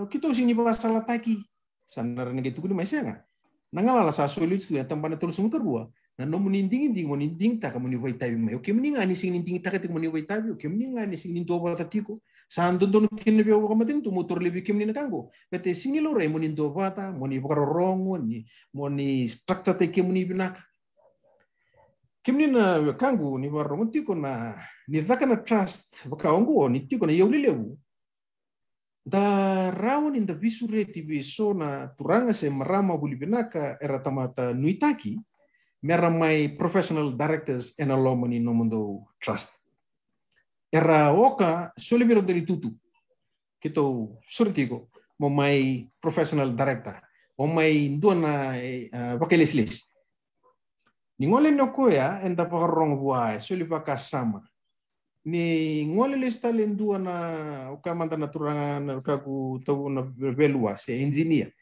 kito sini vakasala taki sanar ngai tukuni mai senga nangala sa solit ku tambana turusong kerua na no muninding ta kamuni vaitabi mai oke muninga ni sing ninding ta katik muni vaitabi oke muninga ni sing nindo bata Tiko sando don kin be o Matanitu motor le bikem ni kango pete sini lo re munindo bata muni vakarongo ni moni structure te kemuni Vinaka kimni na wekaqu ni warong Tiko na ni na trust wakaongo ni Tiko na yaulelevu da raun in the visureti beso na turanga se marama vuli Vinaka era tamata nuitaki mera mai professional directors en alomani no mundo trust era oka solibiro dari tutu kito surtiko mo mai professional director o mai ndona vakalesles ni ngole no koya enda pakarong buai solibaka sama ni ngole lestale ndua na ukamanta naturanga na kaku tau na velua se engineer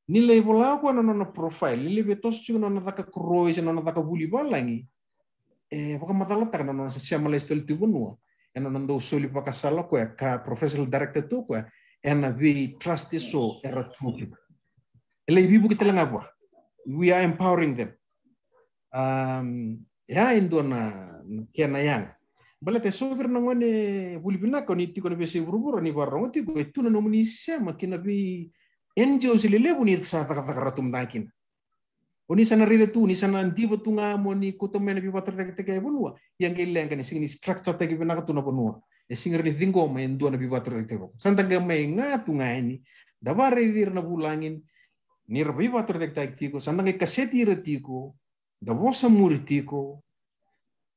ni le vola ko no profile ni le betos chu no taka krois no taka vuli balangi baka matala taka no siama le stol tibunua eno ndo soli ivakasala ko ka professional director to ko ena we trust so era tuki ele bibu kitelanga bwa we are empowering them ya indona kena yang balate sober nangone vuli Vinaka ni Tiko na bese buruburo ni barong Tiko etuna no munisia makina bi NGO sili lebu ni sa takaratum dakin. Oni sana rida tu ni sana andiva tu nga mo ni kutomena bi water teke bunua yang gilenga ni singini structure teke Vinaka tu na bunua. E singir ni vingo ma endua na bi water teke. Santa game nga tu nga ini. Dabare vir na bulangin ni rabi water teke Tiko. Santa nge kaseti retiko. Da vosa muritiko.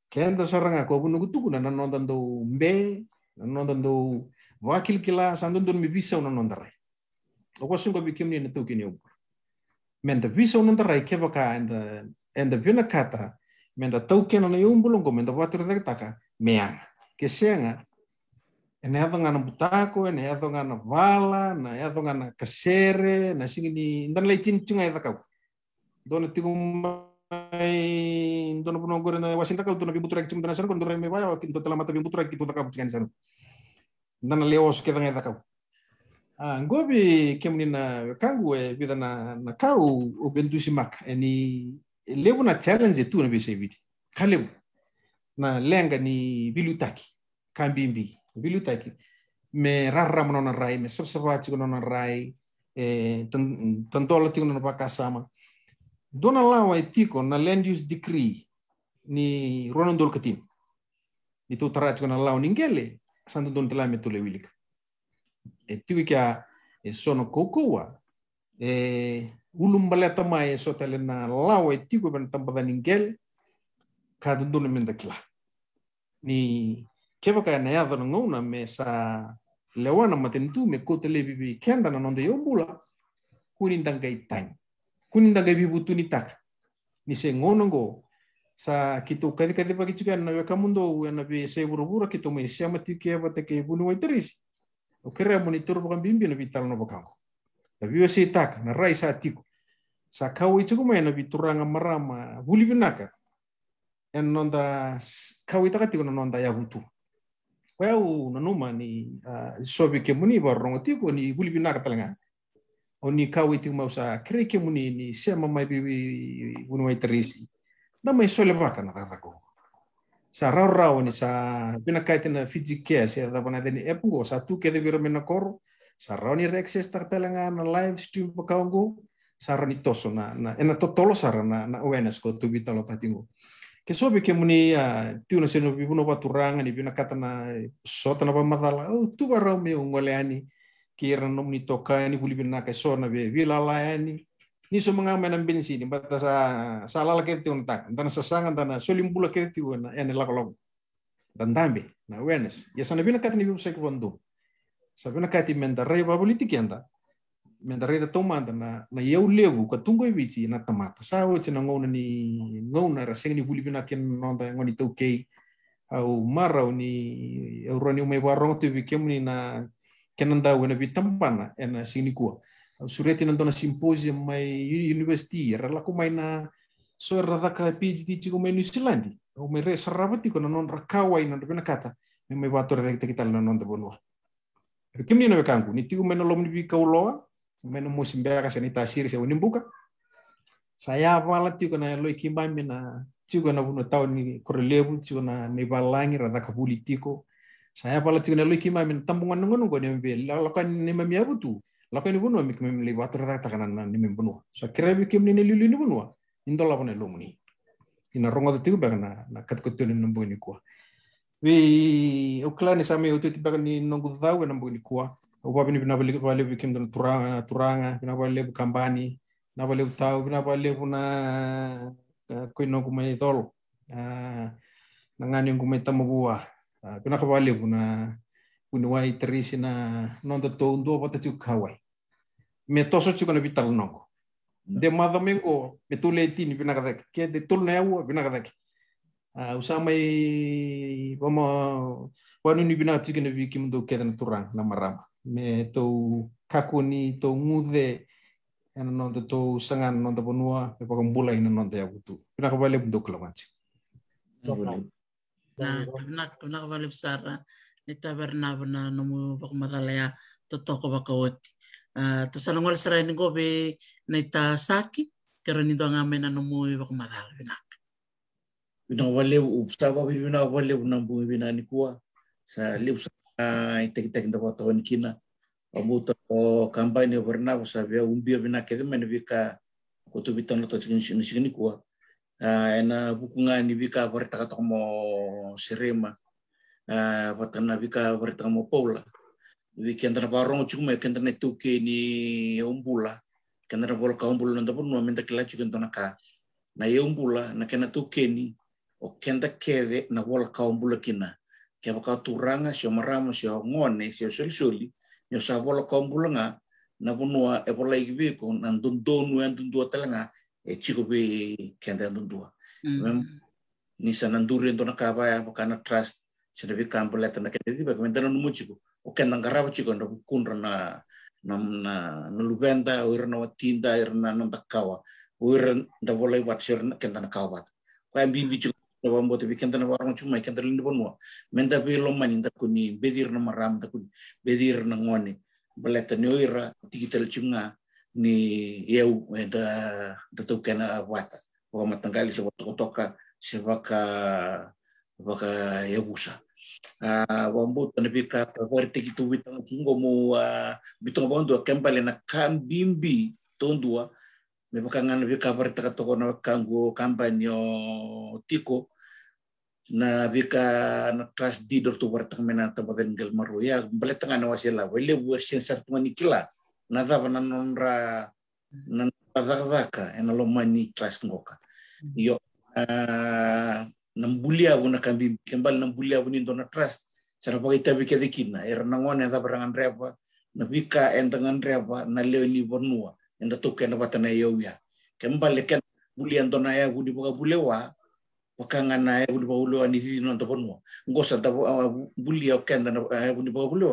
Kenda saranga ko bunu gutu na nondan do mbe, nondan do wakil kila sandon don mi visa na nondarai. Oko sungo bikim ni na tukini ubur. Menda visa nondarai kebaka and the Vinaka menda token na iumbulongo menda water teka meang. Kesenga ene hadonga na butako, ene hadonga na vala, na hadonga na kasere, na singini ndan leitin tunga edakau. Dona tigum dono puno gore na wasinta kau tu na bibutura ki cumta nasan kon dore me baya ki total mata bibutura ki puta kau cikan san dan leos ke danga kau ngobi kemni na kangu e vida na kau o bentu simak eni lebu na challenge tu na bise vidi kalebu na lenga ni bilutaki kambimbi bilutaki me rarra na rai me sabsaba ci na rai tantola ti na vakasama Dona lawa Tiko na land use decree ni Ronaldol Katim. Itu tarach ko na lawa ningele santo don tela metule wilik. Tiko kia sono kokoa ulum baleta mai so tele na lawa Tiko ben tampada ningel ka don mendakla. Ni kebaka na yado ngona me sa lewana Matanitu me kotele bibi kenda na nonde iyaubula kunindan kai time. Kuninda gabi butu nuitaka ni se ngonongo sa kito kadi pagi juga na wekaqu na be se burubura kito me se amati ke batake bunu waiterisi o kera monitor bukan bimbi na veitalanoa vakacavari tapi se tak na rai sa Tiko sa kau itu kuma na bituranga marama vuli Vinaka en nonda kau itaka Tiko na nonda Yavusa wau na numa ni sobi ke muni barongo Tiko ni vuli Vinaka talanga Oni kau itu mau sa kreke muni ni sema mai bibi bunu waiterisi na mai sole baka na tatako sa rau ni sa Vinaka tena fizike sa da bana deni epungo sa tu ke de viro menakoro sa rau ni rexes tartelanga na live stream pakaungo sa rani toso na ena totolo sara na awareness ko tu vitalo patingo ke sobe ke muni tu na seno bibuno baturanga ni Vinaka na sota na pamadala tu barau me ngoleani kira nom ni toka ni vuli Vinaka sona be vilalani ni so mga menam bensin bata sa lalake ti untak dan sasangan dan solimbula ke ti una ene lakolog dan dambe na awareness ya sana Vinaka ni bibu se kwando sa Vinaka ti mendare ba politik yanda mendare da tomanda na iyaubula ka tungo ibici na tamata sa o chena ngona ni ngona raseng ni vuli Vinaka nonda ngoni tokei au marau ni euroni umai warong tu bikem ni na kenanda wena bitampana ena sinikua sureti nandona symposium mai university rala ko mai na so radaka PhD chiko mai New Zealand o mai res rabati ko non Raqeukai na Vinaka mai wator rekte kita na non bonua kimni na wekaqu ni tiku mai no lomni bi kauloa mai no mosimbea ka sanita siri se unimbuka saya wala tiku na loi kimba mina tiku na buno tau ni korelevu tiku na mai balangi radaka politiko saya pala tiku na loi kimba min tambungan ngono ko ne be lakan ni mamia butu lakan ni buno mi kem li wator ta kana ni membuno so krebi kem ni lili ni buno indola bone lomuni ina rongo tiku ba na katokatoni nombo ni ko we uklani same utu tiba ni nongu dawe nombo ni ko o babi ni vale kem don turanga vale kambani na vale tau vale na ko no kuma idol na ngani ngumai tamabua Vinaka vale na punuai terisi na nonda to ndo bota tu kawai me toso tu kana veitalanoa de madamengo betuleti ni Vinaka ke de tulna yawo Vinaka usamai vamo wanu ni Vinaka tu kana vekemudou ke na turang na marama me to kakuni to ngude ena nonda to sangan nonda bonua me pakambula ina nonda Yavusa Vinaka vale do klamanchi na Vinaka vale besar nita bernaba na nomu vakacavari totoko vakawati to salangol sara ni gobe nita saki kero ni do ngame na nomu vakacavari Vinaka vale usava Vinaka vale na mbu Vinani kuwa sa liu sa itek da foto kina Abuta o kampanye warna sabe umbia Vinaka de menvika kutubita no tochin sini kuwa. Ena bukunga ni vika varita mo serema. Watana vika varita mo paula. Vikendra barong cuma kendra netuke ni iyaubula. Kendra bola kaumbula nanda pun menta kilacu kendra ka. Na iyaubula na kena tuke ni o kenda kede na bola kaumbula kina. Kaya kau turanga sio marama sio ngone sio soli nyo sa bola kaumbula nga na bunua e bola igibiko na ndundonu ya ndundua telanga e chiko be kenda ndundua. Ni sa nanduri ndo na kabaya pakana trust sinabi kampula tana kende diba kmentana numuchiko. O kenda ngaraba chiko na bukunra na luvenda oira na watinda oira na nandakawa oira da bola ibat sio kenda na kawat. Kaya bibi chiko Wambo te vikenda na warang cuma ikenda lini bonua. Menda bilo maninda kuni bedir na maram da kuni bedir na ngone. Baleta ni oira tigital cunga ni yeu da tukena wata. Wa matangali se Tokatoka se vaka Yavusa. Wambo te vika kawari tigitu bitang cungo mo bitang bondo kembali na kambimbi tondua. Me bakangan vika kawari Tokatoka na kango kampanyo Tiko. Na vika na trust deed or to wartang menata baden gel maruya baletanga na wasila wele version sartuma nikila na dava na nonra na zaka en alomani trust ngoka yo nambulia buna kambi kembal nambulia buni dona trust sara pagita vika dikina era nangone da barangan reba na vika entangan reba na leoni bonua enda token na batana yoya kembal ken bulian dona ya budi boga bulewa wakangan na budi paulo ani di non to bonmo ngosa ta buli o kenda na budi paulo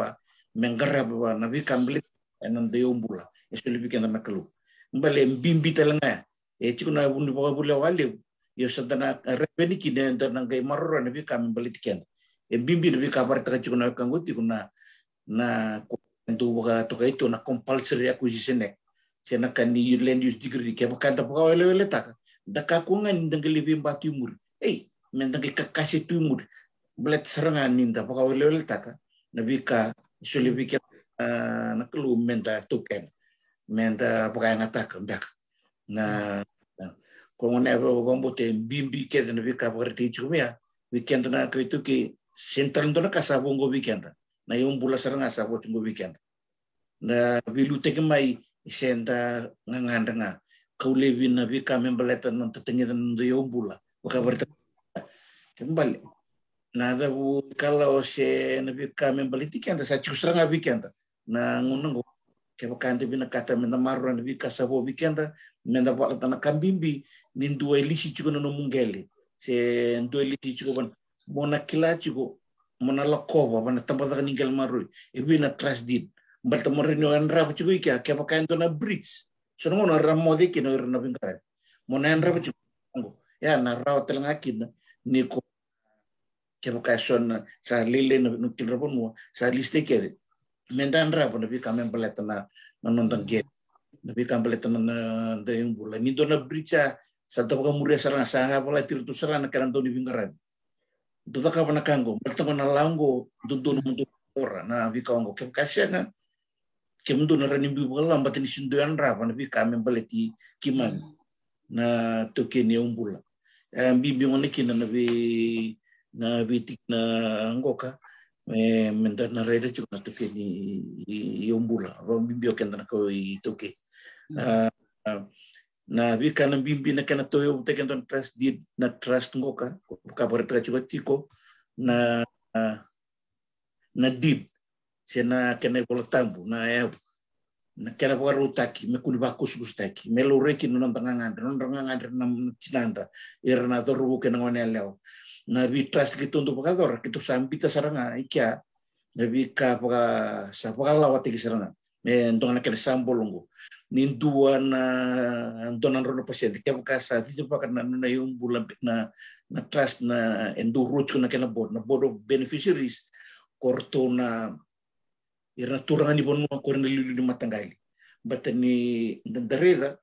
mengara ba na bi kamblit enan de iyaubula eso le bikenda na kalu mbale mbimbi telanga chiko na budi paulo wale yo sadana rebeni kine na ngai marro na bi kam mbalit kenda mbimbi na bi kabar ta chiko na kanguti kuna na ko boga to kaito na compulsory acquisition ek sena kan ni land use degree ke bakanta pa wele taka daka ko ngan ndangeli mbati muri mendang kakasi tumur belet serangan ninda pokok wele taka nabika sulibika na kelu menta tuken menta pokok ngata mbak na ko ngone bombote bimbi ke nabika berarti cumia weekend na ko itu ki sentral ndo na kasabongo weekend na iyaubula seranga sabo tungo weekend na bilu teke mai senta ngangandanga kaulevi na bika membeleta non tatengita ndo iyaubula pokok berarti kembali nada kalau se nabi kami balik tiket sa cusra ngabi kenta na ngunung ke bakante bina kata mena marro nabi kasabo bikenta menda buat tanah kambimbi nin dua elisi cuko no mungele se dua elisi cuko ban mona kila cuko mona lokova ban tempat ninggal marro ibu na trust deed balta morino andra cuko ikia ke bakante na bridge sono mona ramode kino irna bingkara mona andra cuko ya na raw telangakin ni ko kebukason sa lile nukil rapon mo sa liste kere mendan rapon nabi kami beletana nonton get nabi kami beletana na iyaubula ni dona bricha sa tapaka muria sarang sa pala tirtu sarang karan doni bingkaran do taka pana kango bertemu na lango dudun mundu ora na nabi kango kebukasana kemundu na ranimbi bala mbatini sinduan rapon nabi kami beleti kiman na toke ni iyaubula bibi ngone kina nabi na bitik na ngoka menda na rede chuka toke ni iyaubula ro bibi okenda na ko toke na bika na bibi na kana toyo teken don trust di na trust ngoka ka bertra chuka Tiko na did sena kena bola tambu na na kena baru taki me kuni bakus gustaki me lo reki non tangangan na cinanta irna toru kena ngone leo na bi trust gitu untuk pakador gitu sambita saranga ikia na bi ka paka sa vakalawa tigi saranga me ndong na kena sambolongo nindua na donan rono pasien ke paka sa itu paka na iyaubula na trust na enduro na kena board of beneficiaries kortona irna turanga ni bonu korna lilu di matangali batani ndareda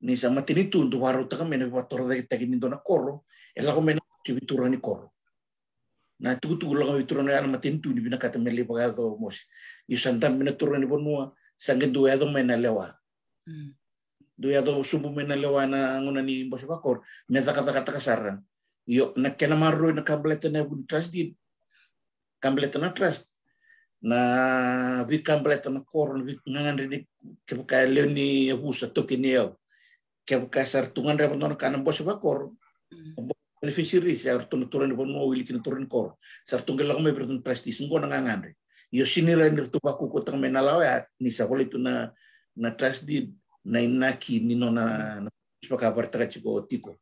ni sa Matanitu untuk waru taka mena wator da kita gini dona koro ela ko mena cibitura ni koro Na tuku lang turun na Matanitu ni Vinaka mele pagado mos. Yu santam mina turun ni bonua sangen duedo mena lewa. Duedo subu mena lewa na nguna ni bos bakor. Meta kata kasaran. Yo na kena maru na kambleta na trust di. Kambleta na trust. Na vi kambleta na kor vi ngangan ri kebuka leoni Yavusa tokineo. Kebuka sartungan ra bonon kana bos bakor. Beneficiaries ya turun pon mo wili kin turun kor sartung gelang me bertun prestis ngo nangangan yo sinira ndir tu baku ko tang menalawa ni sa itu na trust di na inaki ni nona paka bartaka chiko Tiko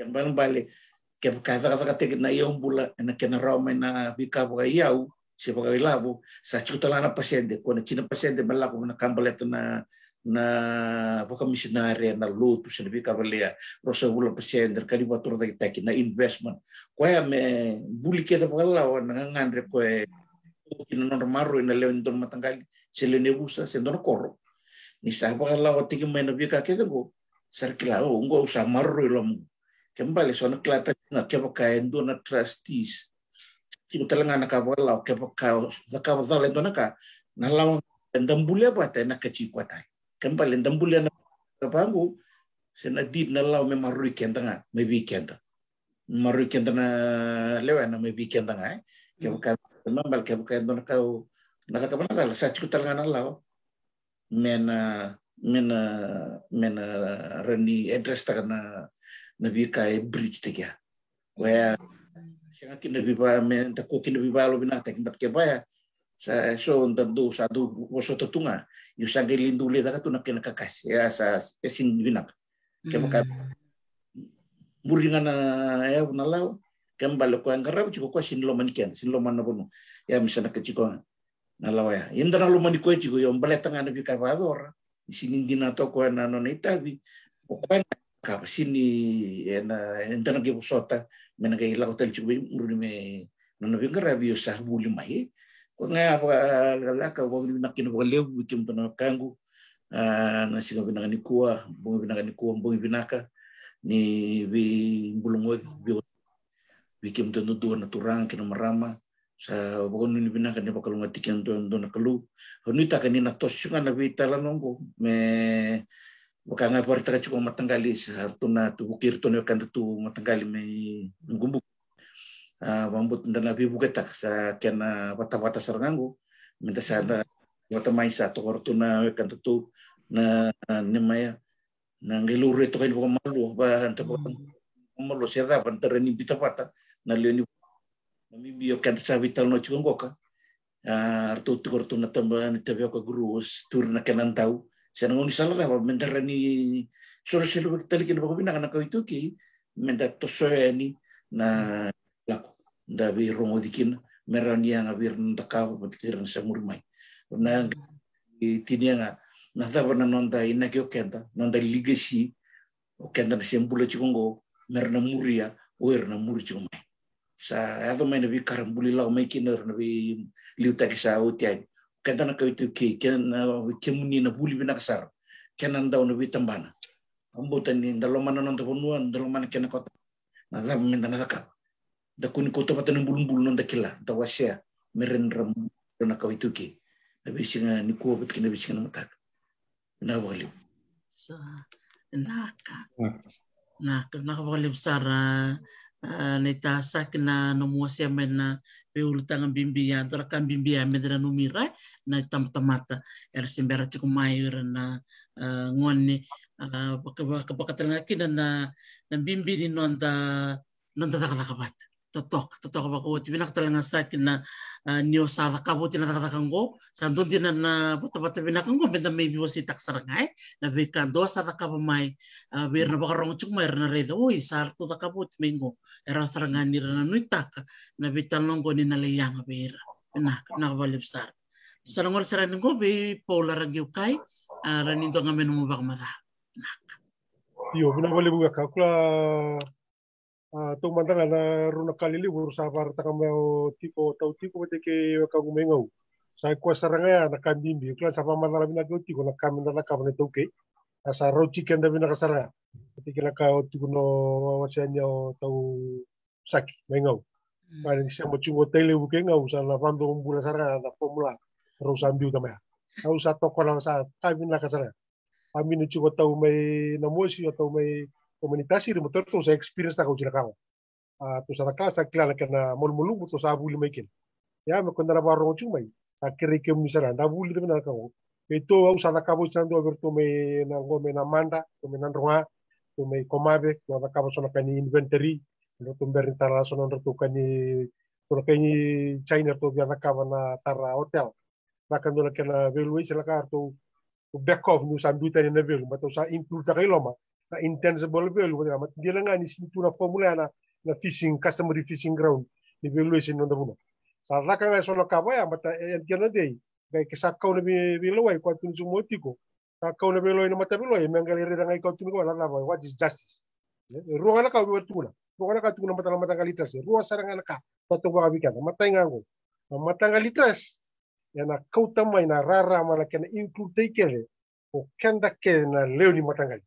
kan bang bale ke kata na iyaubula na kena raw na bika ba iau si vakalevu sa chutalana pasyente ko na china pasyente malako na kambalet na vakamissionaria na lutu sa bika balea rosa bula pasyente kali batur taki na investment ko ya me vuli vekeda vakalawa na ngandre ko kina normaru na leon don Matanitu sele Yavusa sendon koro ni sa vakalawa tiki na bika vekeda go sarkilao ngo usa maru ilom kembali sono klata na kepakai do na trustees Tiko talanga na kabalaw kepakai vakacavari do na ka nalaw ndambulia bata na kachikwata kembali ndambulia na kapangu sena did na law me marui kenda nga me weekend marui kenda na lewa na me weekend nga kepakai mambal kepakai do na ka nakakabana sa Tiko talanga na law mena rani address ta na vikai bridge tekia where singati na viva men ta ko kin viva lo binata kin ke baya sa so ndando sa do woso tatunga yu sange lindule ta tu na ken kakas ya sa esin Vinaka ke baka muringa na ya na law kembalo ko angarab chiko ko sin lo maniken sin lo man na bono ya misana ke chiko na law ya indra lo maniko chiko yo mbaletanga na vikai vador sinindina to ko na no itabi o ko ka sini na entana ke busota mena ke la hotel chubi muruni me no vinga rabio sa vuli mai ko nga la ka bo ni nakin bo lew bikim to na kangu na singa Vinaka ni kuwa bo Vinaka ni kuwa bo Vinaka ni vi bulungo bikim to no do na turang kina marama sa bo ni Vinaka ni bakalunga tikin do na kalu nuitaka ni na tosukan na veitalanoa me wakanga porta chuko Matanitu sa tuna tu bukir to ne kan tu Matanitu me ngumbu bambut ndana bi buketak sa kena wata sarangangu minta sada wata mai sa to kortuna kan tu na nemaya na ngelure to kan malu ba anta malu seda panterani bitapata na leoni mi bio kan sa veitalanoa chuko ngoka artu kortuna tamban tabio ka grus turna kenan tau sana ngoni salah apa mentara ni solo talikin ba Vinaka na itu ki menda to ni na lako ndabi rongo dikin merani yang abir ndaka batikiran sa murmai na tinia na taba na nonda inakyo kenta nonda legacy o kenta na sembula chikongo merna muria oer na muri chikomai sa ato mai na bi karambuli law mai kiner na bi liutaki sa utiai kenta na itu ki kemuni na vuli veivakararamataki kenan daw na vitambana ambutan ni dalomana non tapunuan dalomana kena kota na zab minta na zakap da kuni kota patan bulun non dakila da wasya merenram na itu ki na bisinga ni ko bet kina bisinga matak na wali sa naka wali sara neta sakna no muasia mena beulutanga bimbia dorakan bimbia medra numira na tamtamata simbera chikumai na ngone pakatanga kina na bimbi di nonda takakabat totok bako Vinaka talanga sakna nio sara kaboti na takakango sandon din na bata Vinaka ngo benda maybe wasi taksarangai na vekando sara kabamai ber na bakarong chukmai na reda oi sar to takabot mengo era sarangani na nuitaka na veitalanoa ni nalayanga bera na valib sar sarangol sarang ngo be pola Raqeukai ranindo ngamen mo bakmada Yo bina boleh buka kakula tu mantanga na runa kali libur sabar takamau Tiko tau Tiko beteke wekaqu mengau sa ko saranga na kambimbi klan sama manala bina Tiko na kamin na kabane toke asa rochi kenda bina kasara beteke na ka Tiko no wasianya tau saki mengau Kaya siya mo tele buke nga usa na pando bulan sarang na formula rosa ambiu tamaya. Usa toko lang sa kami na kasara. Kami ni chungo tau may namosi atau may komunikasi di motor tu sa experience ta ko jira kao. Tu sa casa clara que na molmulu tu sa buli mai kin. Ya me kondara baro chumai. Akiri ke misara na buli de na kao. Itu usa da cabo chando aberto me na ngome na manda, me na roa, me komabe, tu da cabo sona kani inventory. No tumber tara sono ratu kani China to biar nakava na tara hotel. Bahkan dona kena valuation la kartu back off nu sambuta ni level bato sa include ta kailoma na intangible value ba mat dia nga ni sintura formula na fishing customary fishing ground ni valuation no dabuno. Sa la kan sono kaba ya mata en kena dei gai kesa kau na bi lowai ko tun sumo tiko. Ka kau na bi lowai na mata bi lowai mengali re ngai ko tun ko la la what is justice. Ruanga ka bi tuna. Ruanga ka tuna mata matangalitas. Ruanga saranga ka pato ba bi kana mata ngango. Matangalitas yana kauta mai na rara mana kena include teikele o kenda kena leoni matangali.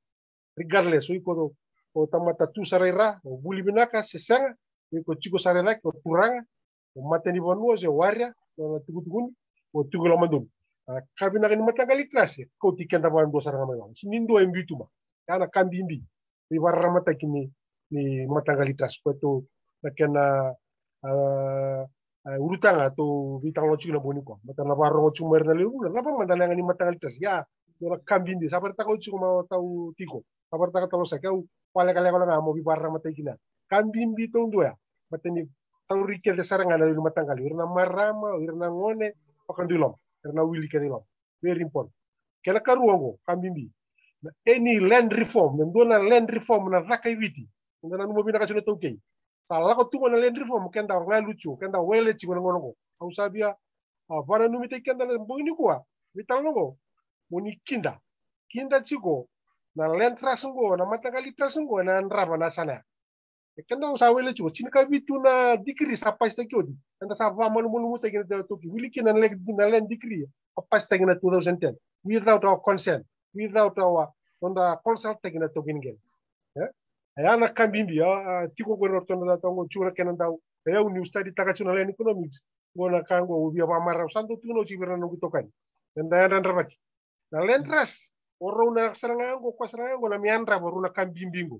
Regardless o o tamata tu sarera o vuli Vinaka se sanga o chico sarela o turanga o Matanitu no se waria o tukutuguni o tugulo mandun. Kabina ni matangali klase ko tikenda bando saranga mai. Sinindo embituma. Kana kambimbi. Veivakararamataki ni matangali tras ko to kena urutanga to vitang chuna boniko matana barro chumer na lewu na pa mandala ngani matangalitas ya ora kambindi sabar ta ko chuma tau tiko sabar ta talo sakau pale kale kala ngamo veivakararamataki na kambindi to ndoya matani tau rike de saranga na matangali irna marama irna ngone pakandulom irna wili kanilom very important kala karuango kambindi any land reform ndona land reform na Raqeukai ndana mo bina kasuna tokei salah ko tungo na land reform kenda ngaluchu kenda wele chigo ngono au sabia vana numite kenda na mboni kwa veitalanoa moni kinda chigo na land trust ngo na MATAQALI TRUST ngo na nraba na sana kenda usa wele chigo chinika vitu na dikri sa pasta kyodi kenda sa va manu muta kenda toki wiliki na land dikri a pasta kenda 2010 without our consent without our on the consult kenda toki ngel ayana kambimbi tiko ko rotondo da tongo chura kenan daw ya uni study takachuna len economics ngona kango ubia ba mara santo tuno chibira no gutokan nda nda rabati na len trust orona saranga ngo ko saranga ngo na miandra boruna kambimbingo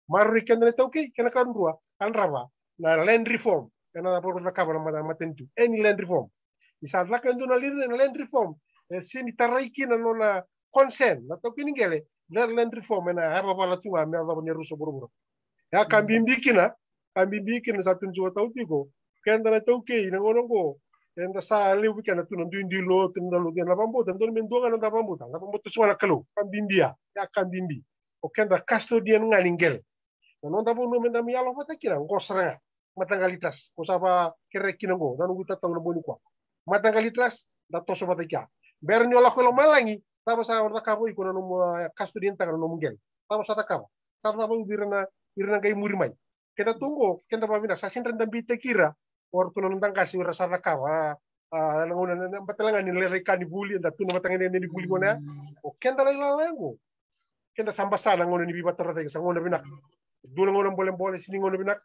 maru kenna tawki kena kanrua anraba na land reform kena da boruna kabana Matanitu any land reform isa lakando na land reform sini taraiki na nona consent na tawki ngele land reform na haba bala tunga me ado ne ruso buruburu ya kambimbi kina sa tunju tawtiko kenda na tawke ina ngono kenda sa lewu kana tunu ndilo tundalo na bambo tandon mendonga na bambo swala kalo kambimbia ya kambimbi o kenda custodian ngalingel non da bono menda mi yalo fata kina ngosra matangalitas ko saba kere kina ngo nanu guta taw na boni ko matangalitas da toso fata kya berni ola ko malangi taba sa orda kabo iko no custodian tagal no mungel taba sa takaba taba bo birna gay murimay keda tungo kenda babina sa sinran dambi tekira or tuno nang kasi ora sa takaba ngona batalangan ni leleka ni vuli nda tuno matangene ni vuli gona o kenda la lengo kenda sambasana ngona ni bibatara te sa ngona binak dula ngona bolem sini ngona binak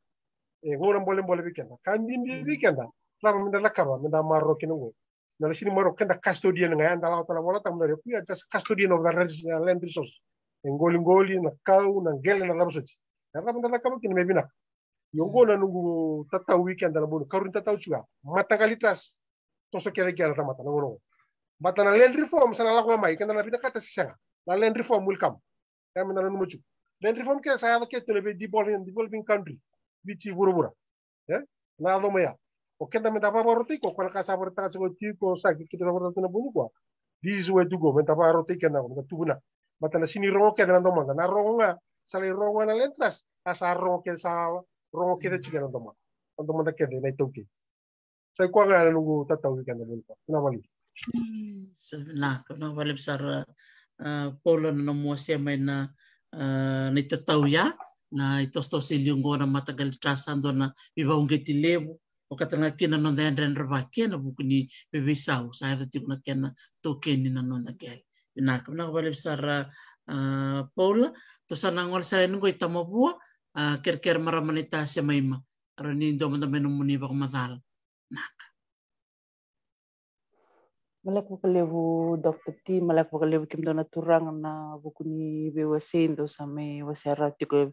ngona bolem bikenda kandimbi bikenda lama minda lakaba minda marro kinungo na sini marro kenda custodian nga anda la tala wala tamda yo pia just custodian of the land resource ngoli na kau na gele na labsoti na minda lakaba kin mebina yongo na nungu tata weekend na bono karun tata uchuga MATAQALI TRUST toso kere kere tamata na ngono bata na land reform sana la ko mai kenda na bina kata sanga na land reform will come kami na numuchu land reform ke sa ya ke tele developing country bichi burubura na ado maya o kenda me tapa roti ko kwa kasa berta ko Tiko sa kita berta na bunu ko this way to go me tapa roti kenda ko tubuna bata na sini rongo ke na ndoma na rongo nga sale rongo na lentras asa rongo ke sa rongo ke de chiga na ndoma da ke de na itoki sai kwa nga nungu tatawi kenda bunu ko na mali na wale besar polo na mo sia mai na ni tatauya na itostosi liungo na MATAQALI TRUST ando na vivaungeti levu o katanga kina no ndendren robake na vuku ni veisau sa ave tikuna kena tokeni na no ndagel Vinaka na wale besar Paula to sana ngol sa ngo itamabua kerker maramanita sia maima rani ndo manda meno muni vakamadal naka. Malek vakalevu Dr. T, malek vakalevu kim dona turang na vukuni bewasendo same wasera tiko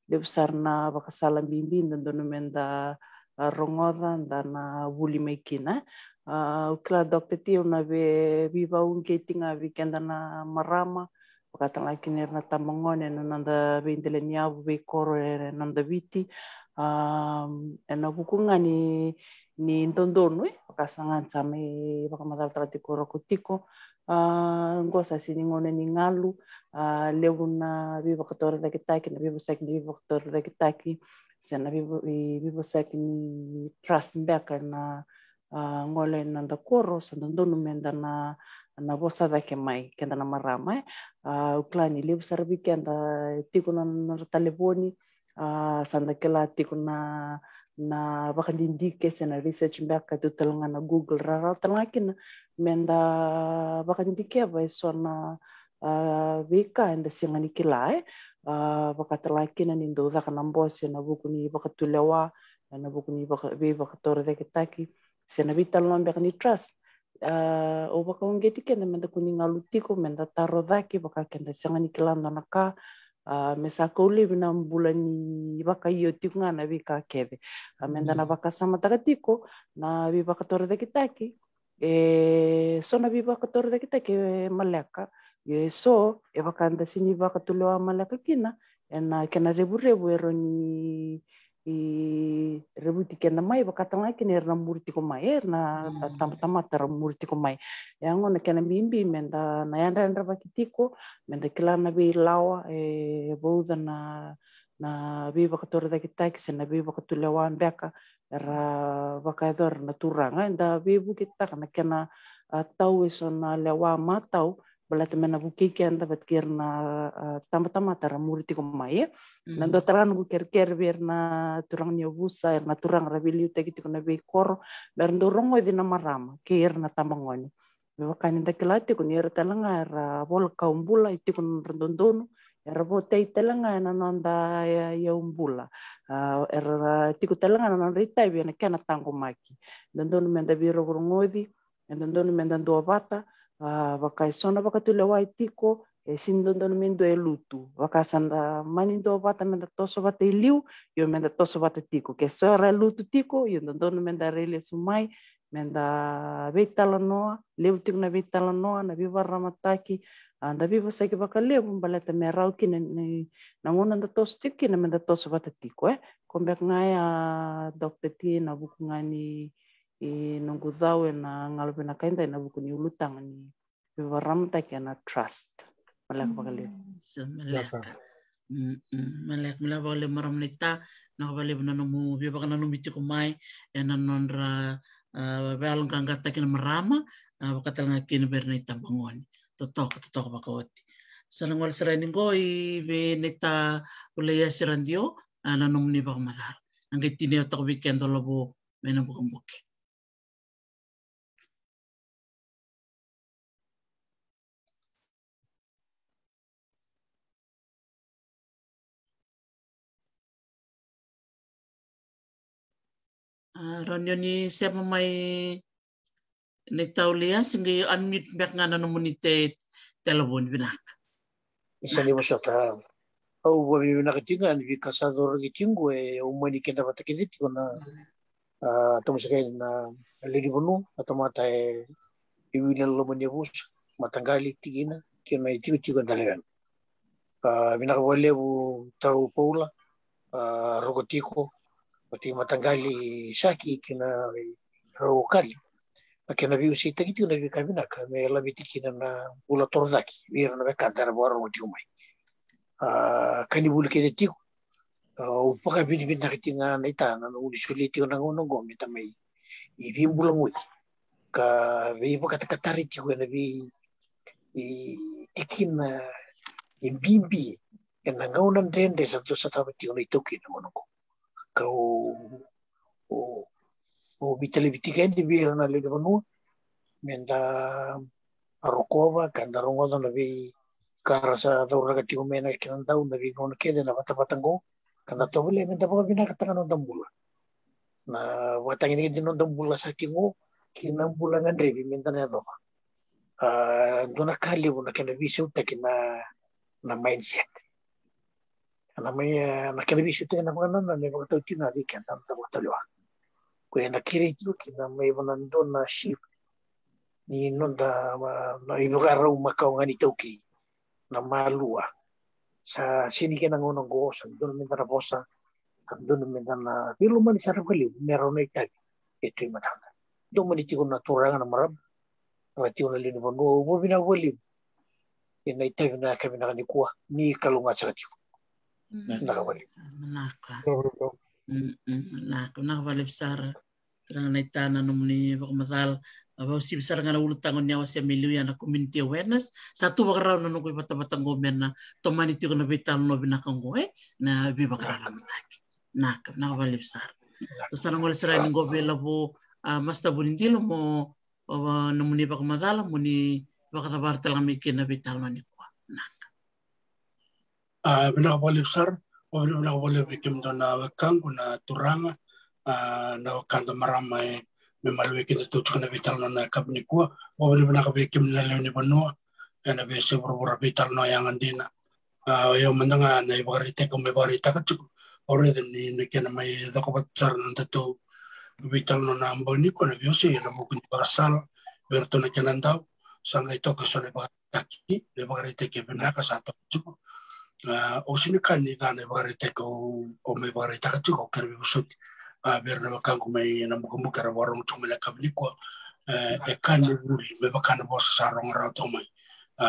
lebsar na vakasala bimbi dona menda rongoda dana vuli maikina. Ukla Dr. T una ve viva un gating weekend na marama pakatang kinir na tamangone nanda vendelenia ve koro nanda viti na vukunga ni ndondono pakasangan same pakamadal tratiko rokutiko ngosa siningone ni ngalu levuna viva katore da kitaki na viva sek ni viva katore da kitaki sena viva sek ni trust mbeka na ngole nanda koro sandono menda na vosa da ke mai kenda na marama uklani levu sarbi kenda tiko na telefoni sanda kela tiko na vakandindike sena research mbeka tutelanga na Google rara talakina menda vakandindike vai sona vika enda singani kila vakatalakina ni ndoza kana mbose na vukuni vakatulewa na vukuni veivakararamataki de kitaki sena veitalanoa mbeka ni trust o vakaongeti kenda menda kuni ngalutiko menda tarodhaki vakakenda singani kila naka mesaka uli vina mbula ni vaka iyo tiko ngana vika keve menda na vakasama takatiko na veivakararamataki de kitaki so na veivakararamataki de kitaki maleka so evakanda sini vakatulewa maleka kina ena kena rebu eroni rebuti kena mai vakatanga kina erna murti ko mai erna tamata murti ko mai yang ona kena bimbi menda na yanda vakitiko menda kilana veilawa boda na veivakararamataki de kitaki sena veivakatulewa mbeka era vakador na turanga enda veivu kita kana kena tau esona lewa matau balata mena vukiki anda batkirna tama-tama tara muriti ko mai nando taran buker verna turang Yavusa erna turang ravili utagi tiko na veikoro berndo rongo dina marama ke erna tamangoni vakani dakilati ko ni talanga era vol kaumbula itiko ndondono era botei talanga na nanda iyaubula era tiko talanga na nanda itai na kana taqomaki ndondono menda viro ngodi ndondono menda ndoavata vakaisona vakatulewa Tiko sindondono mendo lutu vakasanda manindo vata menda toso vata iliu yo menda toso vata Tiko ke sora lutu Tiko yo ndondono menda rele sumai menda veitalanoa levu tiko na veitalanoa na veivakararamataki anda viva seki vakalevu baleta merau kina na ngona nda toso Tiko na menda toso vata Tiko kombek ngaya Dr. T na buku ngani nunggu dau na ngalupina kainta na buku ni ulutang ni veivakararamataki na trust malak vakalevu malak vale maramnita na vale nanu veivakararamataki mitiko mai ena nonra vealong kangata kina marama vakatalanga kina bernita bangoni totok bakawati salangwal seraningo I veneta uleya serandio nanu muni vakamadar angitini otak weekend lobo mena bukambuke Ronioni siapa mai netaulia singi unmute back ngana no munite telepon Vinaka. Isa ni wasata au wa Vinaka tinga ni vikasador gitingu umani kenda batakiti kona tomuskai na lady bonu atau mata iwina lomani Yavusa matangali tigina kena itu tiga daleran. Vinaka valevu tau paula rokotiko Pati matangali saki kina Raqeukai kena viu si tagiti na vika Vinaka me la vitikina na bula torzaki vira na vekadara bora wati umai kani buli kede Tiko upaka bini nakitinga na itana na uli suliti na ngono gomi tamai ivimbula ngui ka viva katakatari Tiko na vi tikina imbimbi na ngona ndende satu satawa Tiko na itoki na ngono kau vitalivitika di vira na lede vanua menda arokova kanda rongoda na vi karasa dauraga Tiko mena kinandau na vi ngona kede na vatapatango kanda tobule menda boga Vinaka tanga no dambula na watangin din nung bula sa tingo kinang bulangan revi mintana do dona kalibu na kena visu ta kina na mindset na may na kena visu ta na mga na ne mga tao tinari kanta ta talwa ko na kiri tu kina may manando na shift ni noda na ilugar makau ngani toki na malua sa sini kena ngono go sa don mentara posa don mentana pilu man sa rakali meron na itag ito matanga do man iti ko naturanga na marab rati una lini bono mo bina wali ina itag na kami na kanikuha ni kalunga sa katiyo nakawali nakawali besar terang naitana nomni bakmadal aba si besar ngana ulut tangon nyawa si miliu yana community awareness satu bakarau nanu ko bata-bata ngomen na Matanitu na veitalanoa Vinaka ngoe na veivakararamataki nakawali besar to sarang wala saray ng gobela po masta bunindilo mo nomni bakmadal mo ni vakacavari talami kina veitalanoa ni ko Vinaka besar o Vinaka vekemudou na wekaqu na turanga na wakanda maramai memalui kita tujuh na veitalanoa na kabnikua o Vinaka vekemudou na leoni banua na veisau berbura veitalanoa yang andina yo mandanga na ibakarite ko mebarita ka cukup ore ni kena mai dokobatsar nanta to veitalanoa na amboni ko na viosi na buku ivakasala berto na kena ndau sanga ito ko sone bakataki ibakarite ke Vinaka satu cukup o sini kan ni na ibakarite ko o mebarita ka cukup kerbi busut berna wekaqu mai na buku kara warung cuma na kabnikua kan ni vuli mebakana bos sarong rato mai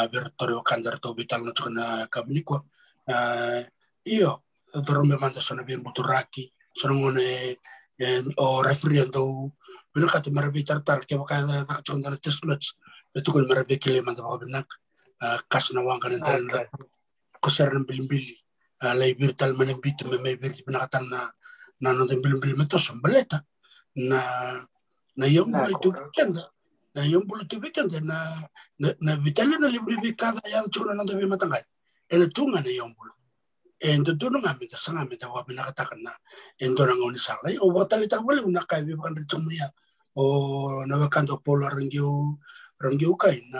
bertore wakandar to veitalanoa cuma kabnikua iyo dorong memang sana biar buturaki sana ngone o refriendo Vinaka tu marabi tartar ke wakanda tak cuma test match itu kan marabi kile mantap Vinaka kas na wangkan entar koseran bilim-bili lay virtual manem bitu memay virtual Vinaka na nonton bilim-bilim itu sembaleta na iyaubula itu weekend na iyaubula itu weekend na vitali na libre vekada ya cuma nonton Matanitu ena tunga na iyaubula ento dono ngamita sanga mita wa Vinaka takana ento na ngoni sala o watali takbali una kai vi kan ritmo ya o na wakando pola Raqeukai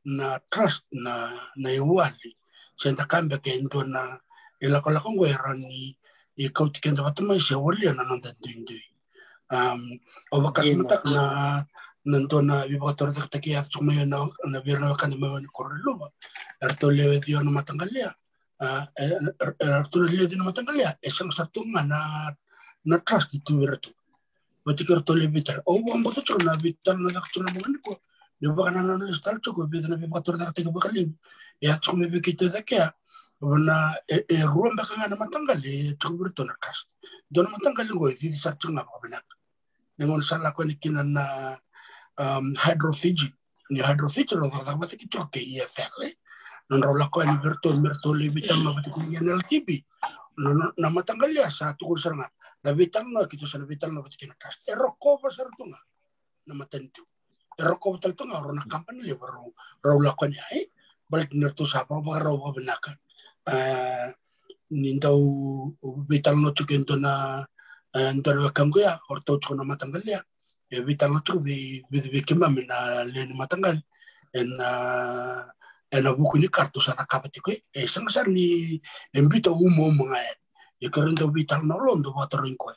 na trust na Vuvale senta kamba ke ento na ila kola kongo erani i kauti kenda watama isi wali na nonton dindui o wakas mutak na nantona vivakatori taki at cuma na virna wakanda mawani korelo erto lewe dio na Matanitu Arturo lihat di Matanitu esang satu mana na trust itu berarti. Berarti kalau tolong bicara, oh bukan betul cuma bicara nak cuma mengenai ko. Dia bukan anak nulis tal cukup biar nabi patur tak tiga bakal ya cuma begitu tak ya. Karena ruang belakang anak Matanitu cukup berarti na trust. Don Matanitu gue di sarc apa benar. Nengon salah ko nikinan na hydrophygy. Ni hydrophygy loh tak berarti kita ke IFL. Non rola ko ni berto levitan ma pati kuyan LTB na Matanitu satu kurang na veitalanoa kita sana veitalanoa pati kena kas eroko pasar tunga na Matanitu eroko betal tunga orang kampan le baru rola ko ni ai balik nertu sapa ba rawa Vinaka nindau veitalanoa cukento na ndor wekaqu ya orto cuna Matanitu ya veitalanoa cu bi kema na le Matanitu na buku ni kartu sata kapati ko sangasar ni embita umo mga karenda veitalanoa londo watarin ko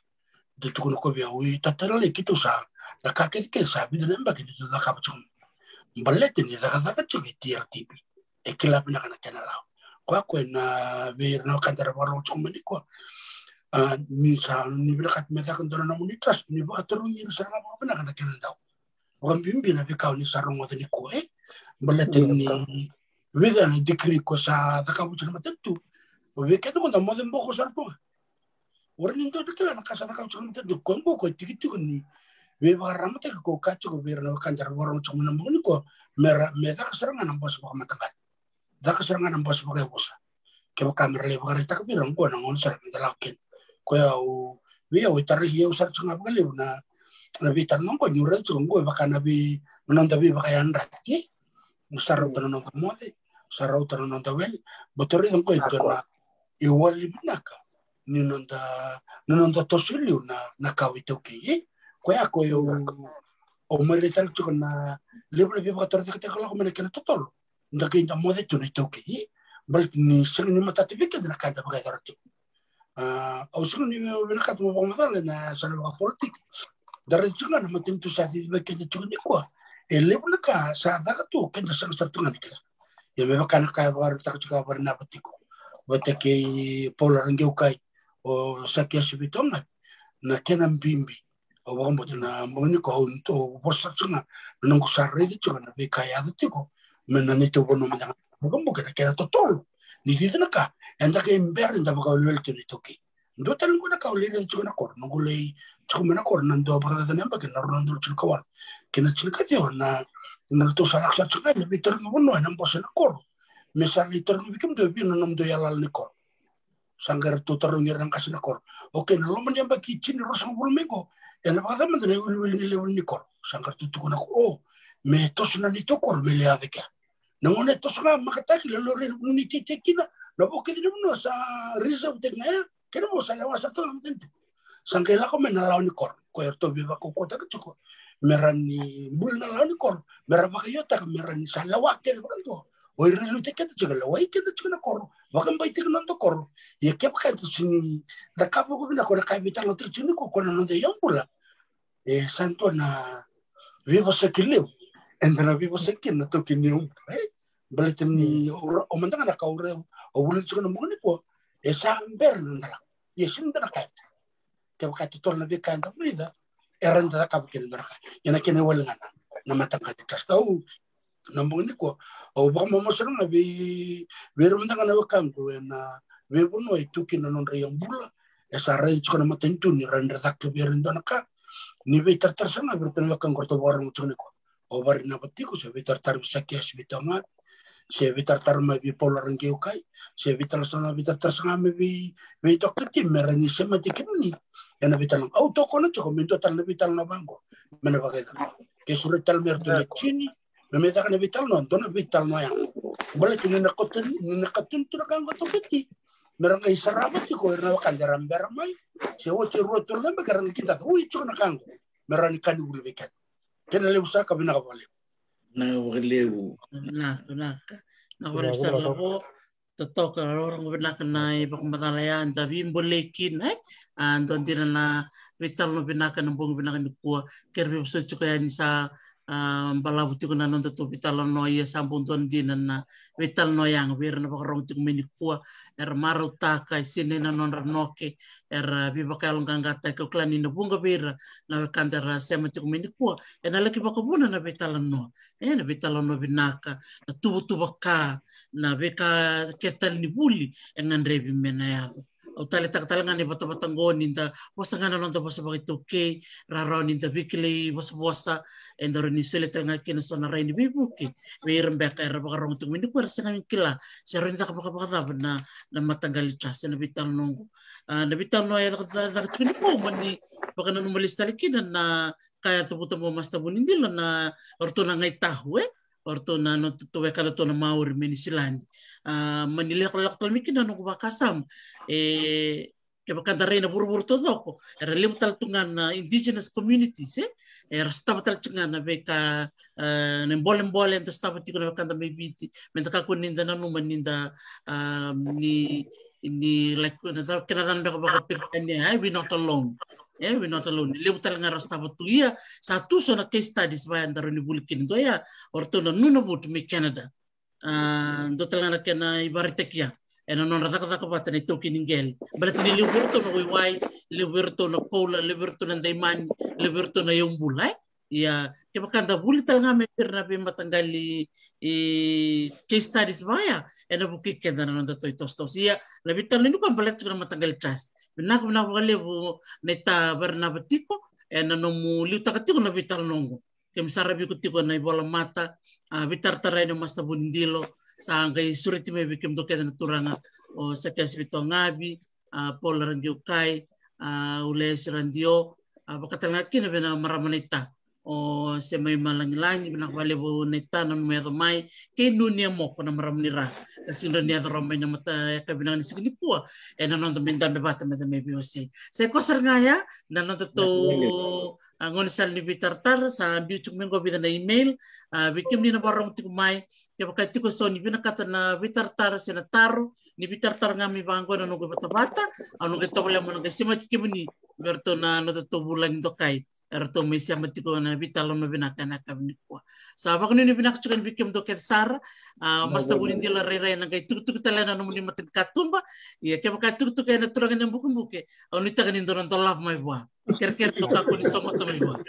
de tukono ko bia ui tatarale kito sa la kaket ke sa bi de mbaki de da kapachum ballet ni da ka chuki TRTP kila bina kana kanala ko na vir no kandara waro chum ni ko ni sa ni bina kat meta kan dona ni trust ni ba tarun ni sa ma bina kana kanala ko bimbi na bi kaw ni sarong wata ni ko ballet ni Veda ni dikri ko sa takabutan Matanitu. O vekeda mo na modem boko sarto. Ora nindo dikla na kasa takabutan Matanitu ko boko tikiti ko ni veivakararamataki ko kacho ko vera na kanjar warong chuma na mboni ko mera meta kasarangan ang bos baka Matanitu. Da kasarangan ang bos baka Yavusa. Ke baka merle baka rita ka birang ko na ngon sar ndalakin. Ko ya o via o tari hiyo sar chunga vakalevu na vitar non ko nyura chungo baka na bi manonda bi baka yanrati. Sarau tanah nonton mode, sarau tanah nonton well, betul itu kau itu na iwali Vinaka, ninonda tosiliu na kawitoki ko ako yo o merital tu na libre de vator de ko ko menekena totol ndake inda mode tu nitoki bal ni sing ni matati vekeda na kada bagadar tu au sing ni Vinaka tu Vuvale na sana politik dari tu na Matanitu sa di vekeda tu ni ko libre ka sa daga tu kenda sa sartungan ka ya me kana ka war ta ka war na patiko bata ke pola Raqeukai o sakia sibitonga na kenan bimbi o wambo na moni ko to posatsunga no ko sarredi tsunga na veikaya Tiko mena ni to bono mena wambo kena totolo ni Vinaka enda ke imber nda baka ulel tuni toki ndo tan ko na ka ulel tsunga kor no gulei tsumena kor nando baka da namba ke narno tsulkawal kena tsulkatio na to salak sa tsunga ni bitor no bono na posena kor mesar litor ni bikim do bi no nom do yalal ni kor sanggar tu terungir nang kasih nakor. Oke, nah lo menyambat kicin di rosong bulmego. Dan apa kata menteri wil nikor. Sanggar tu tukun aku. Oh, metos na nito kor melihat ya. Nangon etos nga makataki lalu rin uniti tekina. Nabo kini naman sa reserve tengah. Kena mo sa lawas ato lang tentu. Sanggar lako menalaw ni kor. Kaya to biba ko kota kecuko. Merani bul nalaw ni kor. Merabakayota merani sa lawak kaya kanto. O irelu teketa juga la wai keta juga na kor wakan bai tek non to kor ya ke pa tu sini da kapo ko na ko na kai vitalo tri chini ko na no de iyaubula santo na vivo sekileu endana vivo sekil na to kiniu baletin ni o manda na ka ore o bulu juga na mo ni ko samber na la sin da ka ke pa tu tol na vi ka nda brida eranda da kapo kin na yana kene wal ngana na MATAQALI TRUST nambong ni ko o ba mo masarang na vi remanda kana wakango na vi bono itu kin non iyaubula esa rai chukana Matanitu ni randa tak berendana ka ni vi tartar sana berpen wakango to borang chune ko o bari na patiko se vi tartar bisa kias bitama se vi tartar ma vi pola Raqeukai se vi tartar sana me vi Veitogavi merani sema tikini ena vital auto kono choko mento tal vital na bango mena bageda ke suretal merto le chini me da kana vitalanoa dona veitalanoa yang boleh kini nakatun tu nakang katokatoni meranga isarabati ko erna kandaram beramai se woche roto lembe karang kita ui chuk nakang merani kani bulu vekeda kena Yavusa ka Vinaka vale na vakalevu na wala sa labo Tokatoka orang Vinaka na ivakasala tapi bolekin andon dina na vitalanoa Vinaka na bong Vinaka ni kuwa kerbe so chuka ni sa balabu tiko na nonto to veitalanoa ia sampun ton dina na veitalanoa yang wir na bakarong tiko meni kuwa maro taka sine na non ranoke veivakararamataki gangata ko klani na bunga bira na kandara sema tiko meni kuwa laki bakabuna na veitalanoa na veitalanoa Vinaka na tubu ka na veka ketal ni vuli ngandrevi mena yavo o tale takatalanga ni bata-batang ninda wasangana nonto basa bakitoke raro ninda bikili bosa endoro ni sele tanga kina sona raini bibuki wirembeka era bakarong tu mini kuara sanga mikila sero ninda kapaka na MATAQALI TRUST na veitalanoa na veitalanoa ya takatuni po mani baka na numalis talikina na kaya taputa mo mas tabunindila na orto na ngai tahu orto na no to wekada to na mauri menisilandi manila ko lakol mikina no bakasam ke bakantare na buru-buru to doko era limutal tungan indigenous communities era stabatal tungan na beka nembole ento stabati ko na bakanta mebiti mentaka ko ninda na numaninda ni like na kinadan baka pirtani we not alone we're not alone. Limutal nga rastaba tuia satu so na case studies ba andaro ni bulikin do ya orto na nunabut mi Canada do talanga kena ibaritek ya non rataka bata ni toki ningel balat ni liberto no wiwai liberto no kola liberto na daiman liberto na iyaubula ya ke bakanda bulital nga me perna be MATAQALI case studies ba ya buki kenda na nonto tostos ya labital ni ko balat ko MATAQALI TRUST Vinaka vakalevu neta barna batiko nomu nuitaka tiko na veitalanoa ke misarabi ko tiko na ibola mata vitartarai na mas tabundilo sa ngai suriti me vekemudou na turanga o sakias Veitogavi pola Raqeukai ule sirandio bakatalngaki na bena maramanita o se mai malangilangi bina vakalevu nei tana no medo mai ke nunia moko na maramnira kasi nia do romai na mata ka bina ni signi kua e na non menda me bata me me biose se kosar ngaya na non to ngon sal ni bitartar sa biutuk mengo bida na email bikim ni na barong tiku mai ke pakai tiku so ni bina kata na bitartar se na taro ni bitartar ngami bangko na nugo bata anu ke tole mo na sima tikimuni berto na no to bulan to kai erto misia matiko na veitalanoa Vinaka na kabnikwa sa bako ni Vinaka chukan bikim do ke sar masta bulin dila rere na kai tuk talana no muli matin katumba ya ke pakai tuk na turangan yang buke au nuitaka ni doron to love my boy ker to ka ko ni somo to my boy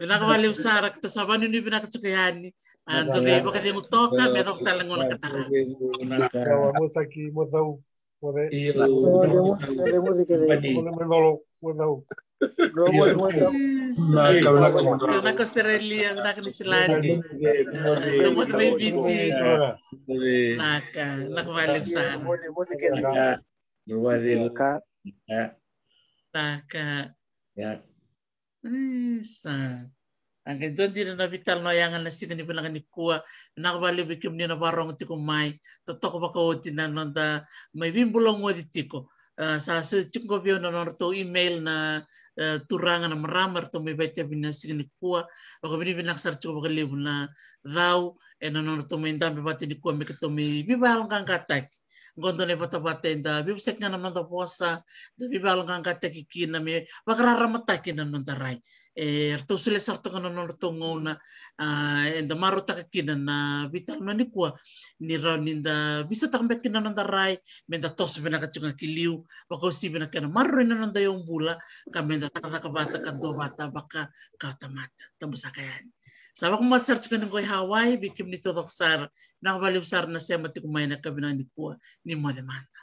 Vinaka vale usara kita sabani ni Vinaka chukayani ando ke baka dia mutoka me do talangona katara Mosaki modau pode na Australia na Islandi na mo de bici na vale usara taka sa ang ganito din na veitalanoa yang na sini ni pinang ni kuwa na vale bikim ni na barong tiko mai totoko bako tinan nanda may bimbulong mo di tiko sa chingko bio na norto email na turangan na maramar to may baita bina sini kuwa bako bini binaksar chiko vakalevu na daw na norto may ndambe bati ni kuwa mikato may bibalong kang katak gondo ne bata inda bibsek nga naman to posa da bibalong kang katak ikina may veivakararamataki na nondarai erto sule sarto kana norto ngona enda marota kakina na veitalanoa ni kuwa ni raninda bisa takambek kina nondarai menda tos bina kachunga kiliu bako si bina kana marro ina nonda iyaubula kamenda taka bata kanto bata baka kautamata tambusakayan Sabak matsar chukang ngoi Hawaii bikim ni totok sar na vale usar na sema tikumay na kabina ni kuwa ni mo demanda.